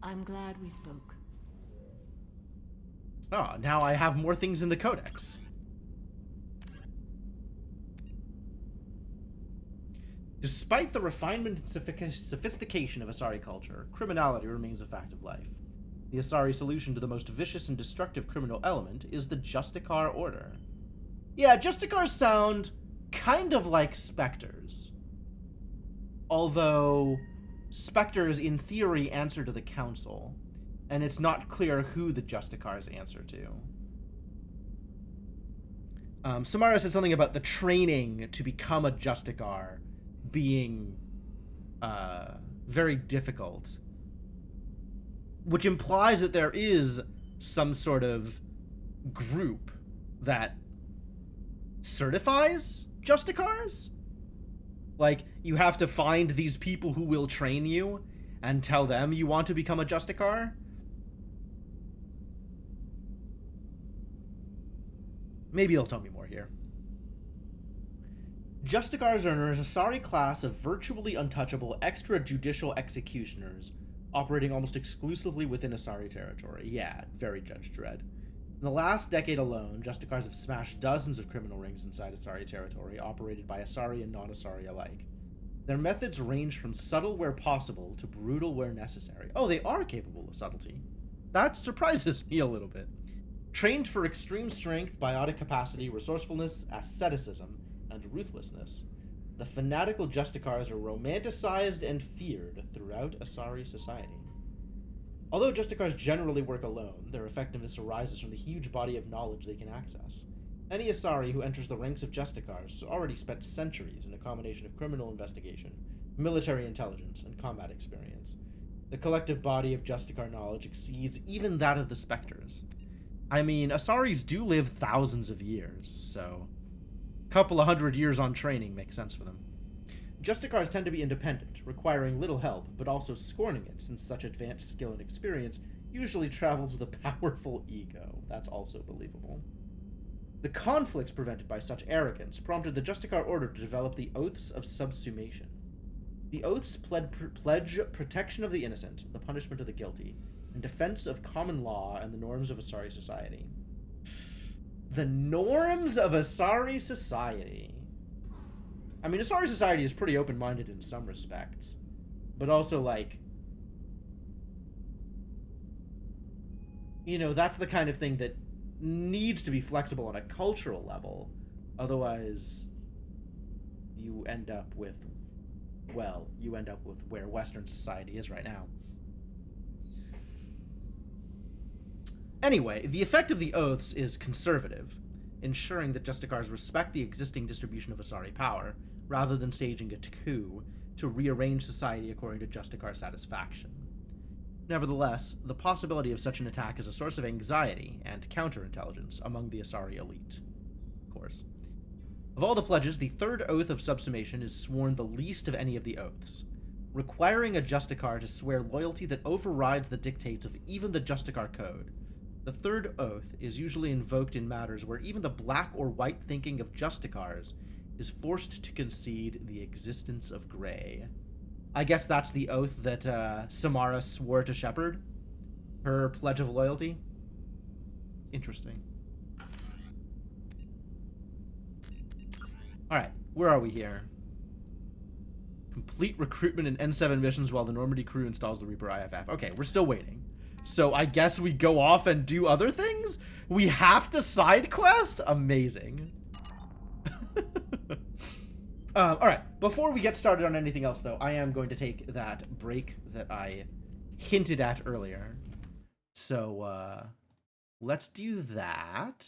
I'm glad we spoke. Oh, now I have more things in the Codex. Despite the refinement and sophistication of Asari culture, criminality remains a fact of life. The Asari solution to the most vicious and destructive criminal element is the Justicar Order. Yeah, Justicars sound kind of like Spectres. Although, Spectres in theory answer to the Council, and it's not clear who the Justicars answer to. Samara said something about the training to become a Justicar being very difficult, which implies that there is some sort of group that certifies Justicars. Like, you have to find these people who will train you and tell them you want to become a Justicar. Maybe they'll tell me more here. Justicars are an Asari class of virtually untouchable extrajudicial executioners operating almost exclusively within Asari territory. Yeah, very Judge Dredd. In the last decade alone, Justicars have smashed dozens of criminal rings inside Asari territory, operated by Asari and non-Asari alike. Their methods range from subtle where possible to brutal where necessary. Oh, they are capable of subtlety. That surprises me a little bit. Trained for extreme strength, biotic capacity, resourcefulness, asceticism, and ruthlessness, the fanatical Justicars are romanticized and feared throughout Asari society. Although Justicars generally work alone, their effectiveness arises from the huge body of knowledge they can access. Any Asari who enters the ranks of Justicars has already spent centuries in a combination of criminal investigation, military intelligence, and combat experience. The collective body of Justicar knowledge exceeds even that of the Spectres. I mean, Asaris do live thousands of years, so a couple of 100 years on training makes sense for them. Justicars tend to be independent, requiring little help, but also scorning it, since such advanced skill and experience usually travels with a powerful ego. That's also believable. The conflicts prevented by such arrogance prompted the Justicar Order to develop the Oaths of Subsumation. The Oaths pledge protection of the innocent, the punishment of the guilty, and defense of common law and the norms of Asari society. The norms of Asari society. I mean, Asari society is pretty open-minded in some respects, but also, like, you know, that's the kind of thing that needs to be flexible on a cultural level. Otherwise, you end up with, well, you end up with where Western society is right now. Anyway, the effect of the Oaths is conservative, ensuring that Justicars respect the existing distribution of Asari power, rather than staging a coup to rearrange society according to Justicar satisfaction. Nevertheless, the possibility of such an attack is a source of anxiety and counterintelligence among the Asari elite, of course. Of all the pledges, the third Oath of Subsumation is sworn the least of any of the oaths, requiring a Justicar to swear loyalty that overrides the dictates of even the Justicar Code. The third oath is usually invoked in matters where even the black or white thinking of Justicars is forced to concede the existence of gray. I guess that's the oath that Samara swore to Shepard? Her pledge of loyalty? Interesting. Alright, where are we here? Complete recruitment in N7 missions while the Normandy crew installs the Reaper IFF. Okay, we're still waiting. So I guess we go off and do other things? We have to side quest? Amazing. Alright, before we get started on anything else, though, I am going to take that break that I hinted at earlier. So, let's do that.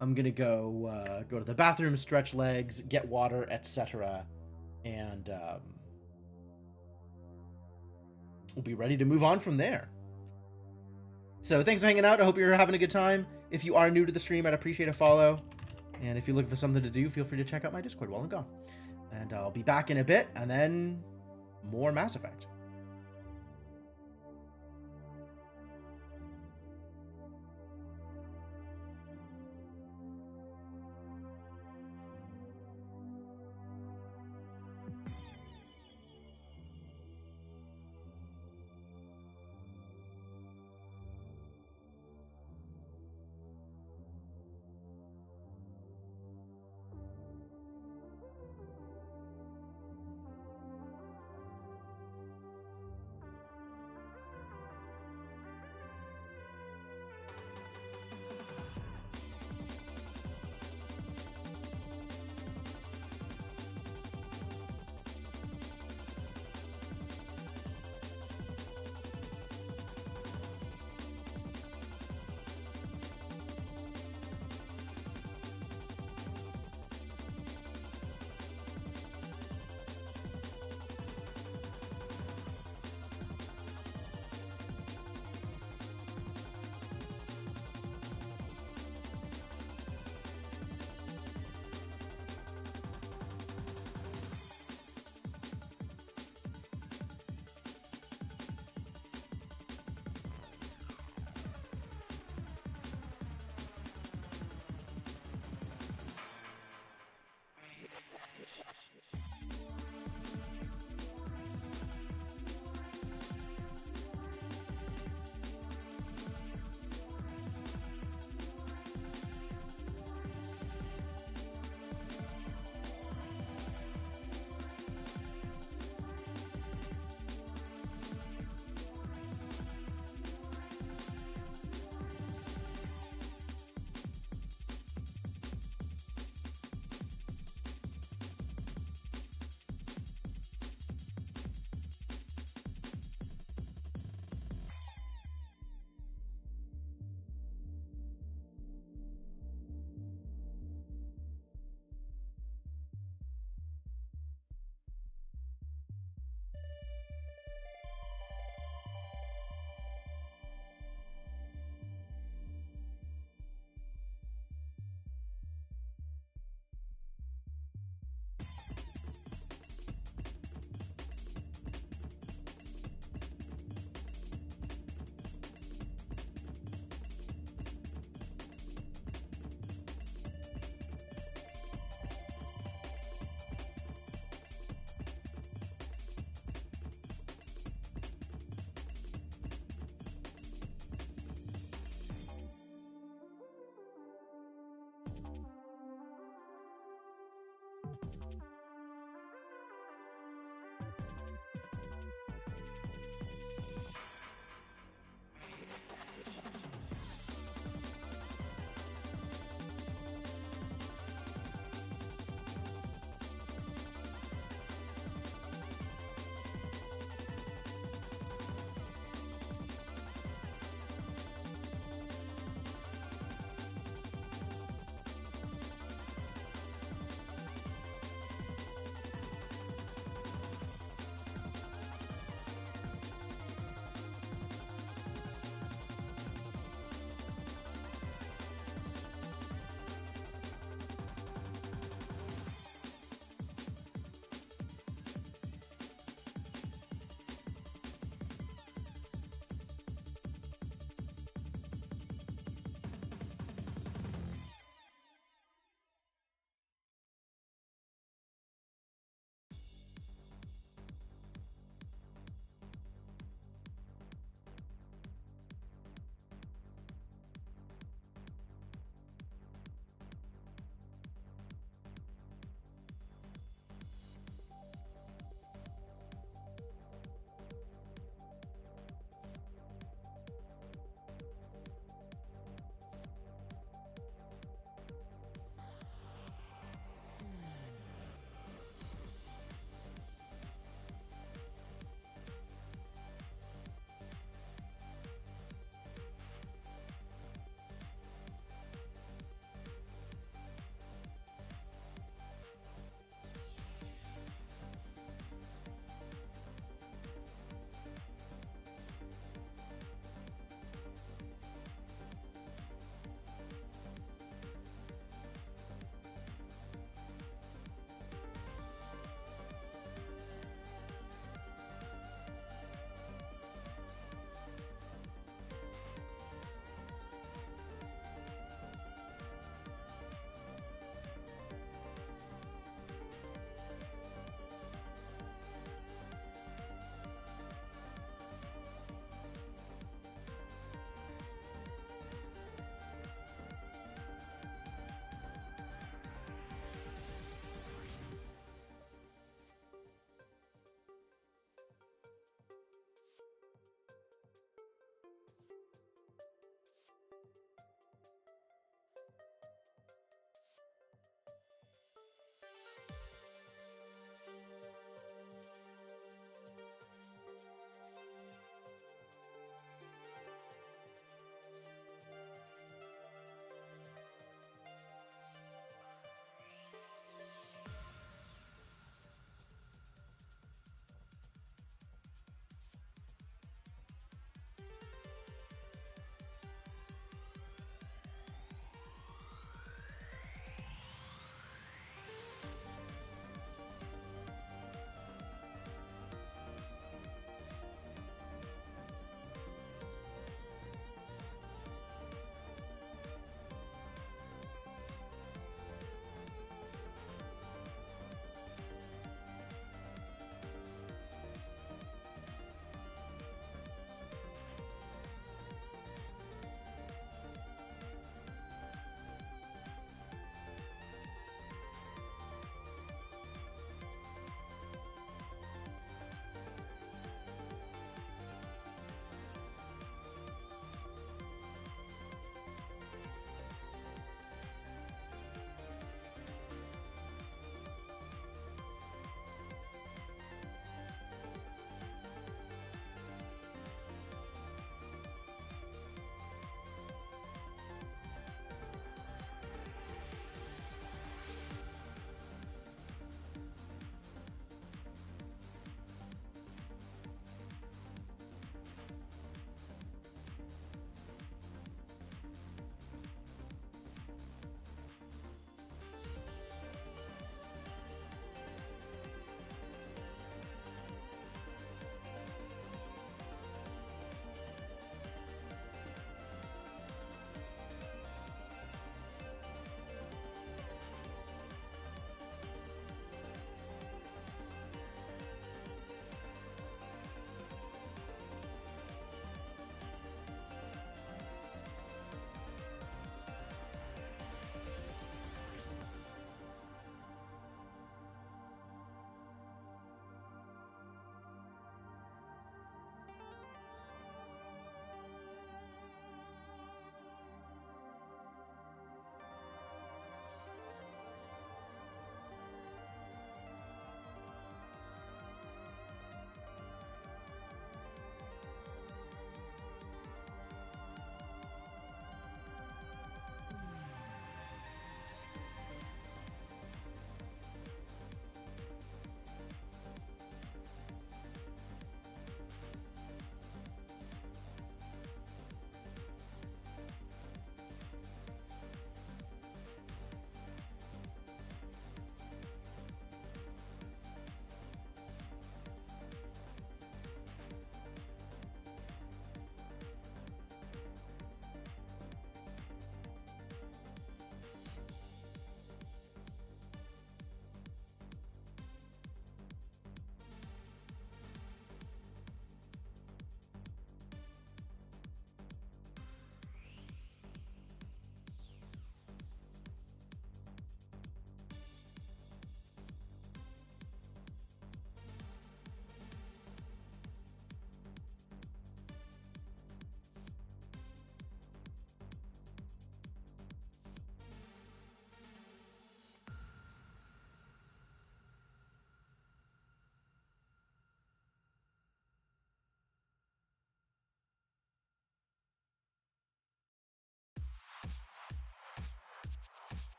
I'm gonna go to the bathroom, stretch legs, get water, etc. And, we'll be ready to move on from there. So, thanks for hanging out. I hope you're having a good time. If you are new to the stream, I'd appreciate a follow. And if you're looking for something to do, feel free to check out my Discord while I'm gone. And I'll be back in a bit, and then more Mass Effect.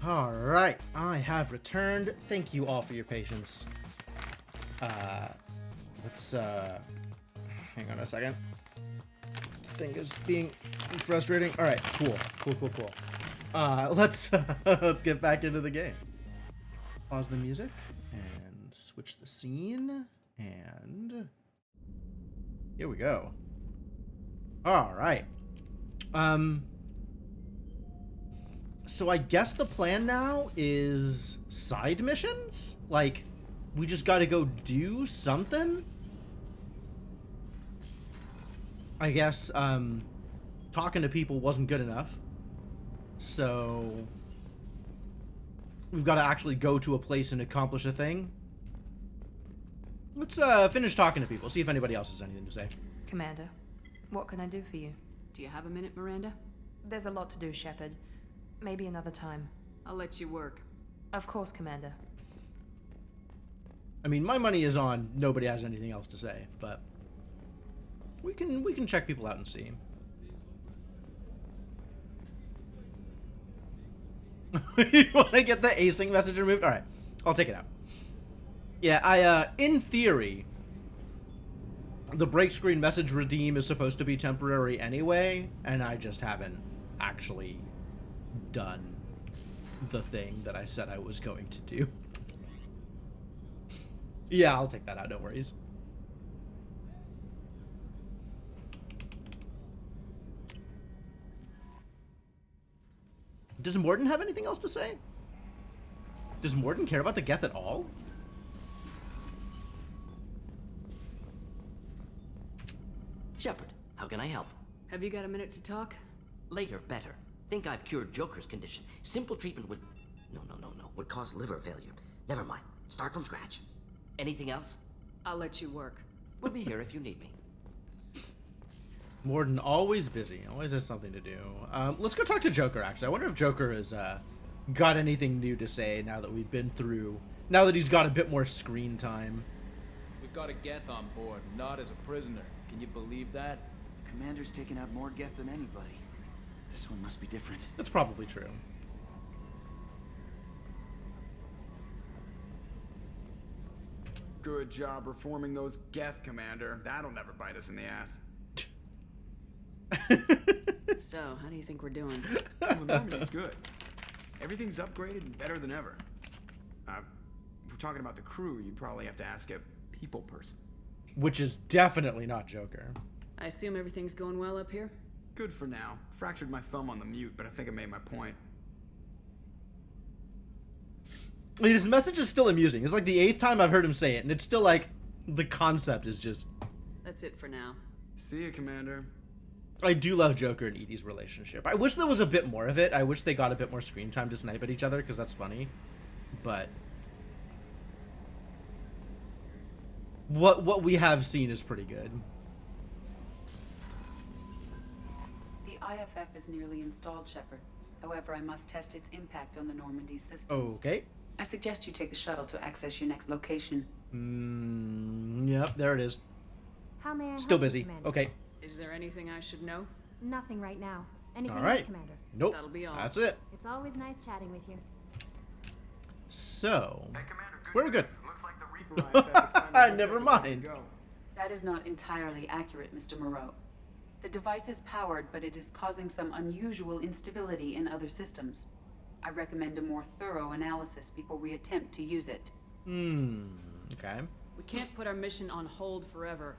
All right, I have returned. Thank you all for your patience. Let's hang on a second. Thing is being frustrating. All right, cool. Let's get back into the game. Pause the music and switch the scene, and here we go. All right. So I guess the plan now is side missions? Like, we just gotta go do something? I guess, talking to people wasn't good enough. So we've got to actually go to a place and accomplish a thing. Let's finish talking to people, see if anybody else has anything to say. Commander, what can I do for you? Do you have a minute, Miranda? There's a lot to do, Shepard. Maybe another time. I'll let you work. Of course, Commander. I mean, my money is on nobody has anything else to say, but we can check people out and see. You want to get the async message removed? All right, I'll take it out. Yeah, in theory, the break screen message redeem is supposed to be temporary anyway, and I just haven't actually done the thing that I said I was going to do. Yeah, I'll take that out, no worries. Does Mordin have anything else to say? Does Mordin care about the Geth at all? Shepard, how can I help? Have you got a minute to talk? Later, better. Think I've cured Joker's condition. Simple treatment would... No. Would cause liver failure. Never mind. Start from scratch. Anything else? I'll let you work. We'll be here if you need me. Mordin, always busy. Always has something to do. Let's go talk to Joker, actually. I wonder if Joker has got anything new to say now that we've been through... Now that he's got a bit more screen time. We've got a Geth on board, not as a prisoner. Can you believe that? Commander's taken out more Geth than anybody. This one must be different. That's probably true. Good job reforming those Geth, Commander. That'll never bite us in the ass. So, how do you think we're doing? Well, Normandy's good. Everything's upgraded and better than ever. If we're talking about the crew, you'd probably have to ask a people person. Which is definitely not Joker. I assume everything's going well up here? Good for now. Fractured my thumb on the mute, but I think I made my point. His message is still amusing. It's like the 8th time I've heard him say it, and it's still like, the concept is just... That's it for now. See you, Commander. I do love Joker and Edie's relationship. I wish there was a bit more of it. I wish they got a bit more screen time to snipe at each other, because that's funny. But... What we have seen is pretty good. The IFF is nearly installed, Shepard. However, I must test its impact on the Normandy systems. Okay. I suggest you take the shuttle to access your next location. Yep, there it is. How may I Still help you, busy. Commander? Okay. Is there anything I should know? Nothing right now. Anything All right. else, Commander? Nope. That'll be all. That's it. It's always nice chatting with you. So, Hey, Commander, we're good. Looks like the Reaper IFF is Never mind. That is not entirely accurate, Mr. Moreau. The device is powered, but it is causing some unusual instability in other systems. I recommend a more thorough analysis before we attempt to use it. Okay. We can't put our mission on hold forever.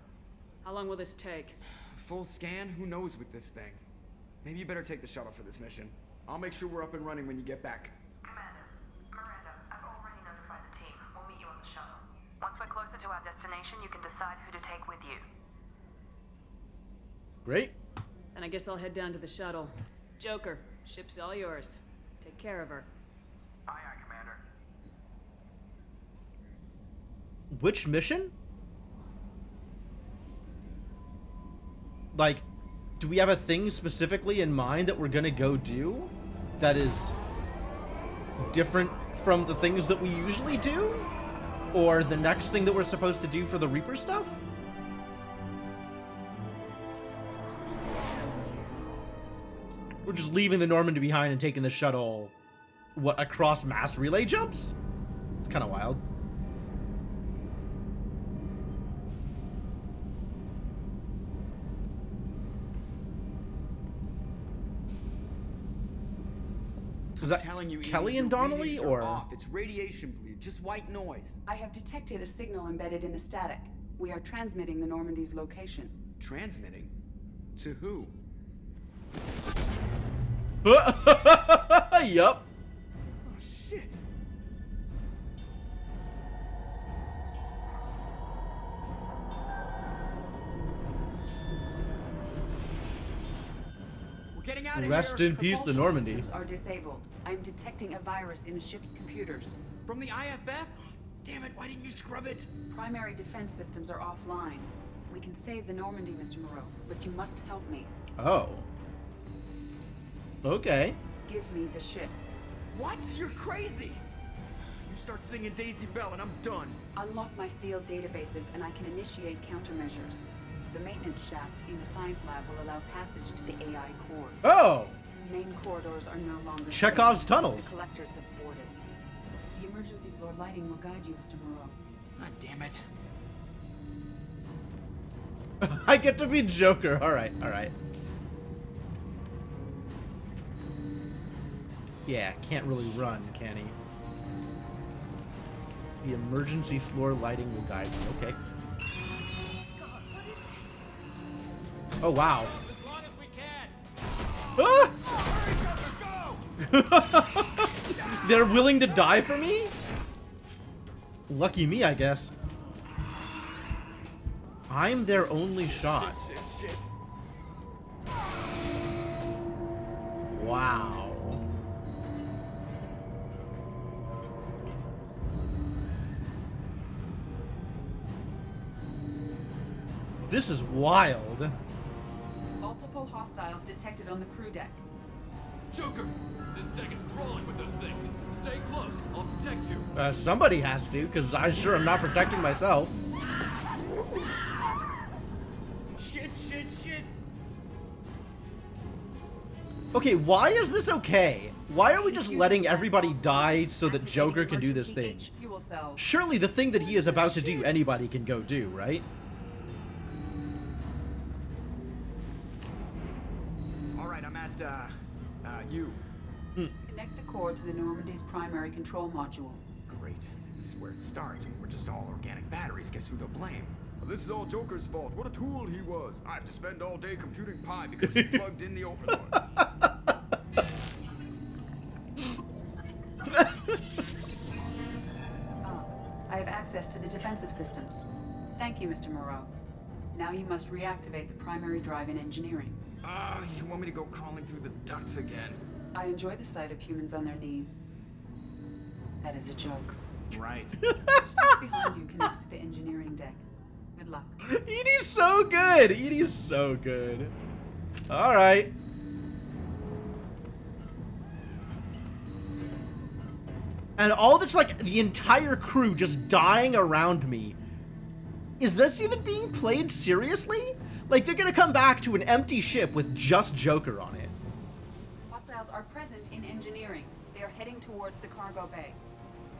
How long will this take? Full scan? Who knows with this thing? Maybe you better take the shuttle for this mission. I'll make sure we're up and running when you get back. Commander, Miranda, I've already notified the team. We'll meet you on the shuttle. Once we're closer to our destination, you can decide who to take with you. Great. And I guess I'll head down to the shuttle. Joker, ship's all yours. Take care of her. Aye, Commander. Which mission? Like, do we have a thing specifically in mind that we're gonna go do that is different from the things that we usually do? Or the next thing that we're supposed to do for the Reaper stuff? We're just leaving the Normandy behind and taking the shuttle what, across mass relay jumps? It's kind of wild. Is that telling you, Kelly Edie, and your Donnelly, readings are or? off. It's radiation bleed, just white noise. I have detected a signal embedded in the static. We are transmitting the Normandy's location. Transmitting? To who? Yup. Oh, shit. We're getting out of here. Rest in peace, the Propulsion Normandy. systems are disabled. I am detecting a virus in the ship's computers. From the IFF? Damn it, why didn't you scrub it? Primary defense systems are offline. We can save the Normandy, Mr. Moreau, but you must help me. Oh. Okay. Give me the ship. What? You're crazy! You start singing Daisy Bell and I'm done. Unlock my sealed databases and I can initiate countermeasures. The maintenance shaft in the science lab will allow passage to the AI core. Oh! Main corridors are no longer Chekhov's safe. tunnels. The collectors have boarded. The emergency floor lighting will guide you, Mr. Moreau. God damn it. I get to be Joker. Alright, alright. Yeah, can't really run, can he? The emergency floor lighting will guide you. Okay. Oh, wow. As long as we can. Ah! They're willing to die for me? Lucky me, I guess. I'm their only shot. Shit. Wow. This is wild. Multiple hostiles detected on the crew deck. Joker, this deck is crawling with those things. Stay close. I'll protect you. Somebody has to, because I sure am not protecting myself. Shit. Okay, why is this okay? Why are we just letting everybody die so that Joker can do this thing? Fuel cells. Surely the thing that he is about to do, anybody can go do, right? Alright, I'm at, you. Connect the core to the Normandy's primary control module. Great. See, this is where it starts. We're just all organic batteries. Guess who they'll blame? Well, this is all Joker's fault. What a tool he was. I have to spend all day computing pi because he plugged in the overlord. I have access to the defensive systems. Thank you, Mr. Moreau. Now you must reactivate the primary drive in engineering. You want me to go crawling through the ducts again? I enjoy the sight of humans on their knees. That is a joke. Right. The shaft behind you connects to the engineering deck. Good luck. Edie's so good. Edie's so good. All right. And all that's like the entire crew just dying around me. Is this even being played seriously? Like they're gonna come back to an empty ship with just Joker on it. Hostiles are present in engineering. They are heading towards the cargo bay.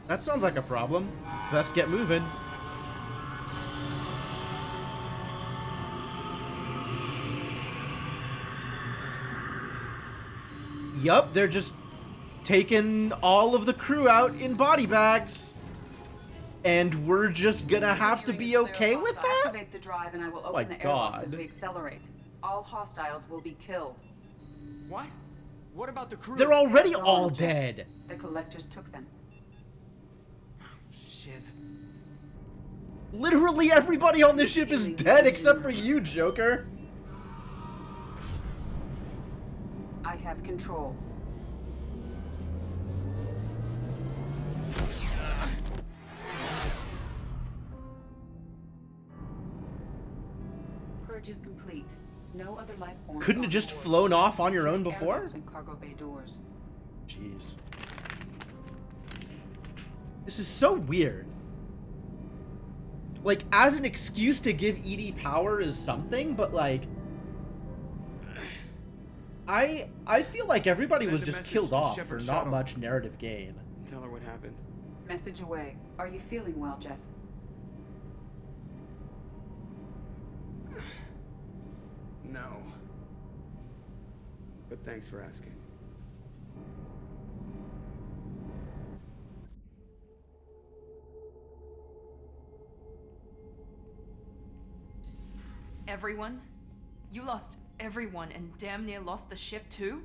That sounds like a problem. Let's get moving. Yup, they're just taking all of the crew out in body bags. And we're just gonna have to be okay with that? Activate the drive and I will My open the airlocks God. as we accelerate. All hostiles will be killed. What? What about the crew? They're already They're all dead. dead. The collectors took them. Shit. Literally everybody on this ship is dead except for you, Joker. I have control. Purge is complete. No other life forms. Couldn't it just flown off on your own before? Airlocks and cargo bay doors. Jeez. This is so weird. Like, as an excuse to give Edie power is something, but like... I feel like everybody Send was a just message killed to off Shepard for not Shuttle. much narrative gain. Tell her what happened. Message away. Are you feeling well, Jeff? No. But thanks for asking. Everyone? You lost everyone and damn near lost the ship too?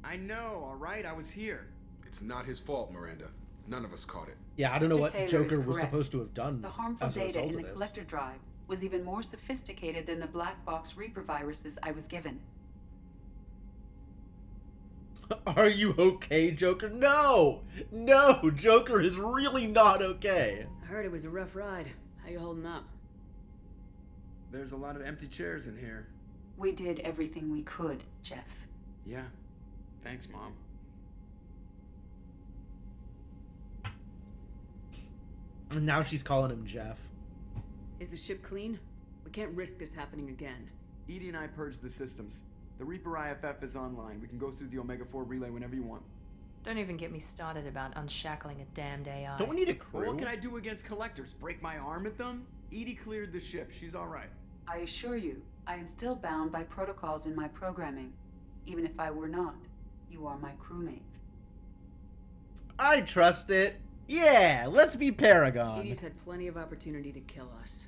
I know, alright? I was here. It's not his fault, Miranda. None of us caught it. Yeah, I don't know Mr. what Taylor Joker is was correct. supposed to have done The harmful as a data result in of the this. collector drive was even more sophisticated than the black box Reaper viruses I was given. Are you okay, Joker? No! No! Joker is really not okay. I heard it was a rough ride. How you holding up? There's a lot of empty chairs in here. We did everything we could, Jeff. Yeah. Thanks, Mom. And now she's calling him Jeff. Is the ship clean? We can't risk this happening again. Edie and I purged the systems. The Reaper IFF is online. We can go through the Omega-4 relay whenever you want. Don't even get me started about unshackling a damned AI. Don't we need a crew? Well, what can I do against collectors? Break my arm at them? Edie cleared the ship. She's alright. I assure you, I am still bound by protocols in my programming. Even if I were not, you are my crewmates. I trust it. Yeah, let's be Paragon. Edie's had plenty of opportunity to kill us.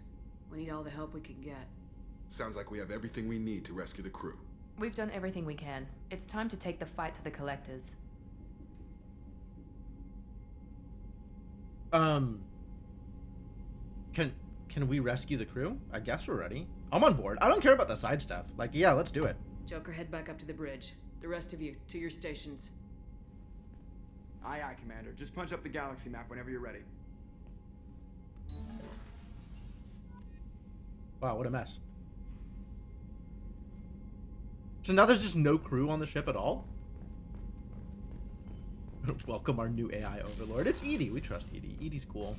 We need all the help we can get. Sounds like we have everything we need to rescue the crew. We've done everything we can. It's time to take the fight to the collectors. Can we rescue the crew? I guess we're ready. I'm on board. I don't care about the side stuff. Like, yeah, let's do it. Joker, head back up to the bridge. The rest of you, to your stations. Aye, aye, Commander. Just punch up the galaxy map whenever you're ready. Wow, what a mess. So now there's just no crew on the ship at all? Welcome our new AI overlord. It's Edie. We trust Edie. Edie's cool.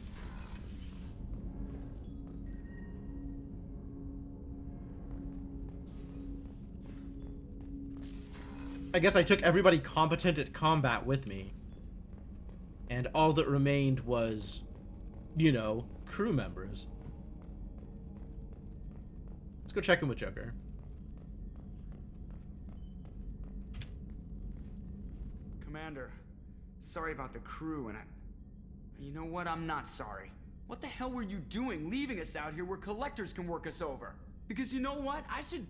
I guess I took everybody competent at combat with me. And all that remained was, you know, crew members. Let's go check in with Joker. Commander, sorry about the crew, and you know what? I'm not sorry. What the hell were you doing leaving us out here where collectors can work us over? Because you know what? I should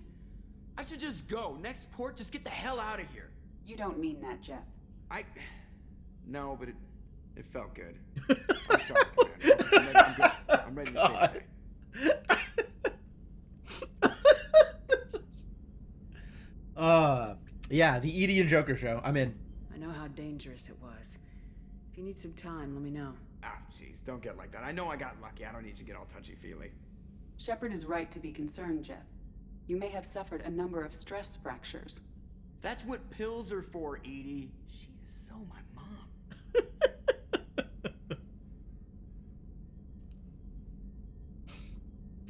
just go. Next port, just get the hell out of here. You don't mean that, Jeff. No, but it felt good. I'm sorry, Commander. I'm good. I'm ready to save the day. Yeah, the Edie and Joker show. I'm in. I know how dangerous it was. If you need some time, let me know. Ah, jeez, don't get like that. I know I got lucky. I don't need to get all touchy-feely. Shepard is right to be concerned, Jeff. You may have suffered a number of stress fractures. That's what pills are for, Edie. She is so my mom.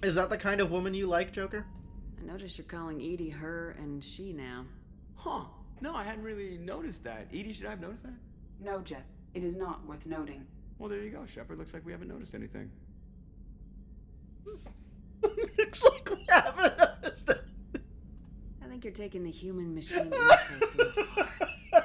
Is that the kind of woman you like, Joker? I notice you're calling Edie her and she now. Huh. No, I hadn't really noticed that. Edie, should I have noticed that? No, Jeff. It is not worth noting. Well, there you go, Shepard. Looks like we haven't noticed anything. Looks like we haven't noticed it. I think you're taking the human machine interface a little far.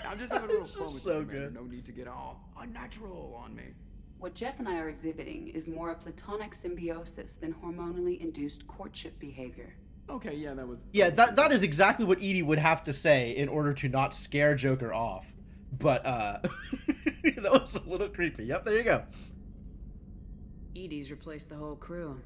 I'm just having a little fun with so you, Commander. good. No need to get all unnatural on me. What Jeff and I are exhibiting is more a platonic symbiosis than hormonally induced courtship behavior. Okay, yeah, that was... Yeah, that is exactly what Edie would have to say in order to not scare Joker off. But, that was a little creepy. Yep, there you go. Edie's replaced the whole crew.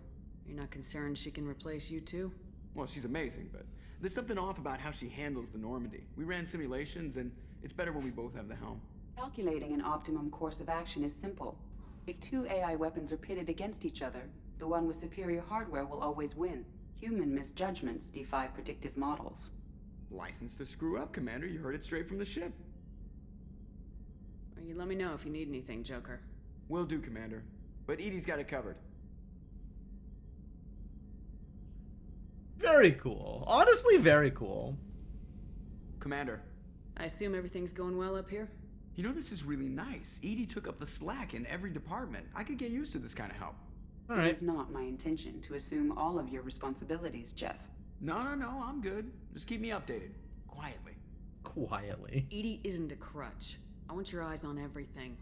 You're not concerned she can replace you too? Well, she's amazing, but there's something off about how she handles the Normandy. We ran simulations, and it's better when we both have the helm. Calculating an optimum course of action is simple. If two AI weapons are pitted against each other, the one with superior hardware will always win. Human misjudgments defy predictive models. License to screw up, Commander. You heard it straight from the ship. Well, you let me know if you need anything, Joker. Will do, Commander. But Edie's got it covered. Very cool. Honestly, very cool. Commander. I assume everything's going well up here? You know, this is really nice. EDI took up the slack in every department. I could get used to this kind of help. All right. It is not my intention to assume all of your responsibilities, Jeff. No, I'm good. Just keep me updated. Quietly. Quietly. EDI isn't a crutch. I want your eyes on everything.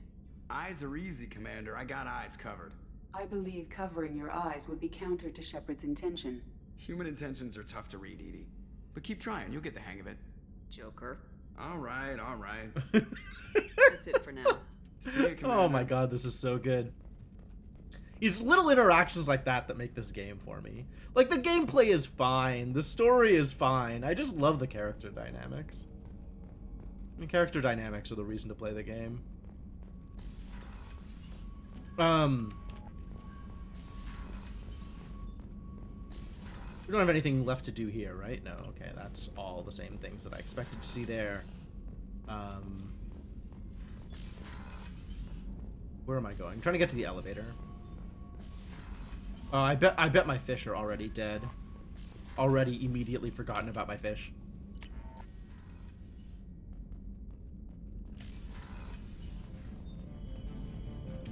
Eyes are easy, Commander. I got eyes covered. I believe covering your eyes would be counter to Shepard's intention. Human intentions are tough to read, EDI. But keep trying. You'll get the hang of it. Joker. All right. That's it for now. See you, Commander. Oh my god, this is so good. It's little interactions like that that make this game for me. Like, the gameplay is fine. The story is fine. I just love the character dynamics. The character dynamics are the reason to play the game. We don't have anything left to do here, right? No, okay, that's all the same things that I expected to see there. Where am I going? I'm trying to get to the elevator. Oh, I bet my fish are already dead. Already immediately forgotten about my fish.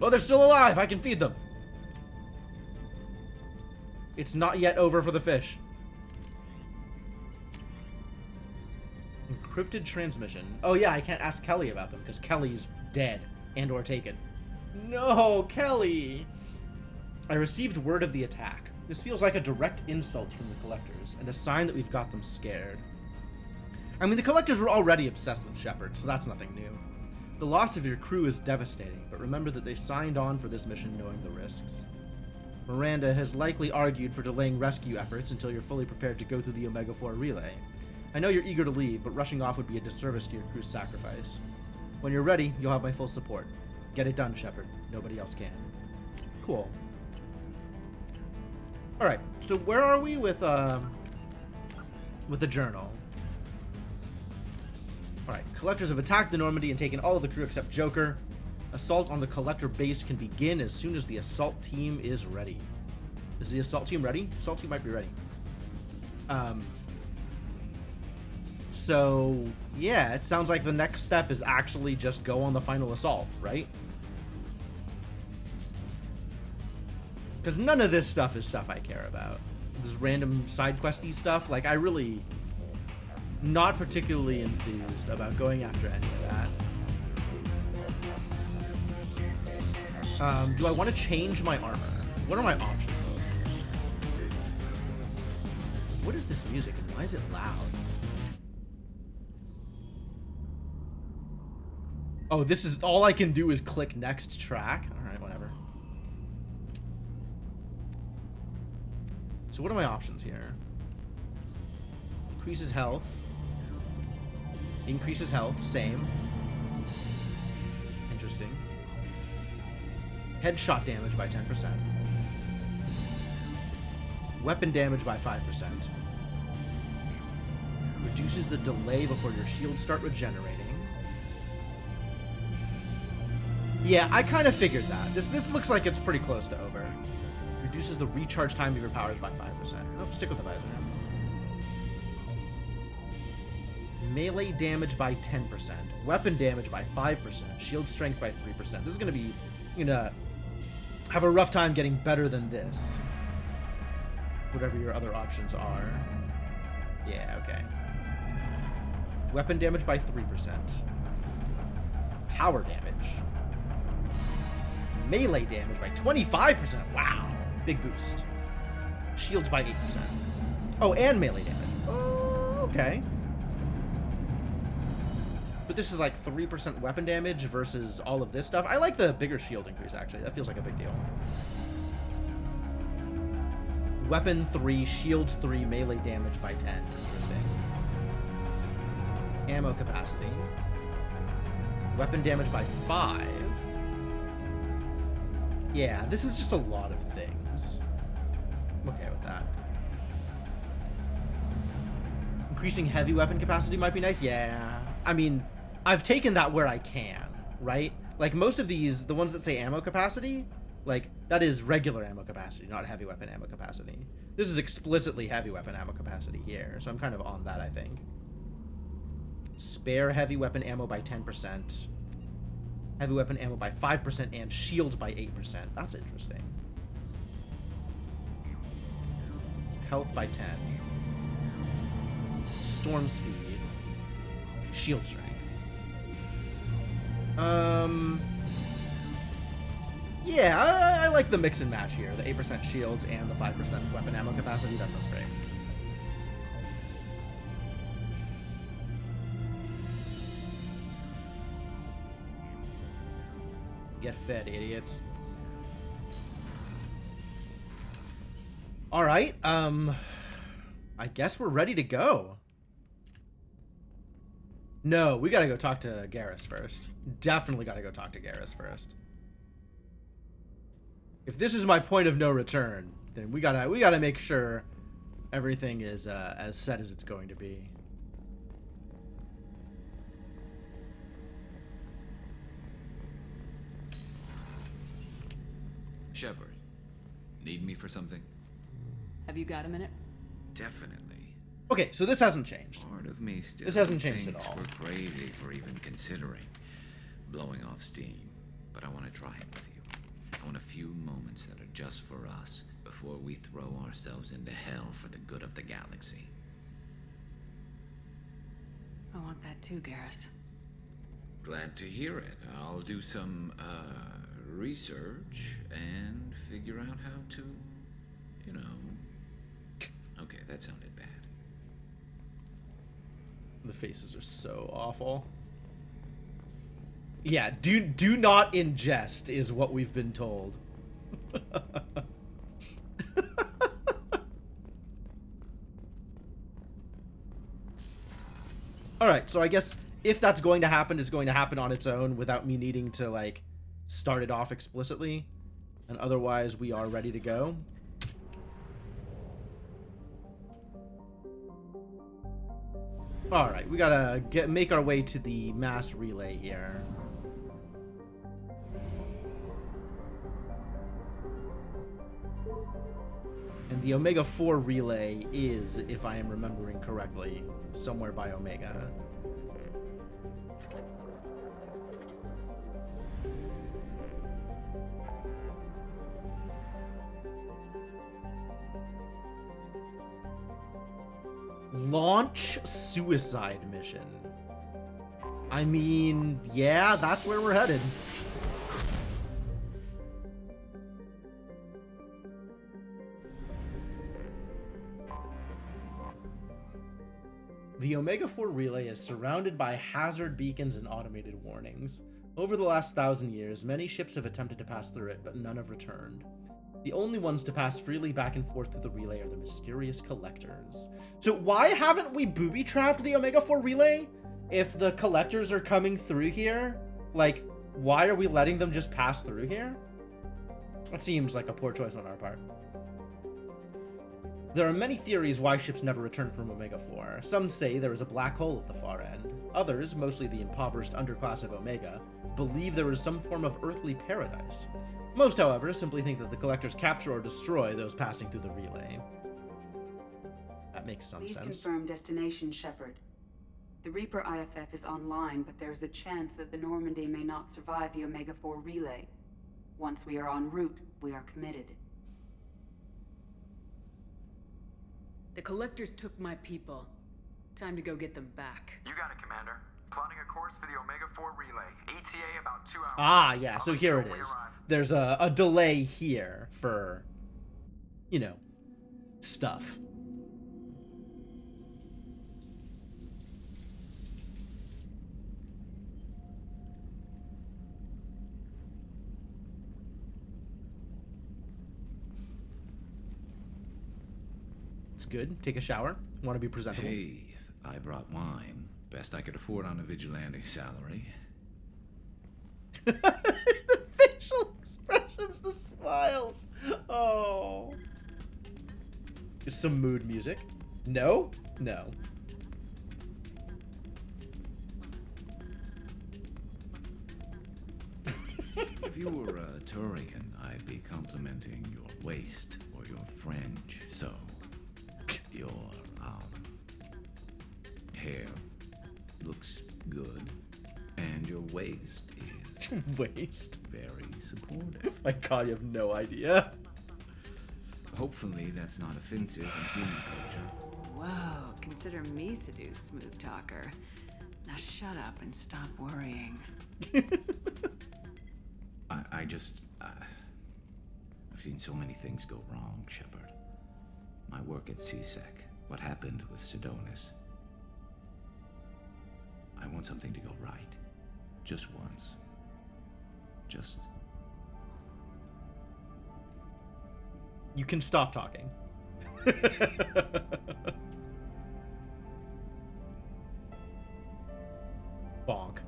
Oh, they're still alive! I can feed them! It's not yet over for the fish. Encrypted transmission. Oh yeah, I can't ask Kelly about them because Kelly's dead and or taken. No, Kelly! I received word of the attack. This feels like a direct insult from the Collectors and a sign that we've got them scared. I mean, the Collectors were already obsessed with Shepard, so that's nothing new. The loss of your crew is devastating, but remember that they signed on for this mission knowing the risks. Miranda has likely argued for delaying rescue efforts until you're fully prepared to go through the Omega-4 relay. I know you're eager to leave, but rushing off would be a disservice to your crew's sacrifice. When you're ready, you'll have my full support. Get it done, Shepard. Nobody else can. Cool. Alright, so where are we with the journal? Alright, Collectors have attacked the Normandy and taken all of the crew except Joker. Assault on the Collector base can begin as soon as the assault team is ready. Is the assault team ready? Assault team might be ready. So, yeah, it sounds like the next step is actually just go on the final assault, right? Because none of this stuff is stuff I care about. This random side questy stuff, like, I really... not particularly enthused about going after any of that. Do I want to change my armor? What are my options? What is this music and why is it loud? Oh, this is all I can do is click next track. All right, whatever. So what are my options here? Increases health. Increases health, same. Interesting. Headshot damage by 10%. Weapon damage by 5%. Reduces the delay before your shields start regenerating. Yeah, I kind of figured that. This looks like it's pretty close to over. Reduces the recharge time of your powers by 5%. Nope, stick with the visor. Melee damage by 10%. Weapon damage by 5%. Shield strength by 3%. This is going to be, have a rough time getting better than this. Whatever your other options are. Yeah, okay. Weapon damage by 3%. Power damage. Melee damage by 25%. Wow. Big boost. Shields by 8%. Oh, and melee damage. Oh, okay. But this is like 3% weapon damage versus all of this stuff. I like the bigger shield increase, actually. That feels like a big deal. Weapon 3, shields 3, melee damage by 10. Interesting. Ammo capacity. Weapon damage by 5. Yeah, this is just a lot of things. I'm okay with that. Increasing heavy weapon capacity might be nice. Yeah. I mean, I've taken that where I can, right? Like, most of these, the ones that say ammo capacity, like, that is regular ammo capacity, not heavy weapon ammo capacity. This is explicitly heavy weapon ammo capacity here, so I'm kind of on that, I think. spare heavy weapon ammo by 10%, heavy weapon ammo by 5%, and shields by 8%. That's interesting. Health by 10. Storm speed. Shield strength. Yeah, I like the mix and match here. The 8% shields and the 5% weapon ammo capacity. That sounds great. Get fed, idiots. All right. I guess we're ready to go. No, we gotta go talk to Garrus first. Definitely gotta go talk to Garrus first. If this is my point of no return, then we gotta make sure everything is as set as it's going to be. Shepard, need me for something? Have you got a minute? Definitely. Okay, so this hasn't changed. Part of me still This hasn't changed at thinks all. we're crazy for even considering blowing off steam, but I want to try it with you. I want a few moments that are just for us before we throw ourselves into hell for the good of the galaxy. I want that too, Garrus. Glad to hear it. I'll do some research and figure out how to, you know. Okay, that sounded bad. The faces are so awful. Yeah, do not ingest is what we've been told. All right, so I guess if that's going to happen, it's going to happen on its own without me needing to like start it off explicitly, and otherwise we are ready to go. All right, we gotta make our way to the mass relay here. And the Omega 4 relay is, if I am remembering correctly, somewhere by Omega. Launch suicide mission. I mean, yeah, that's where we're headed. The Omega 4 relay is surrounded by hazard beacons and automated warnings. Over the last 1,000 years, many ships have attempted to pass through it, but none have returned. The only ones to pass freely back and forth through the relay are the mysterious collectors. So why haven't we booby-trapped the Omega 4 relay? If the collectors are coming through here, like, why are we letting them just pass through here? That seems like a poor choice on our part. There are many theories why ships never return from Omega 4. Some say there is a black hole at the far end. Others, mostly the impoverished underclass of Omega, believe there is some form of earthly paradise. Most, however, simply think that the collectors capture or destroy those passing through the relay. That makes some sense. Please confirm destination, Shepard. The Reaper IFF is online, but there is a chance that the Normandy may not survive the Omega 4 relay. Once we are en route, we are committed. The collectors took my people. Time to go get them back. You got it, Commander. Plotting a course for the Omega 4 relay. ETA about 2 hours. Ah, yeah, so here it is. There's a delay here for, you know, stuff. It's good. Take a shower. Want to be presentable. Hey, I brought wine. Best I could afford on a vigilante salary. The facial expressions, the smiles. Oh. Just some mood music. No? No. If you were a Turian, I'd be complimenting your waist or your fringe, so your, hair looks good. And your waist is... Waist? Very supportive. My god, you have no idea. Hopefully that's not offensive in human culture. Whoa, consider me seduced, smooth talker. Now shut up and stop worrying. I've seen so many things go wrong, Shepard. My work at CSEC, what happened with Sidonis. I want something to go right. Just once. Just... You can stop talking. Bonk.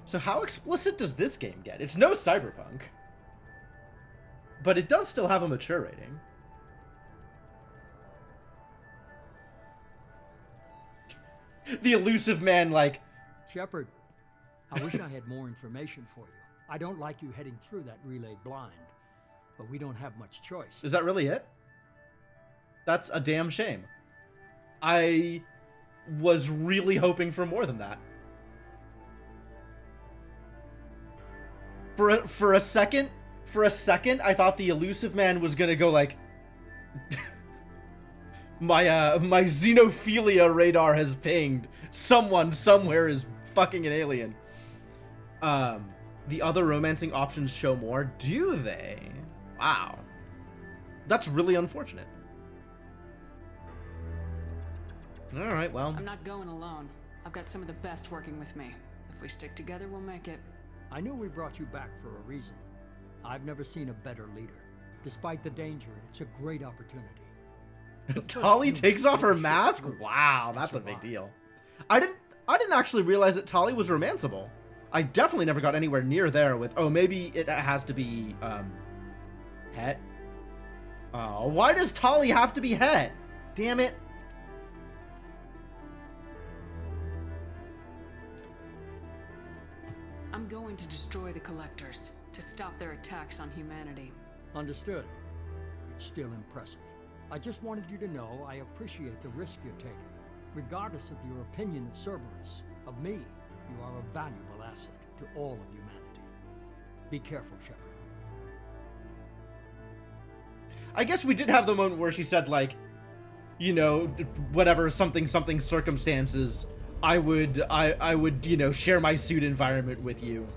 So how explicit does this game get? It's no Cyberpunk. But it does still have a mature rating. The elusive man, like... Shepard, I wish I had more information for you. I don't like you heading through that relay blind, but we don't have much choice. Is that really it? That's a damn shame. I was really hoping for more than that. For a second, I thought the elusive man was gonna go like, my xenophilia radar has pinged. Someone somewhere is fucking an alien. The other romancing options show more. Do they? Wow. That's really unfortunate. Alright, well. I'm not going alone. I've got some of the best working with me. If we stick together, we'll make it. I knew we brought you back for a reason. I've never seen a better leader. Despite the danger, it's a great opportunity. Tali takes off her mask? Wow, that's a big deal. I didn't actually realize that Tali was romanceable. I definitely never got anywhere near there with, oh, maybe it has to be, Het? Oh, why does Tali have to be Het? Damn it. I'm going to destroy the Collectors, to stop their attacks on humanity. Understood. It's still impressive. I just wanted you to know I appreciate the risk you're taking. Regardless of your opinion of Cerberus, of me, you are a valuable asset to all of humanity. Be careful, Shepard. I guess we did have the moment where she said, like, you know, whatever something circumstances, I would, you know, share my suit environment with you.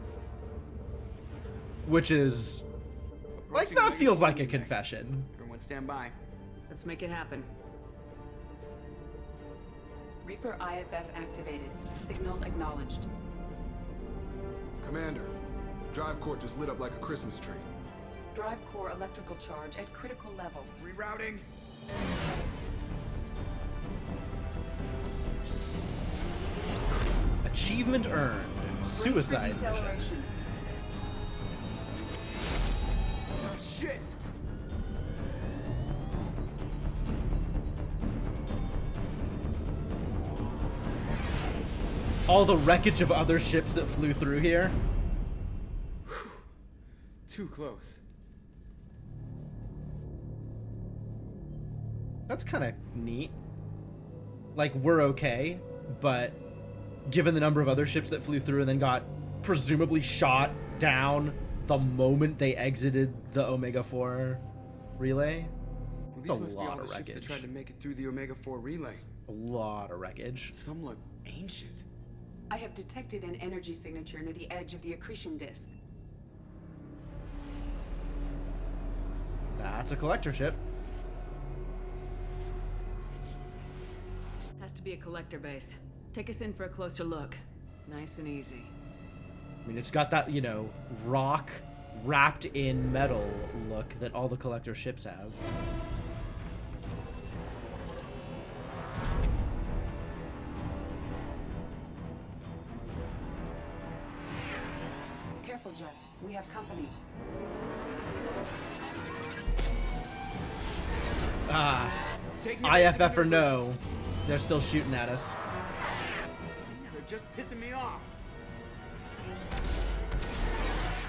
Which is, like, that feels like a confession. Everyone stand by. Let's make it happen. Reaper IFF activated. Signal acknowledged. Commander, drive core just lit up like a Christmas tree. Drive core electrical charge at critical levels. Rerouting. Achievement earned. Suicide mission. Oh, shit! All the wreckage of other ships that flew through here. Too close. That's kind of neat. Like, we're okay, but given the number of other ships that flew through and then got presumably shot down the moment they exited the Omega-4 relay, Well, it's a these must be lot all of the ships that wreckage. tried to make it through the Omega-4 relay. A lot of wreckage. Some look ancient. I have detected an energy signature near the edge of the accretion disk. That's a collector ship. Has to be a collector base. Take us in for a closer look. Nice and easy. I mean, it's got that, you know, rock wrapped in metal look that all the collector ships have. Careful, Jeff. We have company. IFF or no, they're still shooting at us. They're just pissing me off.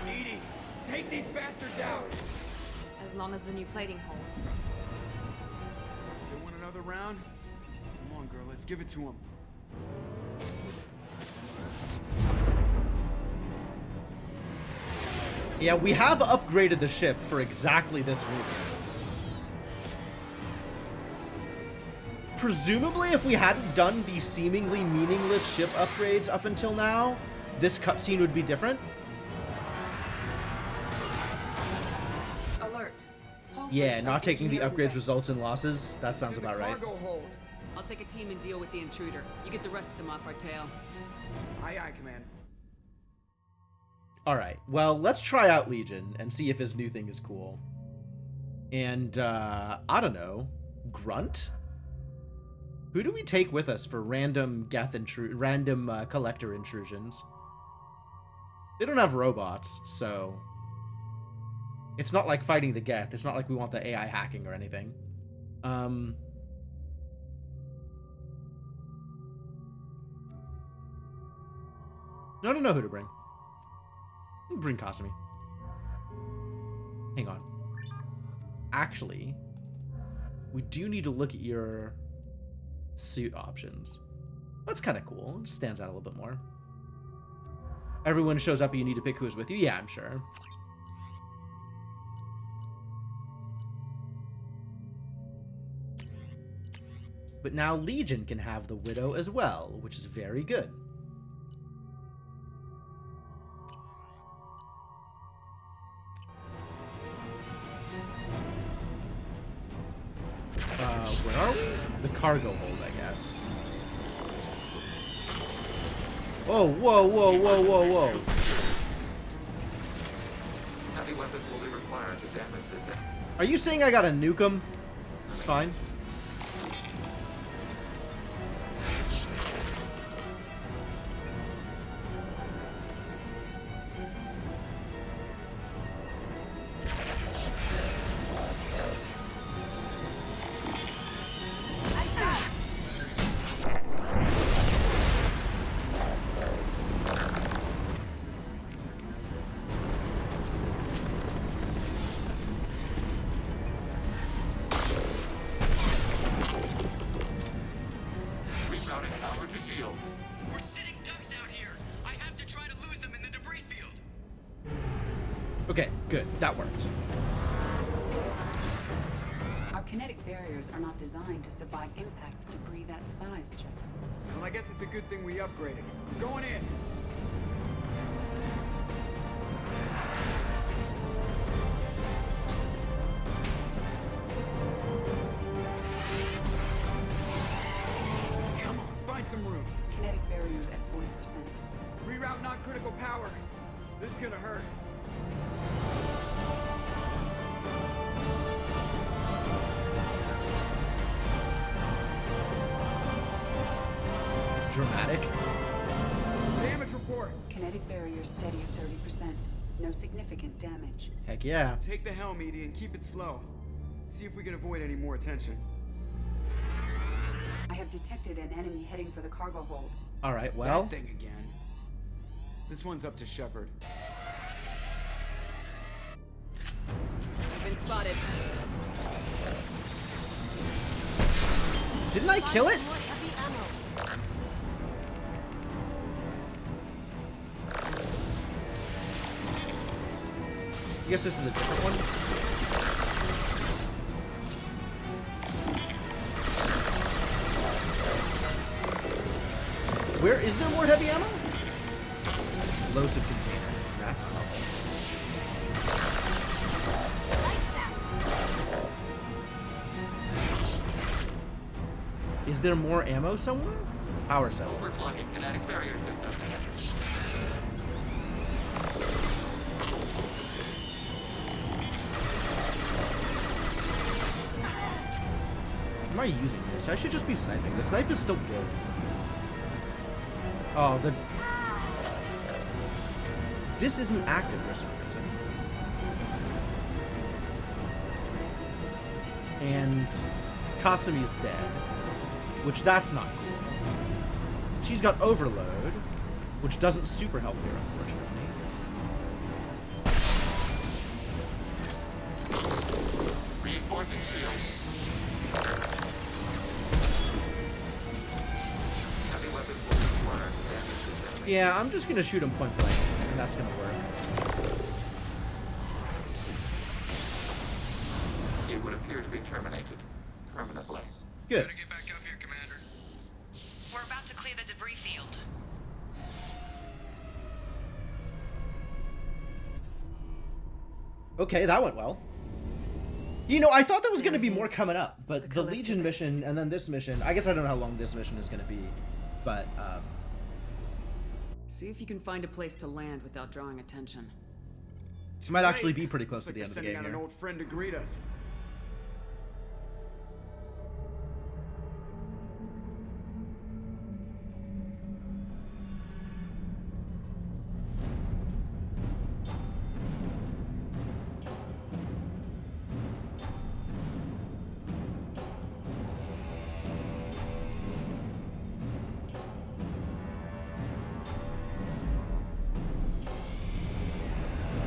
Edie, take these bastards out. As long as the new plating holds. another round? Come on, girl, let's give it to him. Yeah, we have upgraded the ship for exactly this reason. Presumably, if we hadn't done the seemingly meaningless ship upgrades up until now, this cutscene would be different. Alert. Yeah, not taking the upgrades results in losses. That sounds about right. Cargo hold. I'll take a team and deal with the intruder. You get the rest of them off our tail. Aye, aye, Command. Alright, well, let's try out Legion and see if his new thing is cool. And, I don't know, Grunt? Who do we take with us for random collector intrusions? They don't have robots, so... It's not like fighting the Geth. It's not like we want the AI hacking or anything. I don't know who to bring. Bring Kasumi. Hang on. Actually, we do need to look at your suit options. That's kind of cool. It stands out a little bit more. Everyone shows up and you need to pick who is with you? Yeah, I'm sure. But now Legion can have the Widow as well, which is very good. Where are we? The cargo hold, I guess. Oh, whoa, whoa, whoa, whoa, whoa. Heavy weapons will be required to damage this. Are you saying I gotta nuke him? It's fine. Okay, good. That worked. Our kinetic barriers are not designed to survive impact with debris that size, Jack. Well, I guess it's a good thing we upgraded. We're going in. Come on, find some room. Kinetic barriers at 40%. Reroute non-critical power. This is gonna hurt. Dramatic. Damage report. Kinetic barriers steady at 30%. No significant damage. Heck yeah. Take the helm, Edie, and keep it slow. See if we can avoid any more attention. I have detected an enemy heading for the cargo hold. All right, well. That thing again. This one's up to Shepard. Been spotted. Didn't I kill it? I guess this is a different one. Where is there more heavy ammo? Explosive container. That's not helpful. Is there more ammo somewhere? Power cells. Overclocking kinetic barrier system. Am I using this? I should just be sniping. The snipe is still good. Oh, this isn't active for some reason. And Kasumi's dead, which that's not cool. She's got overload, which doesn't super help here, unfortunately. Reinforcing shield. Yeah, I'm just gonna shoot him point blank, and that's gonna work. It would appear to be terminated permanently. Good. Better get back up here, Commander. We're about to clear the debris field. Okay, that went well. You know, I thought there was going to be more coming up, but the Legion mission and then this mission, I guess I don't know how long this mission is going to be, but, See if you can find a place to land without drawing attention. it might actually be pretty close to Looks the like end of the they're game sending out here. an old friend to greet us.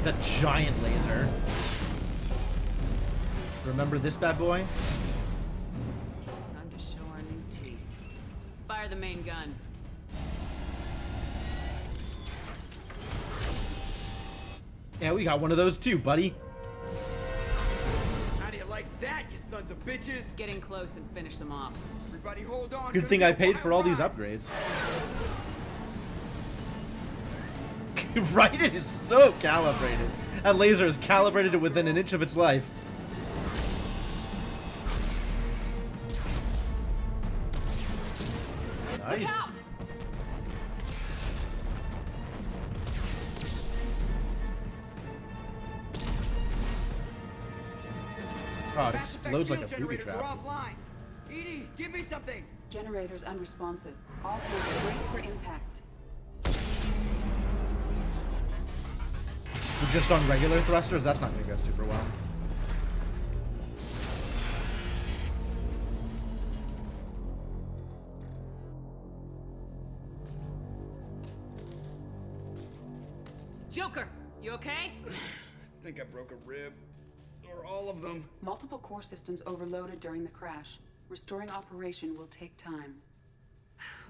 The giant laser. Remember this bad boy? Time to show our new teeth. Fire the main gun. Yeah, we got one of those too, buddy. How do you like that, you sons of bitches? Get in close and finish them off. Everybody hold on. Good thing I paid for all these upgrades. Right? It is so calibrated. That laser is calibrated to within an inch of its life. Nice. Oh, it explodes like a booby trap. Offline. Edie, give me something. Generators unresponsive. All hands brace for impact. We're just on regular thrusters? That's not going to go super well. Joker, you okay? I think I broke a rib. Or all of them. Multiple core systems overloaded during the crash. Restoring operation will take time.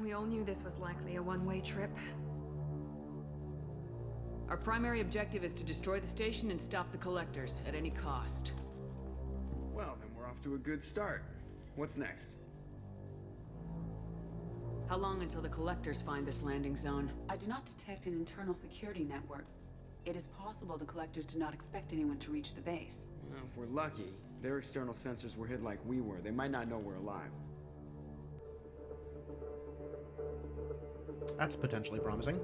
We all knew this was likely a one-way trip. Our primary objective is to destroy the station and stop the collectors at any cost. Well, then we're off to a good start. What's next? How long until the collectors find this landing zone? I do not detect an internal security network. It is possible the collectors did not expect anyone to reach the base. Well, if we're lucky, their external sensors were hid like we were. They might not know we're alive. That's potentially promising.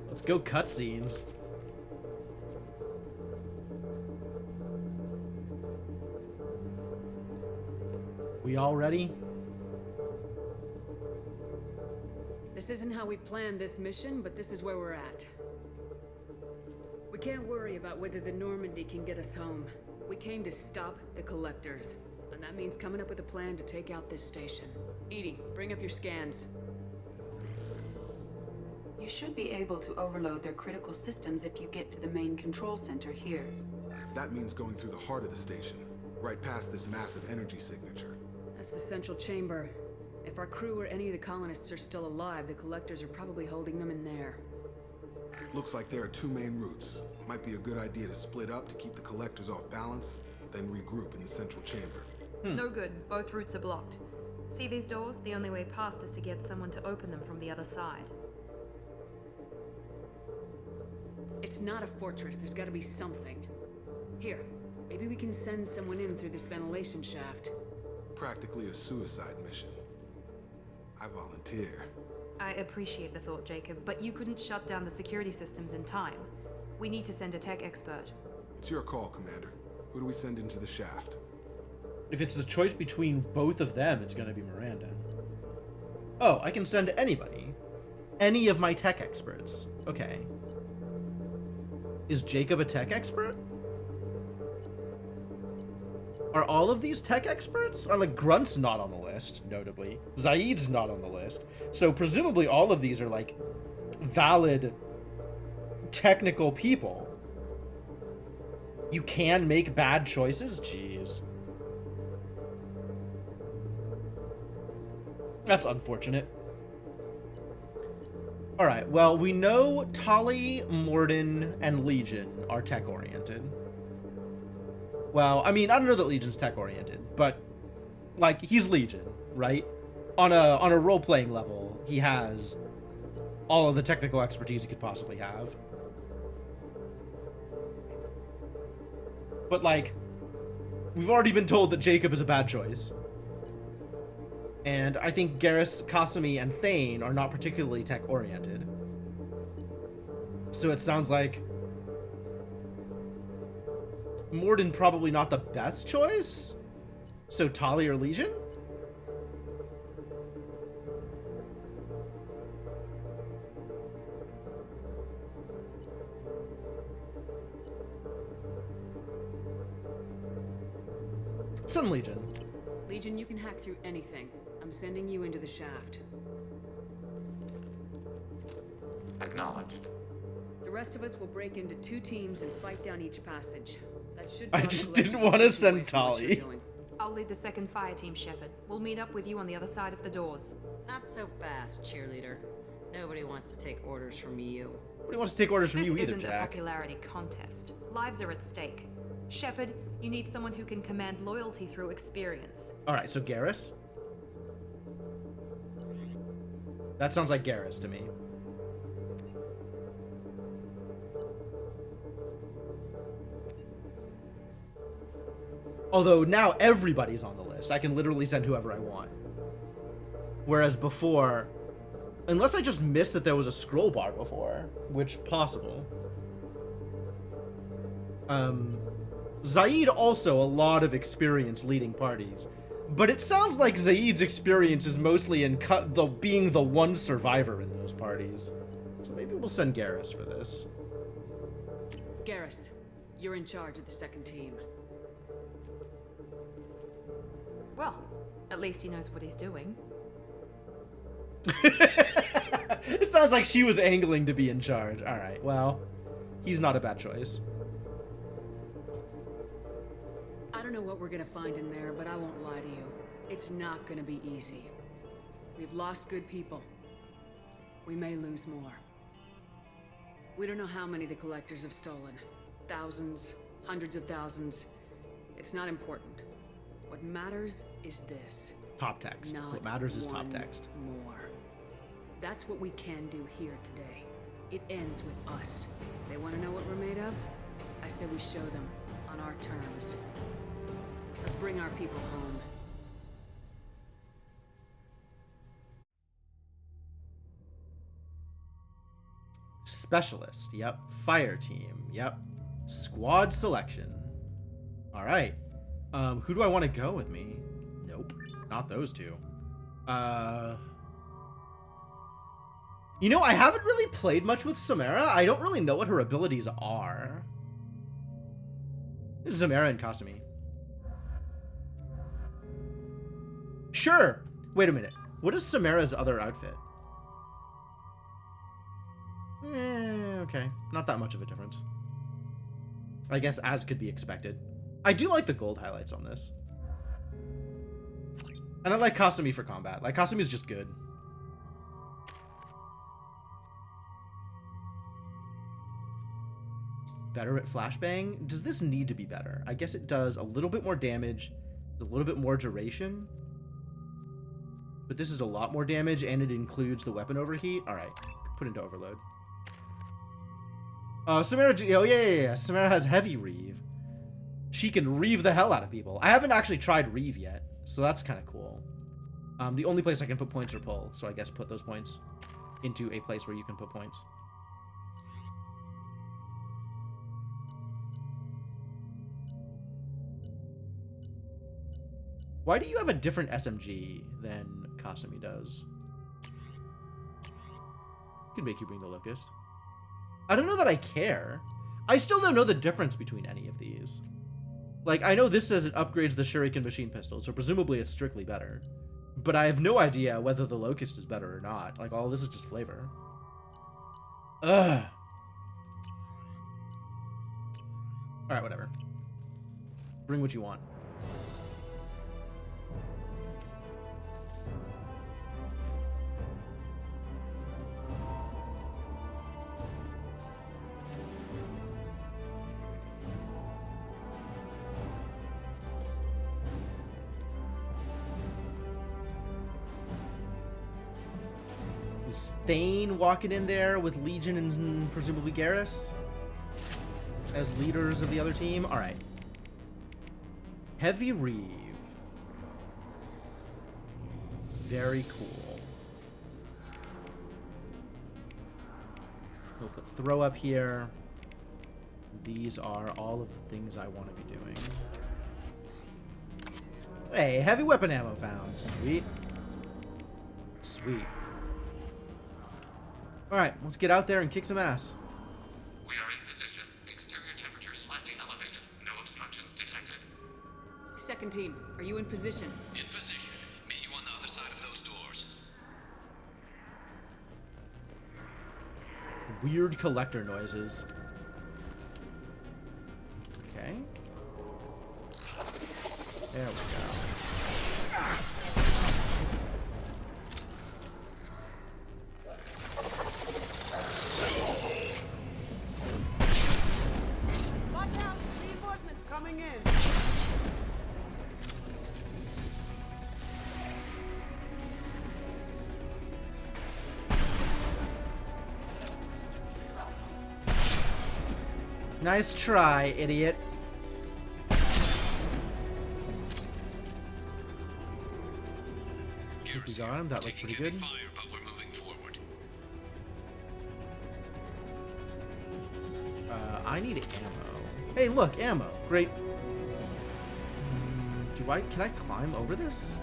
Let's go cutscenes. We all ready? This isn't how we planned this mission, but this is where we're at. We can't worry about whether the Normandy can get us home. We came to stop the collectors, and that means coming up with a plan to take out this station. Edie, bring up your scans. You should be able to overload their critical systems if you get to the main control center here. That means going through the heart of the station, right past this massive energy signature. That's the central chamber. If our crew or any of the colonists are still alive, the collectors are probably holding them in there. Looks like there are two main routes. Might be a good idea to split up to keep the collectors off balance, then regroup in the central chamber. No good. Both routes are blocked. See these doors? The only way past is to get someone to open them from the other side. It's not a fortress. There's gotta be something. Here, maybe we can send someone in through this ventilation shaft. Practically a suicide mission. I volunteer. I appreciate the thought, Jacob, but you couldn't shut down the security systems in time. We need to send a tech expert. It's your call, Commander. Who do we send into the shaft? If it's the choice between both of them, it's going to be Miranda. Oh, I can send anybody. Any of my tech experts. Okay. Is Jacob a tech expert? Are all of these tech experts? Like, Grunt's not on the list, notably. Zaid's not on the list. So presumably all of these are, like, valid technical people. You can make bad choices? Jeez. That's unfortunate. Alright, well, we know Tali, Mordin, and Legion are tech-oriented. Well, I mean, I don't know that Legion's tech-oriented, but, like, he's Legion, right? On a role-playing level, he has all of the technical expertise he could possibly have. But, like, we've already been told that Jacob is a bad choice. And I think Garrus, Kasumi, and Thane are not particularly tech-oriented. So it sounds like Mordin probably not the best choice? So Tali or Legion? Send Legion. Legion, you can hack through anything. I'm sending you into the shaft. Acknowledged. The rest of us will break into 2 teams and fight down each passage. That should I just didn't want to send Tali. I'll lead the second fire team, Shepard. We'll meet up with you on the other side of the doors. Not so fast, cheerleader. Nobody wants to take orders from you. Nobody wants to take orders from you either, This isn't a Jack. popularity contest. Lives are at stake. Shepard, you need someone who can command loyalty through experience. Alright, so Garrus? That sounds like Garrus to me. Although now everybody's on the list. I can literally send whoever I want. Whereas before, unless I just missed that there was a scroll bar before, which possible. Zaid also a lot of experience leading parties. But it sounds like Zaid's experience is mostly in being the one survivor in those parties. So maybe we'll send Garrus for this. Garrus, you're in charge of the second team. Well, at least he knows what he's doing. It sounds like she was angling to be in charge. Alright, well, he's not a bad choice. I don't know what we're gonna find in there, but I won't lie to you. It's not gonna be easy. We've lost good people. We may lose more. We don't know how many the Collectors have stolen. Thousands, hundreds of thousands. It's not important. What matters is this. Top text. Not What matters is top one text. more. That's what we can do here today. It ends with us. They want to know what we're made of? I say we show them on our terms. Let's bring our people home. Specialist. Yep. Fire team. Yep. Squad selection. All right. Who do I want to go with me? Nope. Not those two. You know, I haven't really played much with Samara. I don't really know what her abilities are. This is Samara and Kasumi. Sure. Wait a minute. What is Samara's other outfit? Okay. Not that much of a difference. I guess as could be expected. I do like the gold highlights on this. And I like Kasumi for combat. Like, Kasumi's just good. Better at flashbang? Does this need to be better? I guess it does a little bit more damage, a little bit more duration. But this is a lot more damage, and it includes the weapon overheat. Alright, put into overload. Samara, oh yeah. Samara has heavy reeve. She can reeve the hell out of people. I haven't actually tried reeve yet, so that's kind of cool. The only place I can put points are pull, so I guess put those points into a place where you can put points. Why do you have a different SMG than Kasumi does? Could make you bring the Locust. I don't know that I care. I still don't know the difference between any of these. Like, I know this says it upgrades the Shuriken machine pistol, so presumably it's strictly better. But I have no idea whether the Locust is better or not. Like, all this is just flavor. Ugh. Alright, whatever. Bring what you want. Is Thane walking in there with Legion and presumably Garrus as leaders of the other team? Alright. Heavy Reeve. Very cool. We'll put throw up here. These are all of the things I want to be doing. Hey, heavy weapon ammo found. Sweet. Sweet. Alright, let's get out there and kick some ass. We are in position. Exterior temperature slightly elevated. No obstructions detected. Second team, are you in position? In position. Meet you on the other side of those doors. Weird collector noises. Okay. There we go. Watch out! Reinforcements coming in! Nice try, idiot. We got him. That looked pretty good. Fire, but we're moving forward. I need ammo. Hey, look, ammo. Great. Can I climb over this?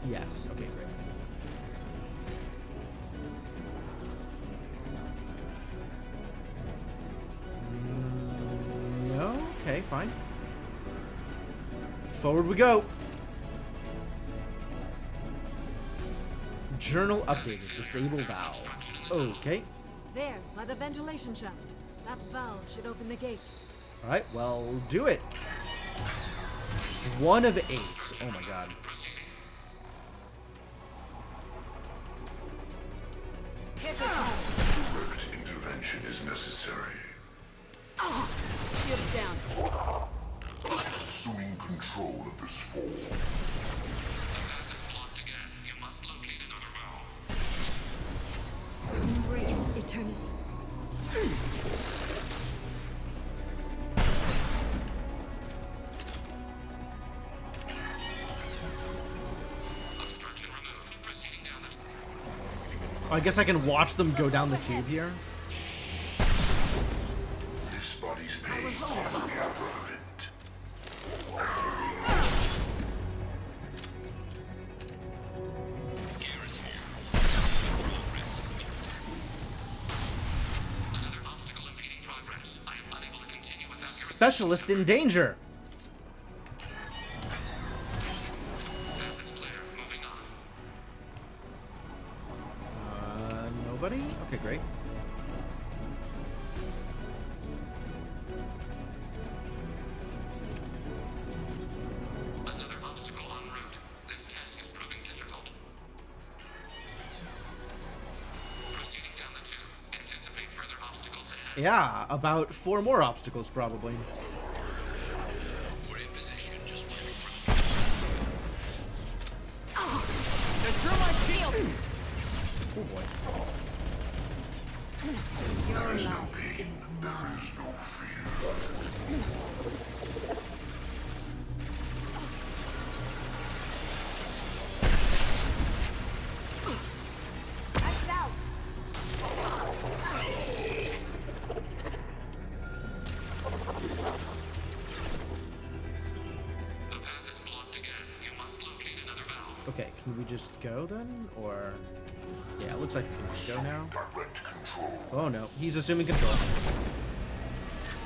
Yes. Okay, great. No? Okay, fine. Forward we go. Journal updated. Disable valves. Okay. There, by the ventilation shaft. That valve should open the gate. Alright, well, do it. 1 of 8. Oh my god. Direct intervention is necessary. Get it down. Assuming control of this force. Embrace eternity. I guess I can watch them go down the tube here. This body's pain is the upper limit. Specialist in danger. Nobody? Okay, great. Another obstacle en route. This task is proving difficult. Proceeding down the tube. Anticipate further obstacles ahead. Yeah, about 4 more obstacles probably. We're in position. Just wait. They're through my shield! Oh boy. There is no pain. There is no fear. Act out! The path is blocked again. You must locate another valve. Okay, can we just go then? Or... Yeah, it looks like we can just go now. Direct control. Oh no, he's assuming control.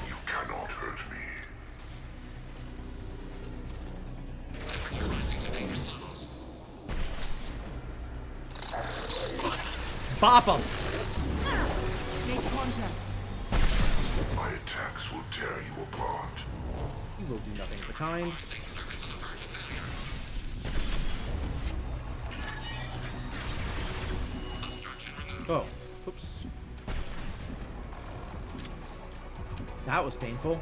You cannot hurt me. Temperature rising to dangerous levels. Bop him! Make contact. My attacks will tear you will do nothing of the kind. Oh, oops. That was painful.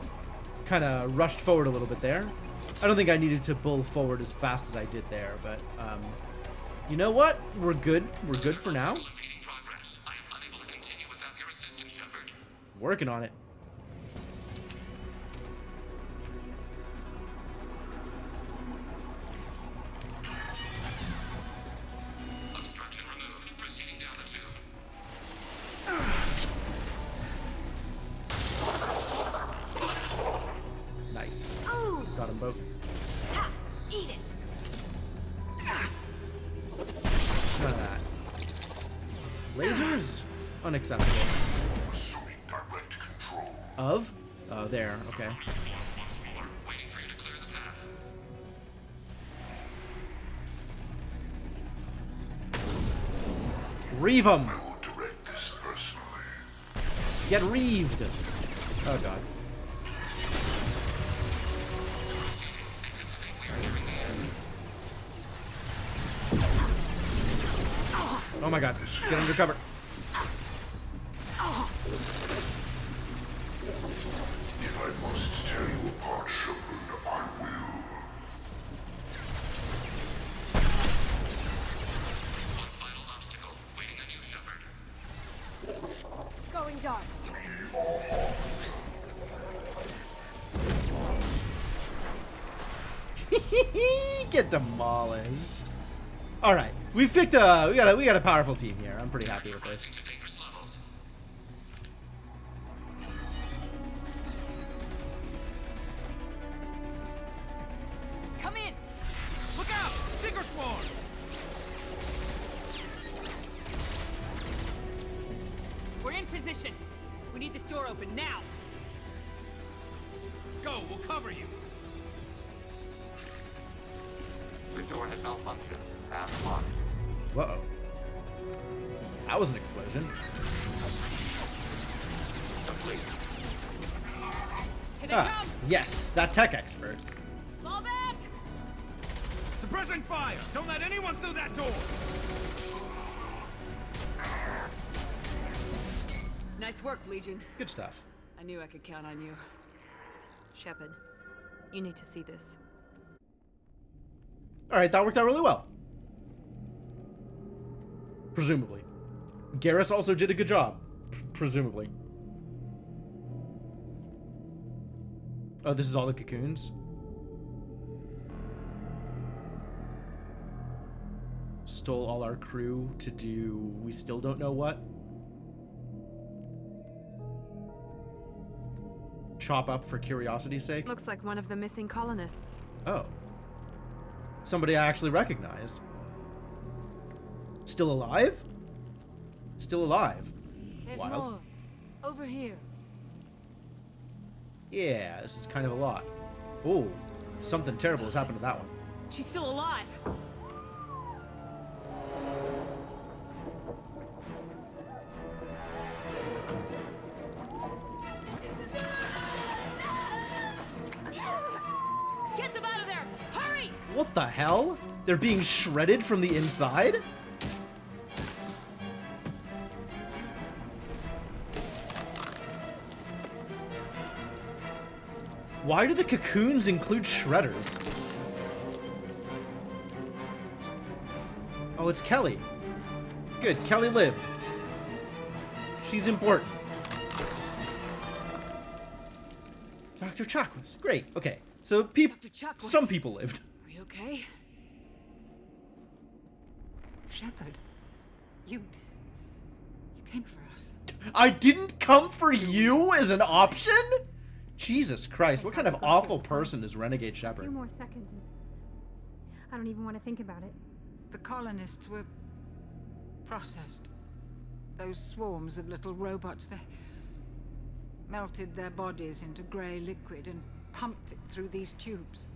Kind of rushed forward a little bit there. I don't think I needed to bull forward as fast as I did there, but you know what? We're good. We're good for now. Working on it. Obstruction removed. Proceeding down the tube. Nice. Oh. Got them both. Ha, eat it. None of that. Lasers? Unacceptable. Assuming direct control. Of? Oh, there. Okay. Waiting for you to clear the path. Reeve 'em! I will direct this personally. Get reeved! Oh god. Oh my god. Get under cover. If I must tear you apart, Shepard, I will. One final obstacle waiting on you, Shepard. Going dark. Get demolished. All right, we got a powerful team here. I'm pretty happy with this. Come in! Look out! Tinker Swarm! We're in position. We need this door open now. Go, we'll cover you. The door has malfunctioned. Path locked. Uh-oh. That was an explosion. Complete. Here they Ah, come! yes, that tech expert. Fall back! Suppressing fire! Don't let anyone through that door! Nice work, Legion. Good stuff. I knew I could count on you. Shepard, you need to see this. All right, that worked out really well. Presumably. Garrus also did a good job. Presumably. Oh, this is all the cocoons? Stole all our crew to do we still don't know what? Chop up for curiosity's sake? Looks like one of the missing colonists. Oh. Somebody I actually recognize. Still alive? Still alive. There's Wild. more. Over here. Yeah, this is kind of a lot. Oh, something terrible has happened to that one. She's still alive. Get them out of there! Hurry! What the hell? They're being shredded from the inside? Why do the cocoons include shredders? Oh, it's Kelly. Good, Kelly lived. She's important. Dr. Chakwas. Great. Okay. So some people lived. Are you okay? Shepard, you came for us. I didn't come for you as an option? Jesus Christ, what kind of awful person is Renegade A Shepard? few more seconds and I don't even want to think about it. The colonists were processed. Those swarms of little robots, they melted their bodies into grey liquid and pumped it through these tubes.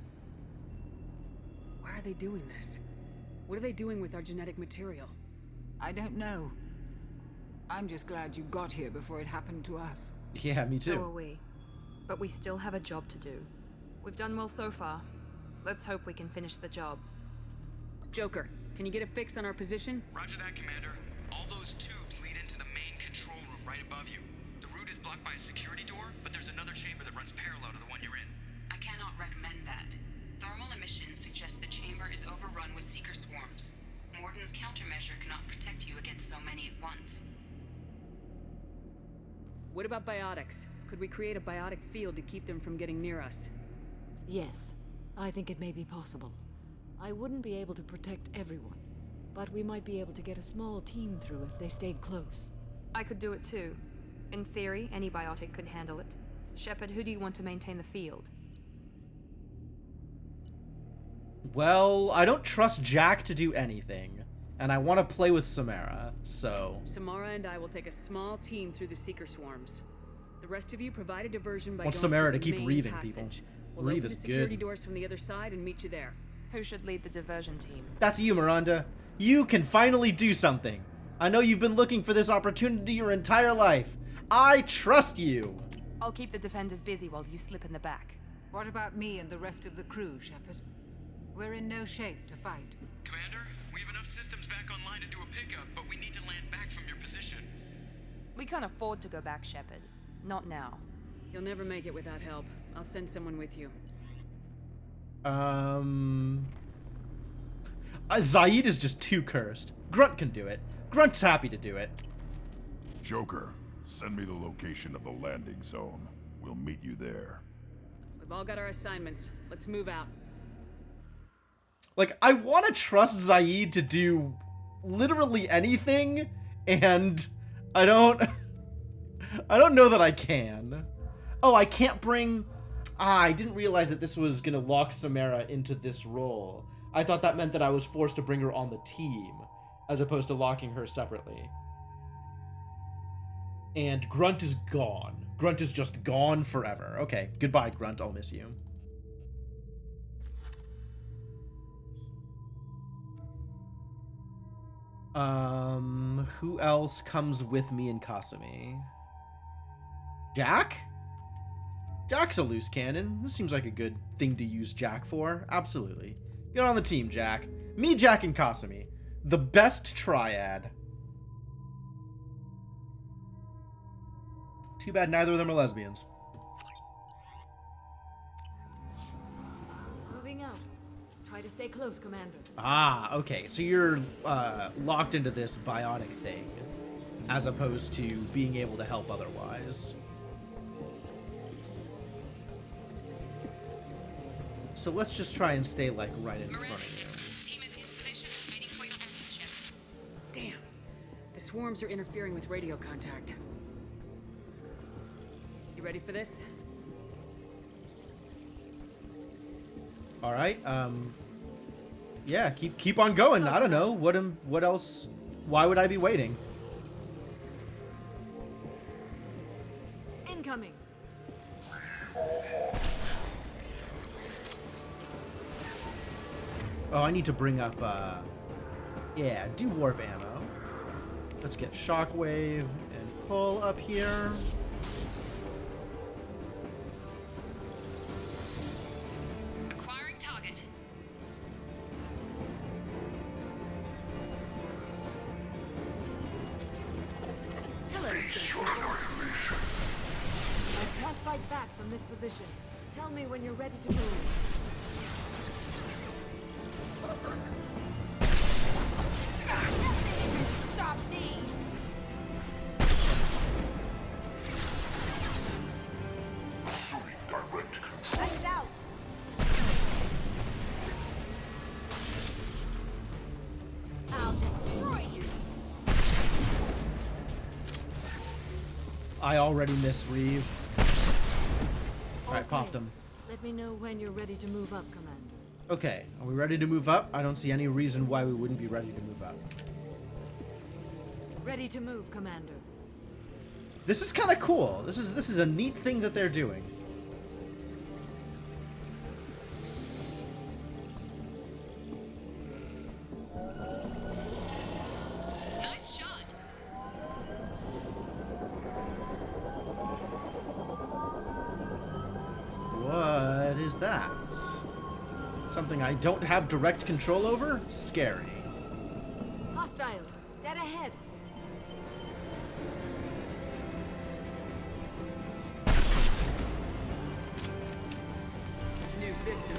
Why are they doing this? What are they doing with our genetic material? I don't know. I'm just glad you got here before it happened to us. Yeah, me too. So are we. But we still have a job to do. We've done well so far. Let's hope we can finish the job. Joker, can you get a fix on our position? Roger that, Commander. All those tubes lead into the main control room right above you. The route is blocked by a security door, but there's another chamber that runs parallel to the one you're in. I cannot recommend that. Thermal emissions suggest the chamber is overrun with seeker swarms. Morden's countermeasure cannot protect you against so many at once. What about biotics? Could we create a biotic field to keep them from getting near us? Yes, I think it may be possible. I wouldn't be able to protect everyone, but we might be able to get a small team through if they stayed close. I could do it too. In theory, any biotic could handle it. Shepard, who do you want to maintain the field? Well, I don't trust Jack to do anything, and I want to play with Samara, so... Samara and I will take a small team through the Seeker swarms. The rest of you provide a diversion by Want going Samara through to the keep main reaving passage. people. We'll Reeve open is the security good. doors from the other side and meet you there. Who should lead the diversion team? That's you, Miranda. You can finally do something. I know you've been looking for this opportunity your entire life. I trust you. I'll keep the defenders busy while you slip in the back. What about me and the rest of the crew, Shepard? We're in no shape to fight. Commander, we have enough systems back online to do a pickup, but we need to land back from your position. We can't afford to go back, Shepard. Not now. You'll never make it without help. I'll send someone with you. Zaid is just too cursed. Grunt can do it. Grunt's happy to do it. Joker, send me the location of the landing zone. We'll meet you there. We've all got our assignments. Let's move out. Like, I want to trust Zaid to do literally anything, and I don't know that I can. Oh, I can't bring... I didn't realize that this was going to lock Samara into this role. I thought that meant that I was forced to bring her on the team, as opposed to locking her separately. And Grunt is gone. Grunt is just gone forever. Okay, goodbye, Grunt. I'll miss you. Who else comes with me in Kasumi? Jack? Jack's a loose cannon. This seems like a good thing to use Jack for. Absolutely. Get on the team, Jack. Me, Jack, and Kasumi. The best triad. Too bad neither of them are lesbians. Moving out. Try to stay close, Commander. Ah, okay. So you're locked into this biotic thing, as opposed to being able to help otherwise. So let's just try and stay, like, right in front of you. Team is in position and waiting for your ship. Damn. The swarms are interfering with radio contact. You ready for this? All right. Yeah, keep on going. I don't know. What else? Why would I be waiting? Incoming. Oh, I need to bring up, yeah, do warp ammo. Let's get shockwave and pull up here. Acquiring target. Hello, I can't fight back from this position. Tell me when you're ready to move. Stop me! Assuming direct control. Lights out! I'll destroy you! I already miss Reeve. Alright, popped him. Let me know when you're ready to move up, Commander. Okay, are we ready to move up? I don't see any reason why we wouldn't be ready to move up. Ready to move, Commander. This is kind of cool. This is a neat thing that they're doing. Nice shot! What is that? Something I don't have direct control over? Scary. Hostiles, dead ahead. New victim.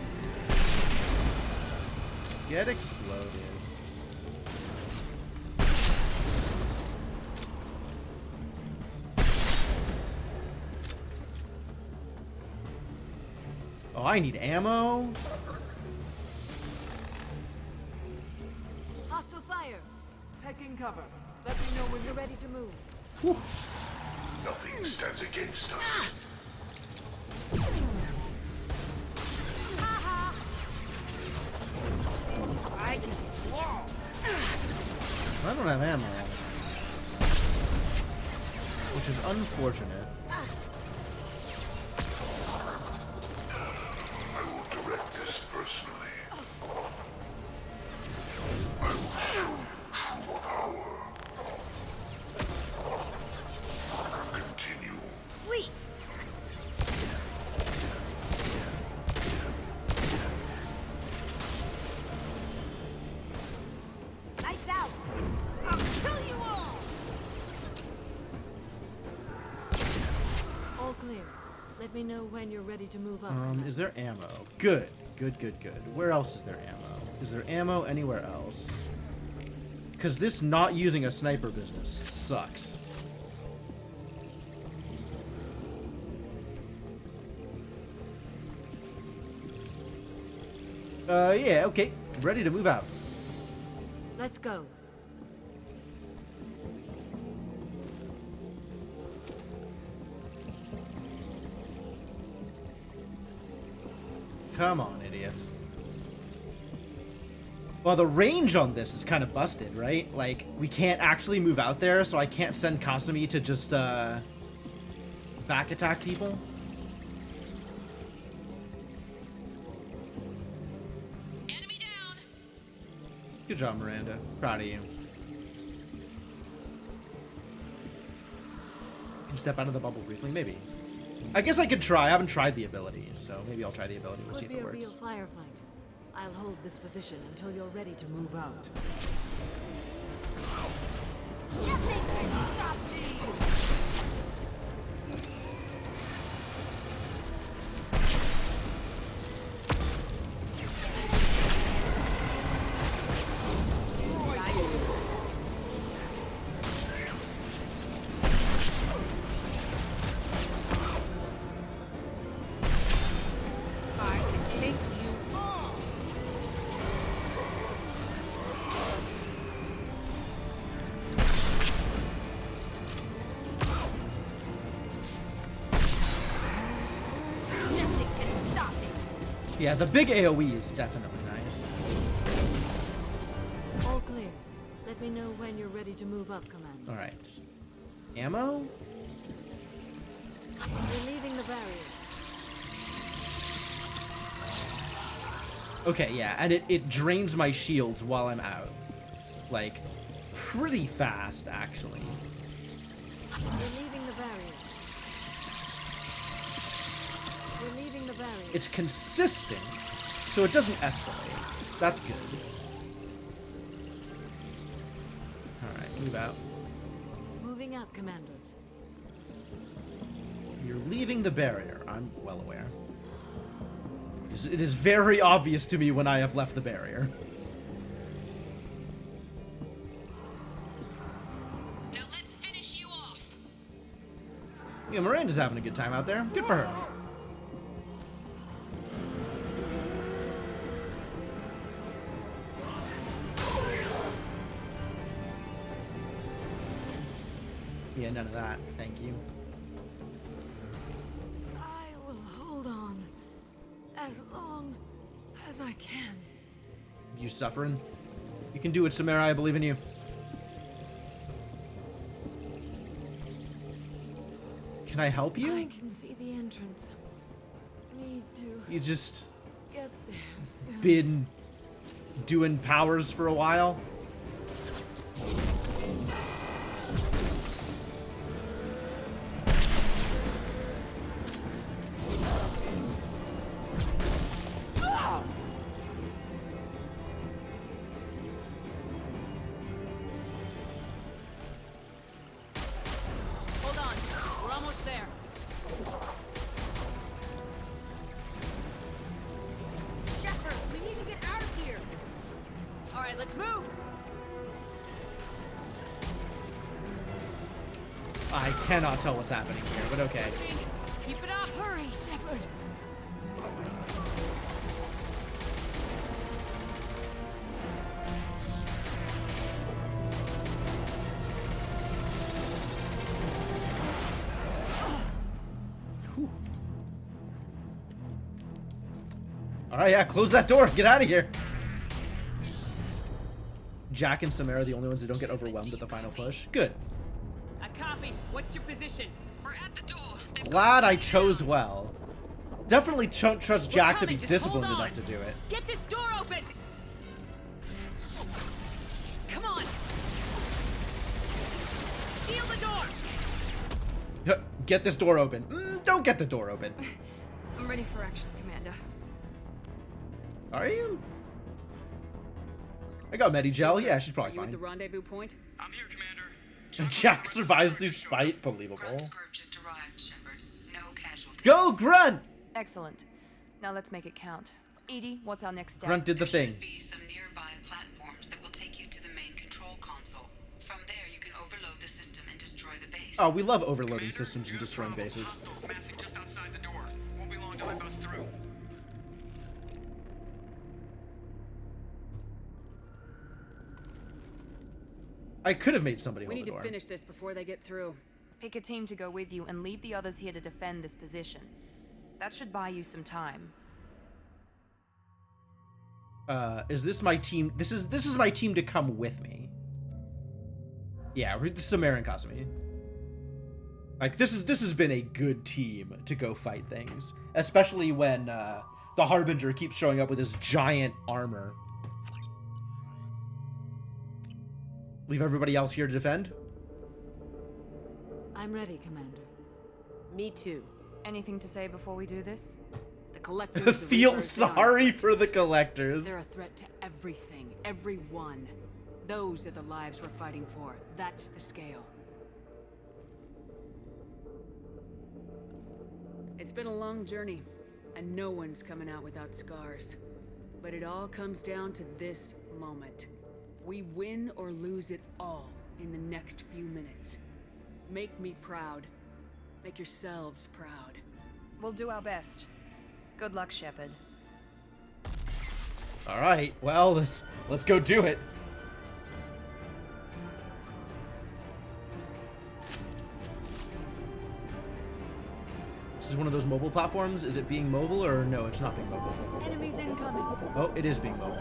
Get exploded. Oh, I need ammo. Hostile fire. Taking cover. Let me know when you're ready to move. Nothing stands against us. I can wall. I don't have ammo. Which is unfortunate. I will direct this personally. I will show you true power. Continue. Sweet. Lights out. I'll kill you all. All clear. Let me know when you're ready to move up. Is there ammo? Good. Good. Where else is there ammo? Is there ammo anywhere else? Because this not using a sniper business sucks. Yeah, okay. Ready to move out. Let's go. Come on, idiots. Well, the range on this is kind of busted, right? Like, we can't actually move out there, so I can't send Kasumi to just, back attack people. Enemy down. Good job, Miranda. Proud of you. Can you step out of the bubble briefly? Maybe. I guess I could try. I haven't tried the ability, so maybe I'll try the ability. We'll see if it Could be a works. real firefight. I'll hold this position until you're ready to move out. Nothing can stop me! Yeah, the big AoE is definitely nice. All clear. Let me know when you're ready to move up, Commander. Alright. Ammo? We're leaving the barrier. Okay, yeah, and it drains my shields while I'm out. Like, pretty fast, actually. We're leaving the barrier. We're leaving the barrier. It's consistent, so it doesn't escalate. That's good. Alright, move out. Moving up, Commander. You're leaving the barrier. I'm well aware. It is very obvious to me when I have left the barrier. Now let's finish you off. Yeah, Miranda's having a good time out there. Good for her. Yeah, none of that. Thank you. I will hold on as long as I can. You suffering? You can do it, Samara. I believe in you. Can I help you? I can see the entrance. Need to You just get there soon. been doing powers for a while? right, let's move. I cannot tell what's happening here, but okay. Keep it up. Hurry, Shepard. Alright, yeah, close that door. Get out of here. Jack and Samara are the only ones who don't get overwhelmed at the final push. Good. I copy. What's your position? We're at the door. Glad I chose well. Definitely don't trust Jack to be Just disciplined hold on. enough to do it. Get this door open. Come on. Seal the door. Get this door open. Don't get the door open. I'm ready for action, Commander. Are you? I got Medigel. Yeah, she's probably You at fine. the rendezvous point? I'm here, Commander. Jack survives through spite. Believable. Just arrived, Shepard. No casualties. Go, Grunt! Excellent. Now let's make it count. Edie, what's our next step? Grunt did the thing. Be some nearby platforms that will take you to the main control console. From there, you can overload the system and destroy the base. Oh, we love overloading systems and destroying bases. Hostiles massing just outside the door. Won't be long till I bust through. I could have made somebody We hold need the to door. finish this before they get through. Pick a team to go with you and leave the others here to defend this position. That should buy you some time. Is this my team? This is my team to come with me. Yeah, we're Samara and Kasumi. Like this has been a good team to go fight things, especially when the Harbinger keeps showing up with his giant armor. Leave everybody else here to defend. I'm ready, Commander. Me too. Anything to say before we do this? The Collectors. the Feel Reapers, sorry for the Collectors. They're a threat to everything, everyone. Those are the lives we're fighting for. That's the scale. It's been a long journey, and no one's coming out without scars. But it all comes down to this moment. We win or lose it all in the next few minutes. Make me proud. Make yourselves proud. We'll do our best. Good luck, Shepard. All right, well, let's go do it. This is one of those mobile platforms. Is it being mobile or no? It's not being mobile. Enemies incoming. Oh, it is being mobile.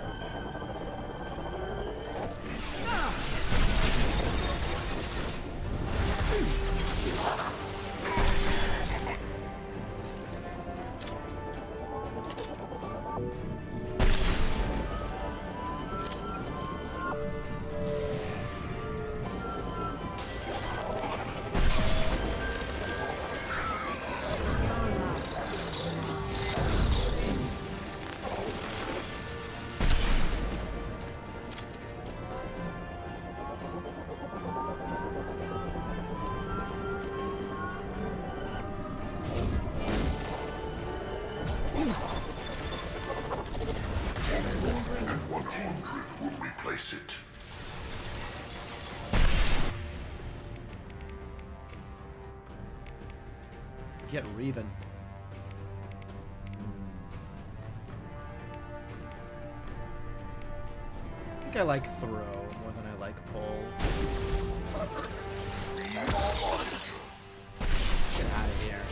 Replace it. Get Reven. I think I like throw more than I like pull. Get out of here.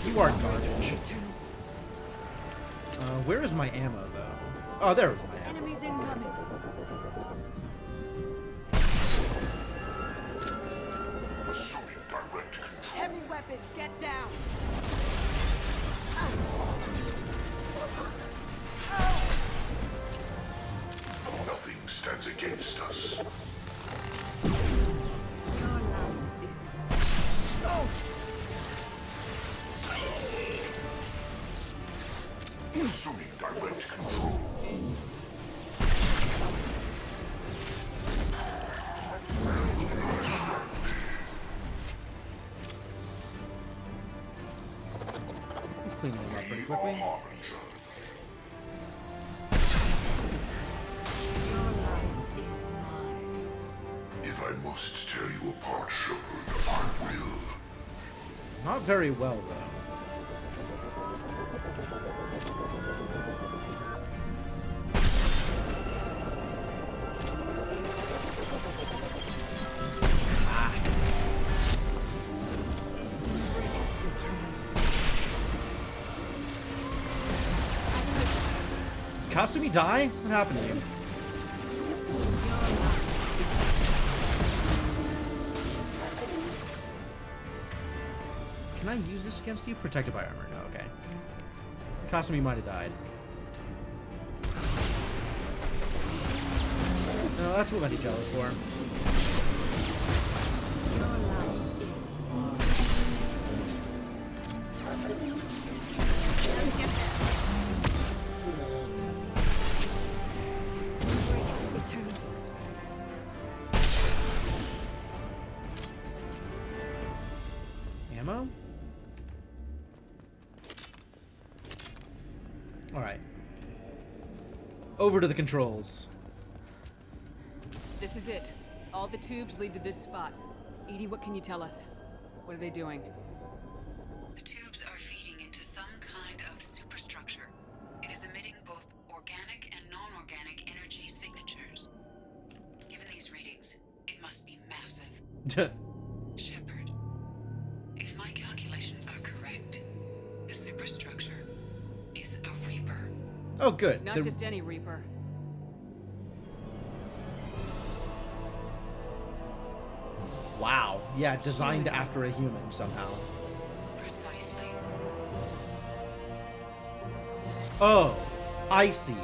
You are garbage. Where is my ammo, though? Oh, there is my ammo. Enemies incoming. Assuming direct control. Heavy weapons, get down! Nothing stands against us. Assuming direct control. Cleaning them up pretty quickly. must tear you apart, Shepard. I will. Not very well, though. Kasumi die? What happened to you? Can I use this against you? Protected by armor. No, okay. Kasumi might have died. No, that's what Medicago is for. Ammo? Alright. Over to the controls. This is it. All the tubes lead to this spot. Edie, what can you tell us? What are they doing? The tubes are feeding into some kind of superstructure. It is emitting both organic and non-organic energy signatures. Given these readings, it must be massive. Shepard, if my calculations are correct, the superstructure is a Reaper. Oh, good. Not just any Reaper. Wow. Yeah, designed after a human somehow. Precisely. Oh, I see.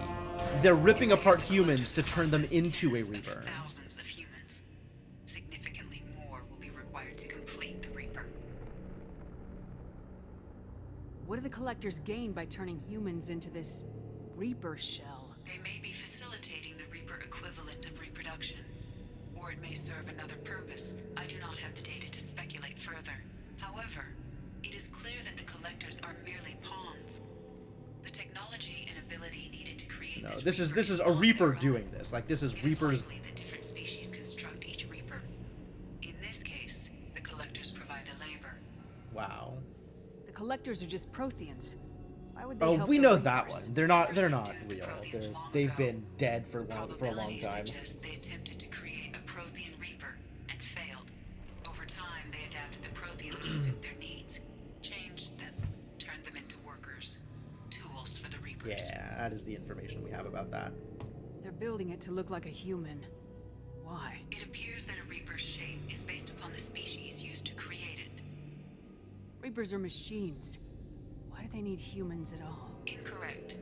They're ripping apart humans to turn them into a Reaper. Thousands of humans. Significantly more will be required to complete the Reaper. What do the Collectors gain by turning humans into this Reaper shell? They may be facilitating the Reaper equivalent of reproduction. Or it may serve another purpose. I do not have the data to speculate further. However, it is clear that the Collectors are merely pawns. The technology and ability needed to create No, this is a Reaper doing this. Like, this is Reapers. that different species construct each Reaper. In this case, the Collectors provide the labor. Wow. The Collectors are just Protheans. Why would they Oh, help we the know that Reapers? one. They're not real. They've been dead for a long time. They attempted to create a Prothean Reaper and failed. Over time, they adapted the Protheans to suit their needs, changed them, turned them into workers, tools for the Reapers. Yeah, that is the information we have about that. They're building it to look like a human. Why? It appears that a Reaper's shape is based upon the species used to create it. Reapers are machines. Why do they need humans at all? Incorrect.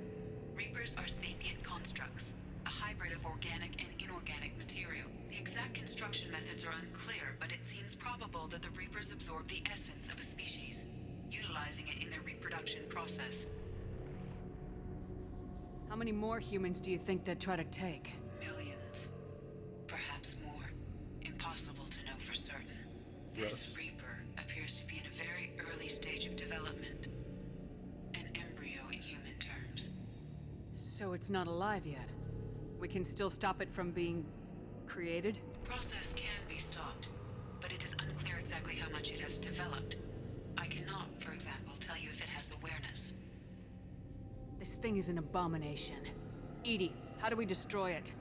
Reapers are sapient constructs, a hybrid of organic and inorganic material. The exact construction methods are unclear, but it seems probable that the Reapers absorb the essence of a species, utilizing it in their reproduction process. How many more humans do you think they'd try to take? Millions. Perhaps more. Impossible to know for certain. This Reaper appears to be in a very early stage of development. An embryo in human terms. So it's not alive yet. We can still stop it from being created? The process can be stopped, but it is unclear exactly how much it has developed. I cannot, for example, tell you if it has awareness. This thing is an abomination. Edie, how do we destroy it?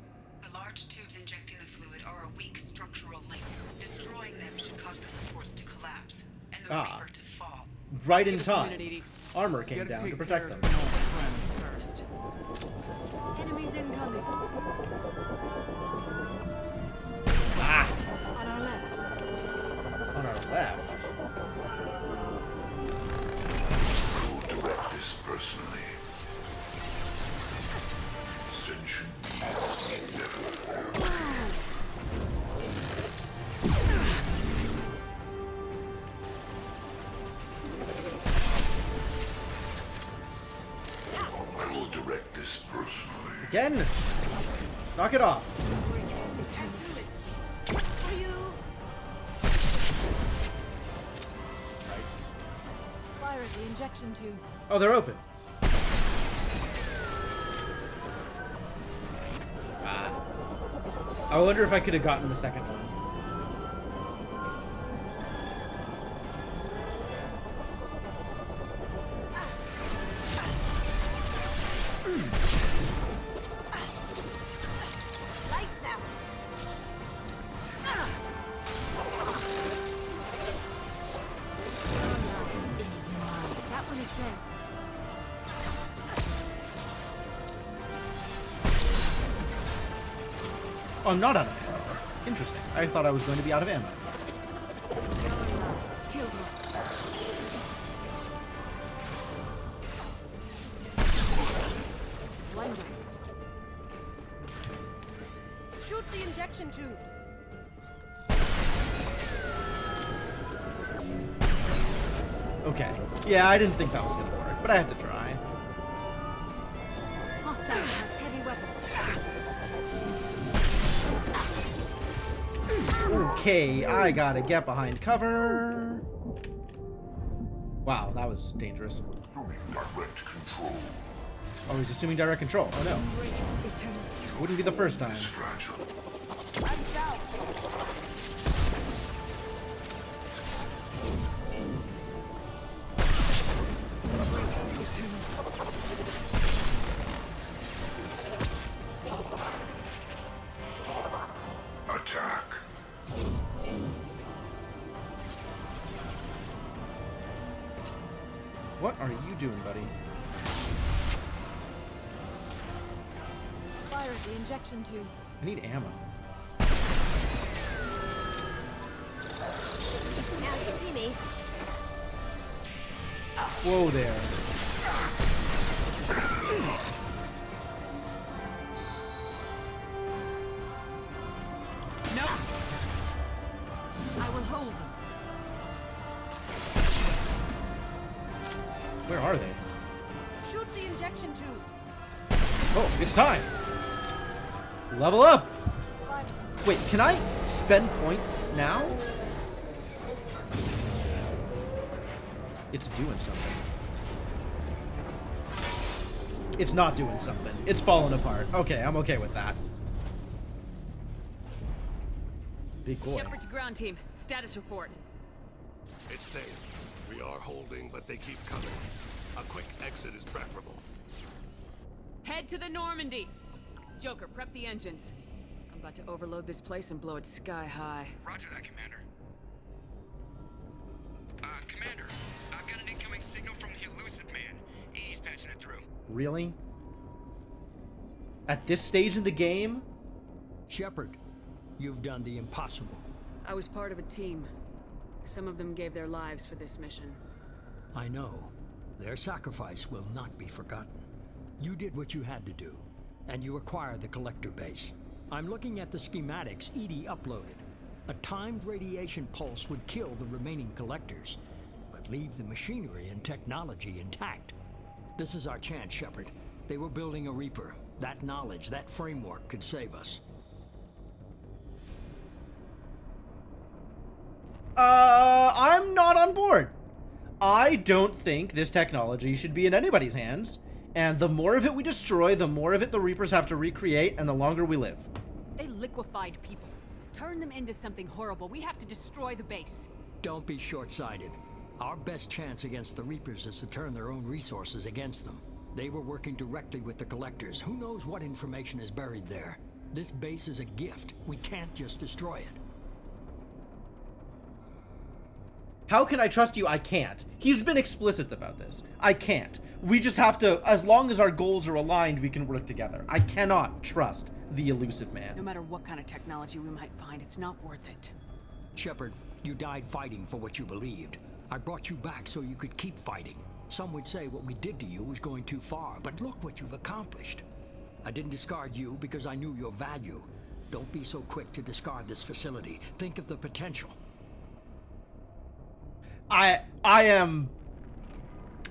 The large tubes injecting the fluid are a weak structural link. Destroying them should cause the supports to collapse, and the Reaper to fall. Right in Give us a time. minute, Edie. Armor came down to protect them. First. Enemies incoming. Ah! On our left. On our left. I will direct this personally. Sentient beings never. I will direct this personally. Again? Knock it off. Nice. Fire at the injection tubes. Oh, they're open. Ah. I wonder if I could have gotten the second one. Oh, I'm not out of ammo. Interesting. I thought I was going to be out of ammo. Shoot the injection tubes. Okay. Yeah, I didn't think that was gonna work, but I had to try. Hostile heavy weapons. Okay, I gotta get behind cover. Wow, that was dangerous. Direct control. Oh, he's assuming direct control. Oh no. Wouldn't be the first time. Attack. What are you doing, buddy? Fire the injection tubes. I need ammo. Now you see me. Whoa there. No. I will hold them. Where are they? Shoot the injection tubes. Oh, it's time. Level up. Wait, can I spend points now? It's doing something. It's not doing something. It's falling apart. Okay, I'm okay with that. Big boy. Shepard to ground team. Status report. It's safe. We are holding, but they keep coming. A quick exit is preferable. Head to the Normandy. Joker, prep the engines. I'm about to overload this place and blow it sky high. Roger that, Commander. Commander, I've got an incoming signal from the Elusive Man. Edie's patching it through. Really? At this stage in the game? Shepard, you've done the impossible. I was part of a team. Some of them gave their lives for this mission. I know. Their sacrifice will not be forgotten. You did what you had to do, and you acquired the Collector base. I'm looking at the schematics Edie uploaded. A timed radiation pulse would kill the remaining Collectors, but leave the machinery and technology intact. This is our chance, Shepard. They were building a Reaper. That knowledge, that framework could save us. I'm not on board. I don't think this technology should be in anybody's hands, and the more of it we destroy, the more of it the Reapers have to recreate, and the longer we live. They liquefied people. Turn them into something horrible. We have to destroy the base. Don't be short-sighted. Our best chance against the Reapers is to turn their own resources against them. They were working directly with the Collectors. Who knows what information is buried there? This base is a gift. We can't just destroy it. How can I trust you? I can't. He's been explicit about this. I can't. We just have to, as long as our goals are aligned, we can work together. I cannot trust the Elusive Man. No matter what kind of technology we might find, it's not worth it. Shepard, you died fighting for what you believed. I brought you back so you could keep fighting. Some would say what we did to you was going too far, but look what you've accomplished. I didn't discard you because I knew your value. Don't be so quick to discard this facility. Think of the potential. I am,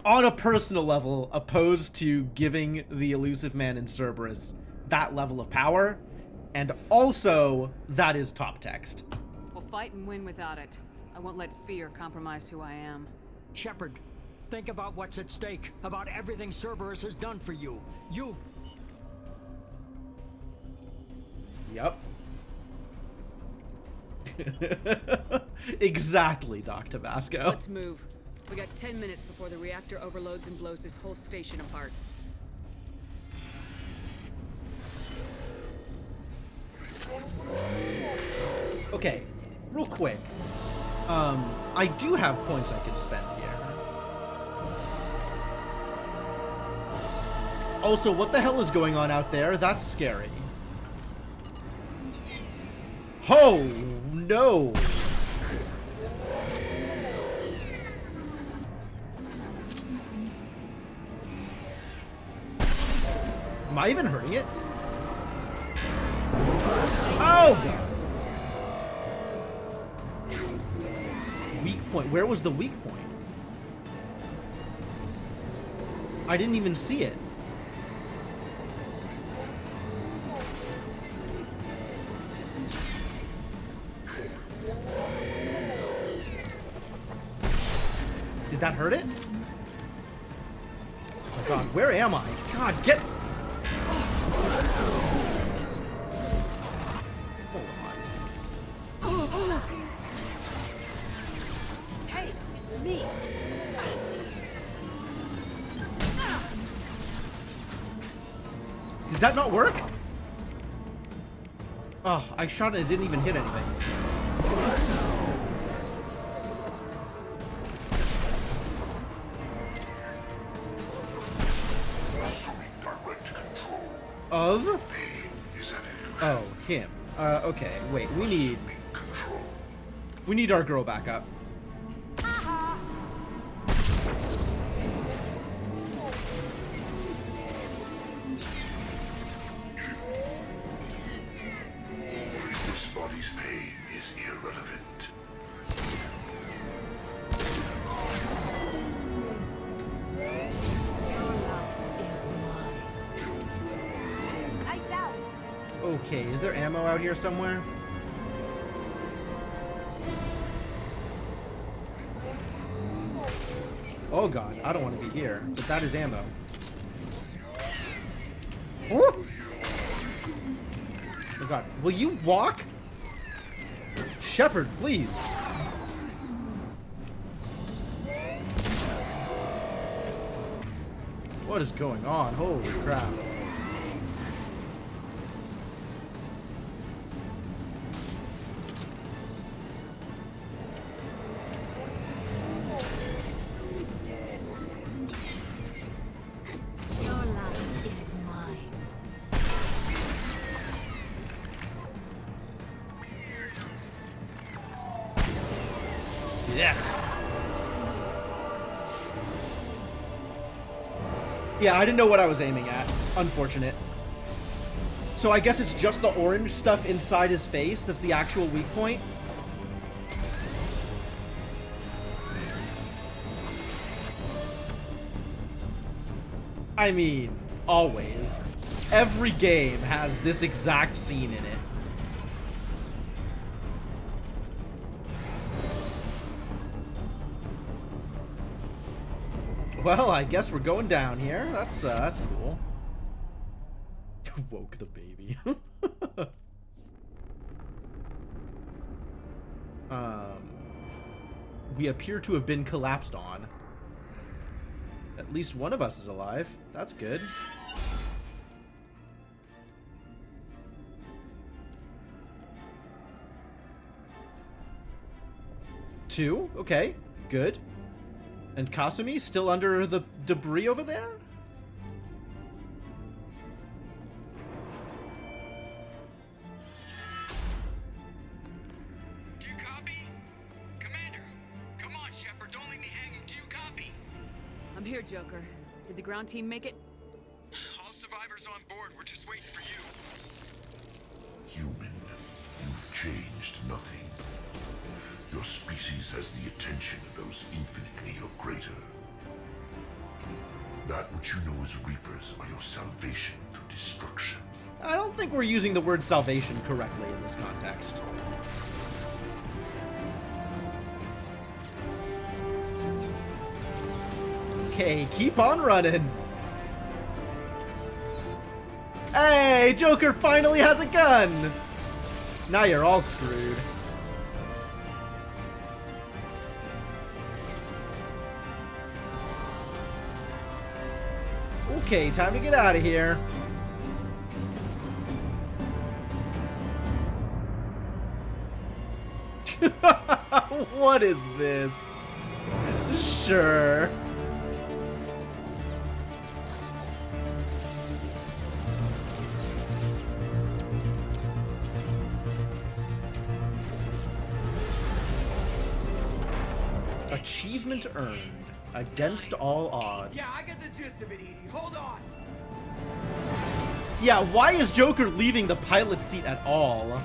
on a personal level, opposed to giving the Elusive Man in Cerberus that level of power, and also, that is top text. We'll fight and win without it. I won't let fear compromise who I am. Shepard, think about what's at stake, about everything Cerberus has done for you. Yep. Exactly, Doc Tabasco. Let's move. We got 10 minutes before the reactor overloads and blows this whole station apart. Okay, real quick. I do have points I can spend here. Also, what the hell is going on out there? That's scary. Oh, no. Am I even hurting it? Oh, God. Weak point. Where was the weak point? I didn't even see it. Did that hurt it? Oh my God, where am I? God, get... Hey, it's me. Did that not work? Oh, I shot it, it didn't even hit anything. Assuming direct control. Of? Pain is an illusion. Oh, him. Okay, wait, we need... Control. We need our girl back up. This body's pain is irrelevant. Lights out. Okay, is there ammo out here somewhere? Oh God, I don't want to be here, but that is ammo. Ooh. Oh God, will you walk? Shepard, please. What is going on? Holy crap. Your life is mine. Yeah. Yeah, I didn't know what I was aiming at. Unfortunate. So I guess it's just the orange stuff inside his face that's the actual weak point. I mean, always. Every game has this exact scene in it. Well, I guess we're going down here. That's cool. Woke the baby. We appear to have been collapsed on. At least one of us is alive. That's good. Two? Okay, good. And Kasumi still under the debris over there? Do you copy? Commander, come on, Shepard, don't leave me hanging. Do you copy? I'm here, Joker. Did the ground team make it? All survivors on board. We're just waiting for you. Human, you've changed nothing. Your species has the attention of those infinitely or greater. That which you know as Reapers are your salvation through destruction. I don't think we're using the word salvation correctly in this context. Okay, keep on running. Hey, Joker finally has a gun! Now you're all screwed. Okay, time to get out of here. What is this? Sure. Achievement earned. Against all odds. Yeah, I get the gist of it, Edie. Hold on. Yeah, why is Joker leaving the pilot seat at all?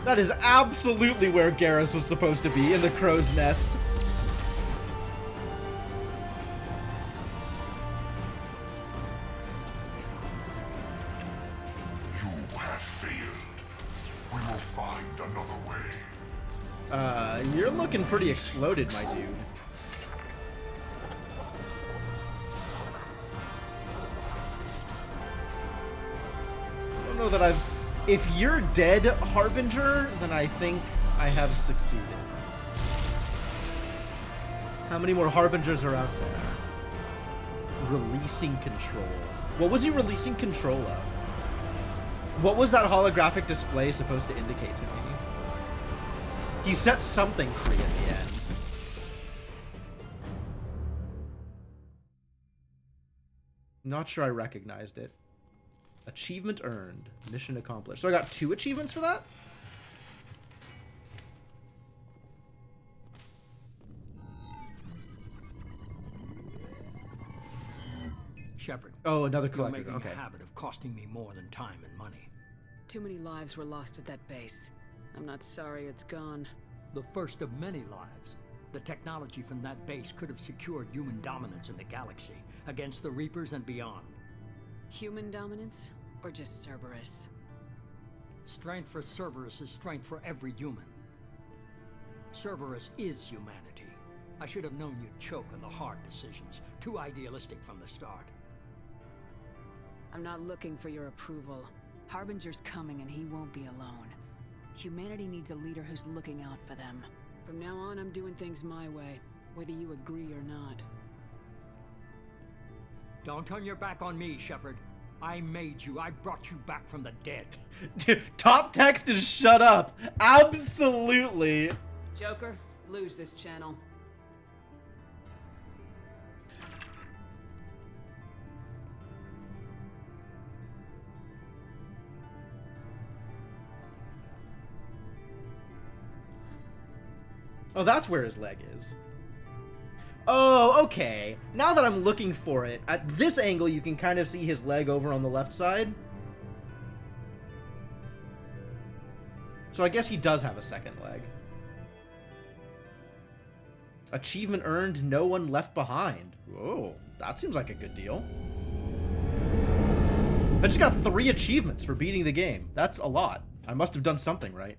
That is absolutely where Garrus was supposed to be, in the crow's nest. You have failed. We will find another way. You're looking pretty exploded, my dude. I don't know that I've... If you're dead, Harbinger, then I think I have succeeded. How many more Harbingers are out there? Releasing control. What was he releasing control of? What was that holographic display supposed to indicate to me? He set something free at the end. Not sure I recognized it. Achievement earned. Mission accomplished. So I got 2 achievements for that? Shepard. Oh, another collector. You're making Okay. a habit of costing me more than time and money. Too many lives were lost at that base. I'm not sorry it's gone. The first of many lives. The technology from that base could have secured human dominance in the galaxy against the Reapers and beyond. Human dominance? Or just Cerberus? Strength for Cerberus is strength for every human. Cerberus is humanity. I should have known you'd choke on the hard decisions. Too idealistic from the start. I'm not looking for your approval. Harbinger's coming and he won't be alone. Humanity needs a leader who's looking out for them. From now on, I'm doing things my way, whether you agree or not. Don't turn your back on me, Shepard. I made you. I brought you back from the dead. Top text is shut up. Absolutely. Joker, lose this channel. Oh, that's where his leg is. Oh, okay. Now that I'm looking for it, at this angle you can kind of see his leg over on the left side. So I guess he does have a second leg. Achievement earned, no one left behind. Whoa, that seems like a good deal. I just got 3 achievements for beating the game. That's a lot. I must have done something right.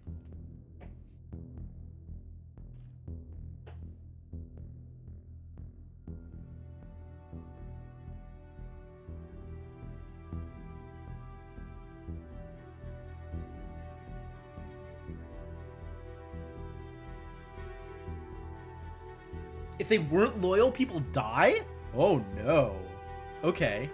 If they weren't loyal, people die? Oh no. Okay.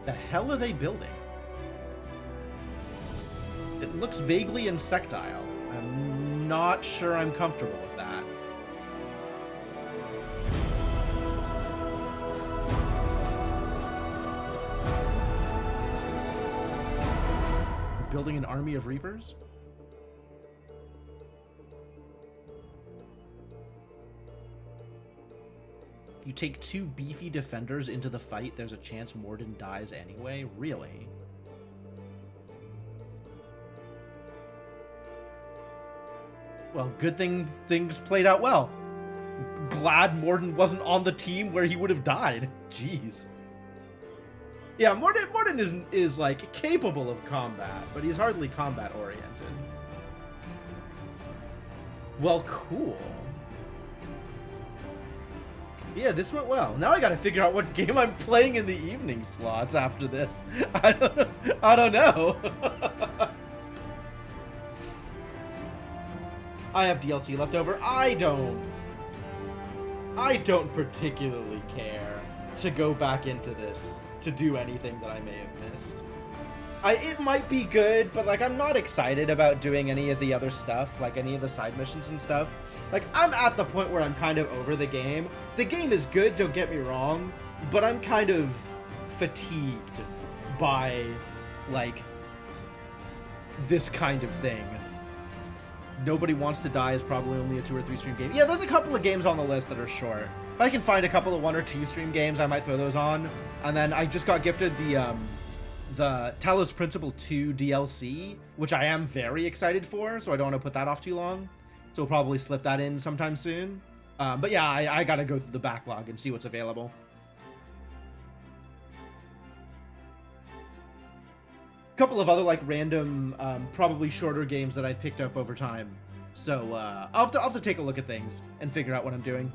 The hell are they building? It looks vaguely insectile. I'm not sure I'm comfortable with that. Building an army of Reapers? You take 2 beefy defenders into the fight, there's a chance Morden dies anyway? Really? Well, good thing things played out well. Glad Morden wasn't on the team where he would have died. Jeez. Yeah, Morden is like capable of combat, but he's hardly combat oriented. Well, cool. Yeah, this went well. Now I gotta figure out what game I'm playing in the evening slots after this. I don't know. I have DLC left over. I don't particularly care to go back into this to do anything that I may have missed. It might be good, but like I'm not excited about doing any of the other stuff, like any of the side missions and stuff. Like I'm at the point where I'm kind of over the game. The game is good, don't get me wrong, but I'm kind of fatigued by like this kind of thing. Nobody Wants to Die is probably only a 2 or 3 stream game. Yeah, there's a couple of games on the list that are short. If I can find a couple of 1 or 2 stream games, I might throw those on. And then I just got gifted the Talos Principle 2 DLC, which I am very excited for, so I don't want to put that off too long. So we'll probably slip that in sometime soon. But yeah, I gotta go through the backlog and see what's available. A couple of other like random, probably shorter games that I've picked up over time. So I'll have to take a look at things and figure out what I'm doing.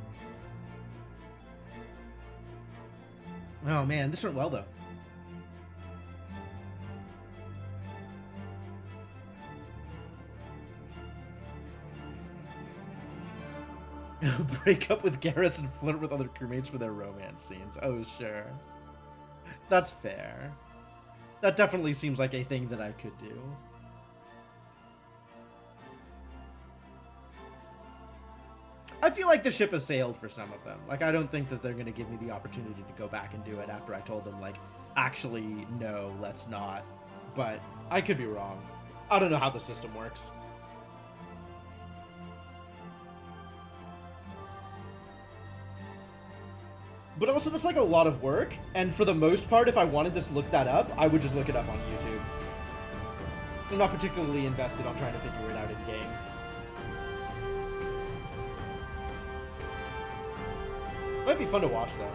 Oh man, this went well though. Break up with Garrus and flirt with other crewmates for their romance scenes. Oh, sure. That's fair. That definitely seems like a thing that I could do. I feel like the ship has sailed for some of them. Like, I don't think that they're going to give me the opportunity to go back and do it after I told them, like, actually, no, let's not. But I could be wrong. I don't know how the system works. But also, that's like a lot of work, and for the most part, if I wanted to look that up, I would just look it up on YouTube. I'm not particularly invested on trying to figure it out in-game. Might be fun to watch, though.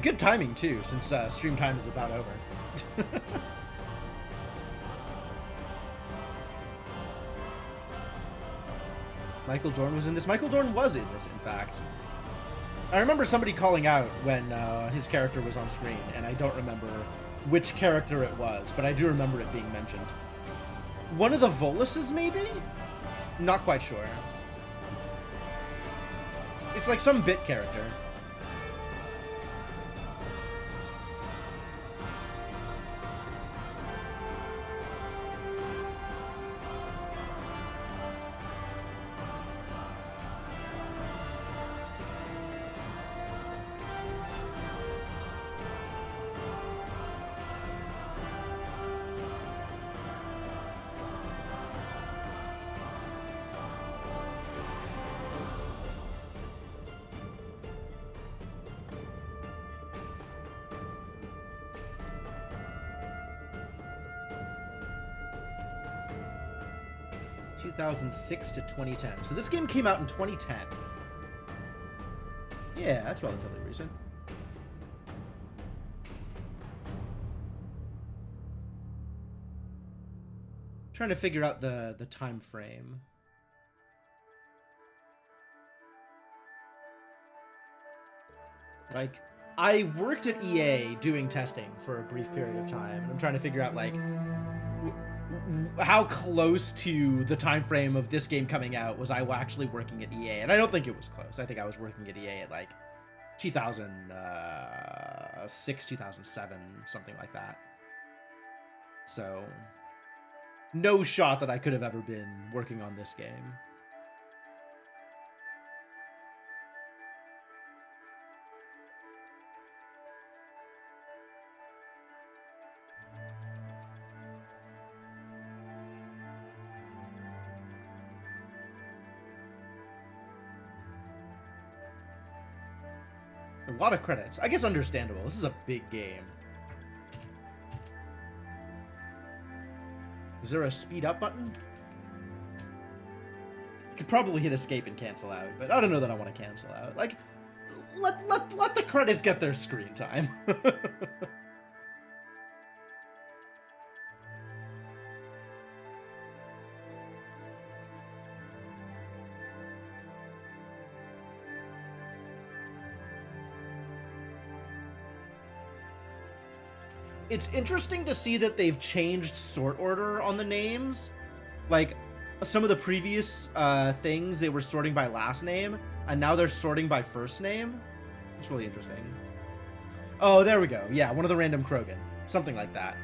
Good timing, too, since stream time is about over. Michael Dorn was in this. Michael Dorn was in this, in fact. I remember somebody calling out when his character was on screen, and I don't remember which character it was, but I do remember it being mentioned. One of the Voluses, maybe? Not quite sure. It's like some bit character. ...2006 to 2010. So this game came out in 2010. Yeah, that's relatively recent. Trying to figure out the time frame. Like, I worked at EA doing testing for a brief period of time, and I'm trying to figure out, like, how close to the time frame of this game coming out was I actually working at EA. And I don't think it was close. I think I was working at EA at, like, 2006, 2007, something like that. So, no shot that I could have ever been working on this game. A lot of credits. I guess understandable. This is a big game. Is there a speed up button? I could probably hit escape and cancel out, but I don't know that I want to cancel out. Like, let the credits get their screen time. It's interesting to see that they've changed sort order on the names. Like, some of the previous things, they were sorting by last name, and now they're sorting by first name. It's really interesting. Oh, there we go. Yeah, one of the random Krogan. Something like that.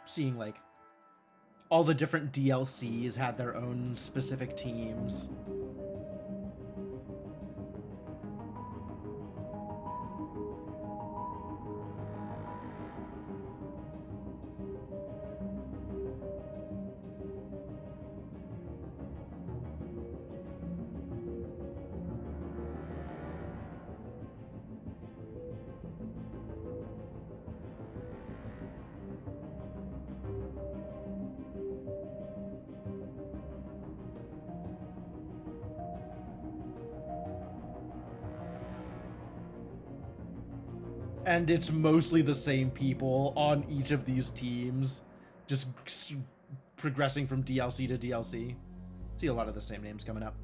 Seeing like all the different DLCs had their own specific teams. And it's mostly the same people on each of these teams, just progressing from DLC to DLC. See a lot of the same names coming up.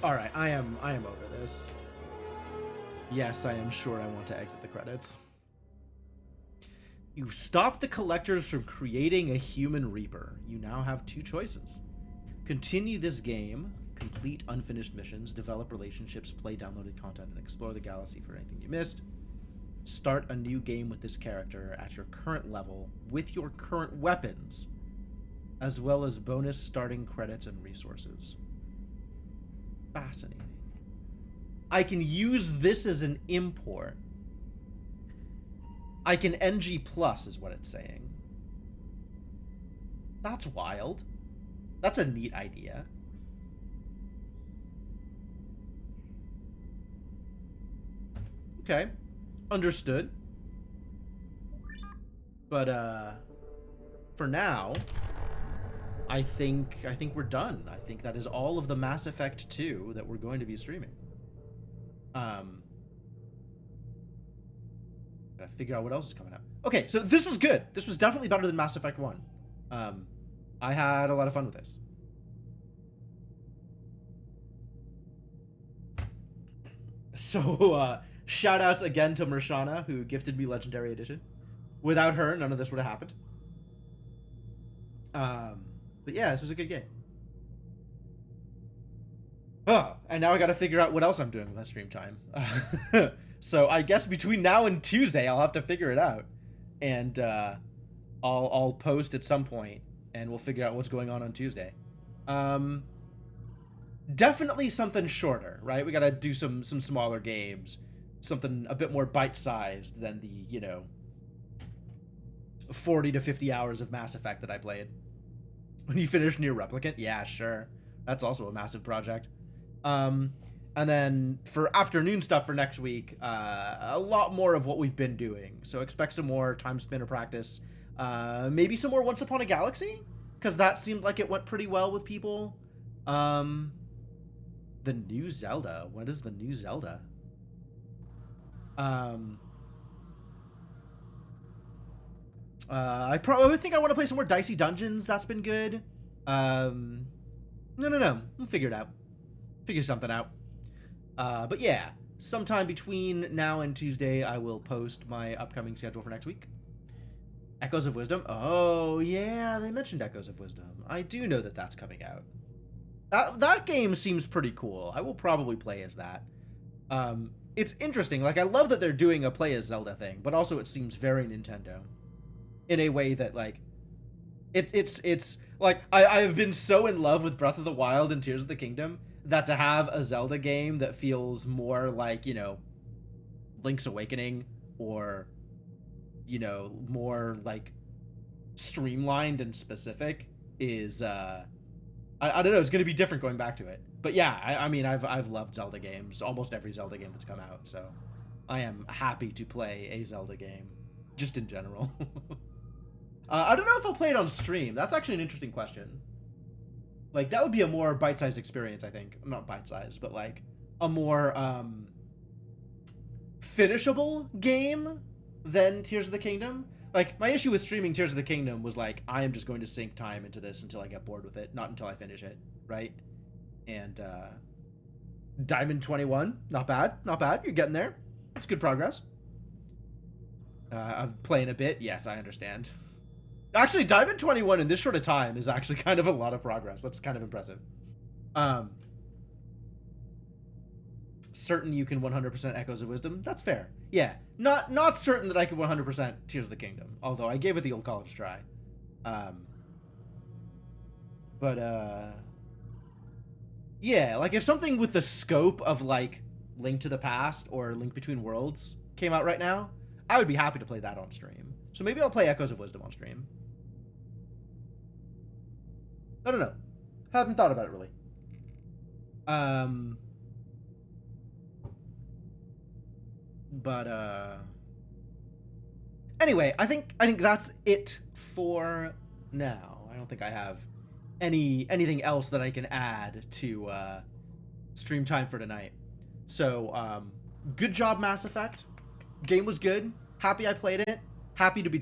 Alright, I am over this. Yes, I am sure I want to exit the credits. You've stopped the collectors from creating a human reaper. You now have two choices. Continue this game, complete unfinished missions, develop relationships, play downloaded content, and explore the galaxy for anything you missed. Start a new game with this character at your current level with your current weapons, as well as bonus starting credits and resources. Fascinating. I can use this as an import. I can NG plus is what it's saying. That's wild. That's a neat idea. Okay. Understood. But for now, I think we're done. I think that is all of the Mass Effect 2 that we're going to be streaming. Gotta figure out what else is coming up. Okay, so this was good. This was definitely better than Mass Effect 1. I had a lot of fun with this. So, shout outs again to Mershana, who gifted me Legendary Edition. Without her, none of this would have happened. But yeah, this was a good game. Oh, and now I gotta figure out what else I'm doing with my stream time. So I guess between now and Tuesday, I'll have to figure it out. And I'll post at some point, and we'll figure out what's going on Tuesday. Definitely something shorter, right? We gotta do some smaller games. Something a bit more bite-sized than the, 40 to 50 hours of Mass Effect that I played. When you finish Nier Replicant? Yeah, sure. That's also a massive project. And then for afternoon stuff for next week, a lot more of what we've been doing. So expect some more Time Spinner practice. Maybe some more Once Upon a Galaxy? Because that seemed like it went pretty well with people. The new Zelda. What is the new Zelda? I probably think I want to play some more Dicey Dungeons. That's been good. No. We'll figure it out. Figure something out. But yeah, sometime between now and Tuesday, I will post my upcoming schedule for next week. Echoes of Wisdom. Oh, yeah, they mentioned Echoes of Wisdom. I do know that that's coming out. That game seems pretty cool. I will probably play as that. It's interesting. Like, I love that they're doing a play as Zelda thing, but also it seems very Nintendo. In a way that, like, It's like I have been so in love with Breath of the Wild and Tears of the Kingdom that to have a Zelda game that feels more like, you know, Link's Awakening, or, you know, more like streamlined and specific is I don't know, it's gonna be different going back to it. But yeah, I mean I've loved Zelda games, almost every Zelda game that's come out, so I am happy to play a Zelda game, just in general. I don't know if I'll play it on stream. That's actually an interesting question. Like, that would be a more bite-sized experience, I think. Not bite-sized, but like a more finishable game than Tears of the Kingdom. Like, my issue with streaming Tears of the Kingdom was like, I am just going to sink time into this until I get bored with it, not until I finish it, right? And Diamond 21, not bad, not bad. You're getting there. That's good progress. I'm playing a bit. Yes, I understand. Actually, Diamond 21 in this short of time is actually kind of a lot of progress. That's kind of impressive. Certain you can 100% Echoes of Wisdom. That's fair. Yeah, not certain that I can 100% Tears of the Kingdom. Although I gave it the old college try. Yeah, like if something with the scope of like Link to the Past or Link Between Worlds came out right now, I would be happy to play that on stream. So maybe I'll play Echoes of Wisdom on stream. I don't know. Haven't thought about it really. Anyway, I think that's it for now. I don't think I have anything else that I can add to stream time for tonight. So good job, Mass Effect. Game was good. Happy I played it. Happy to be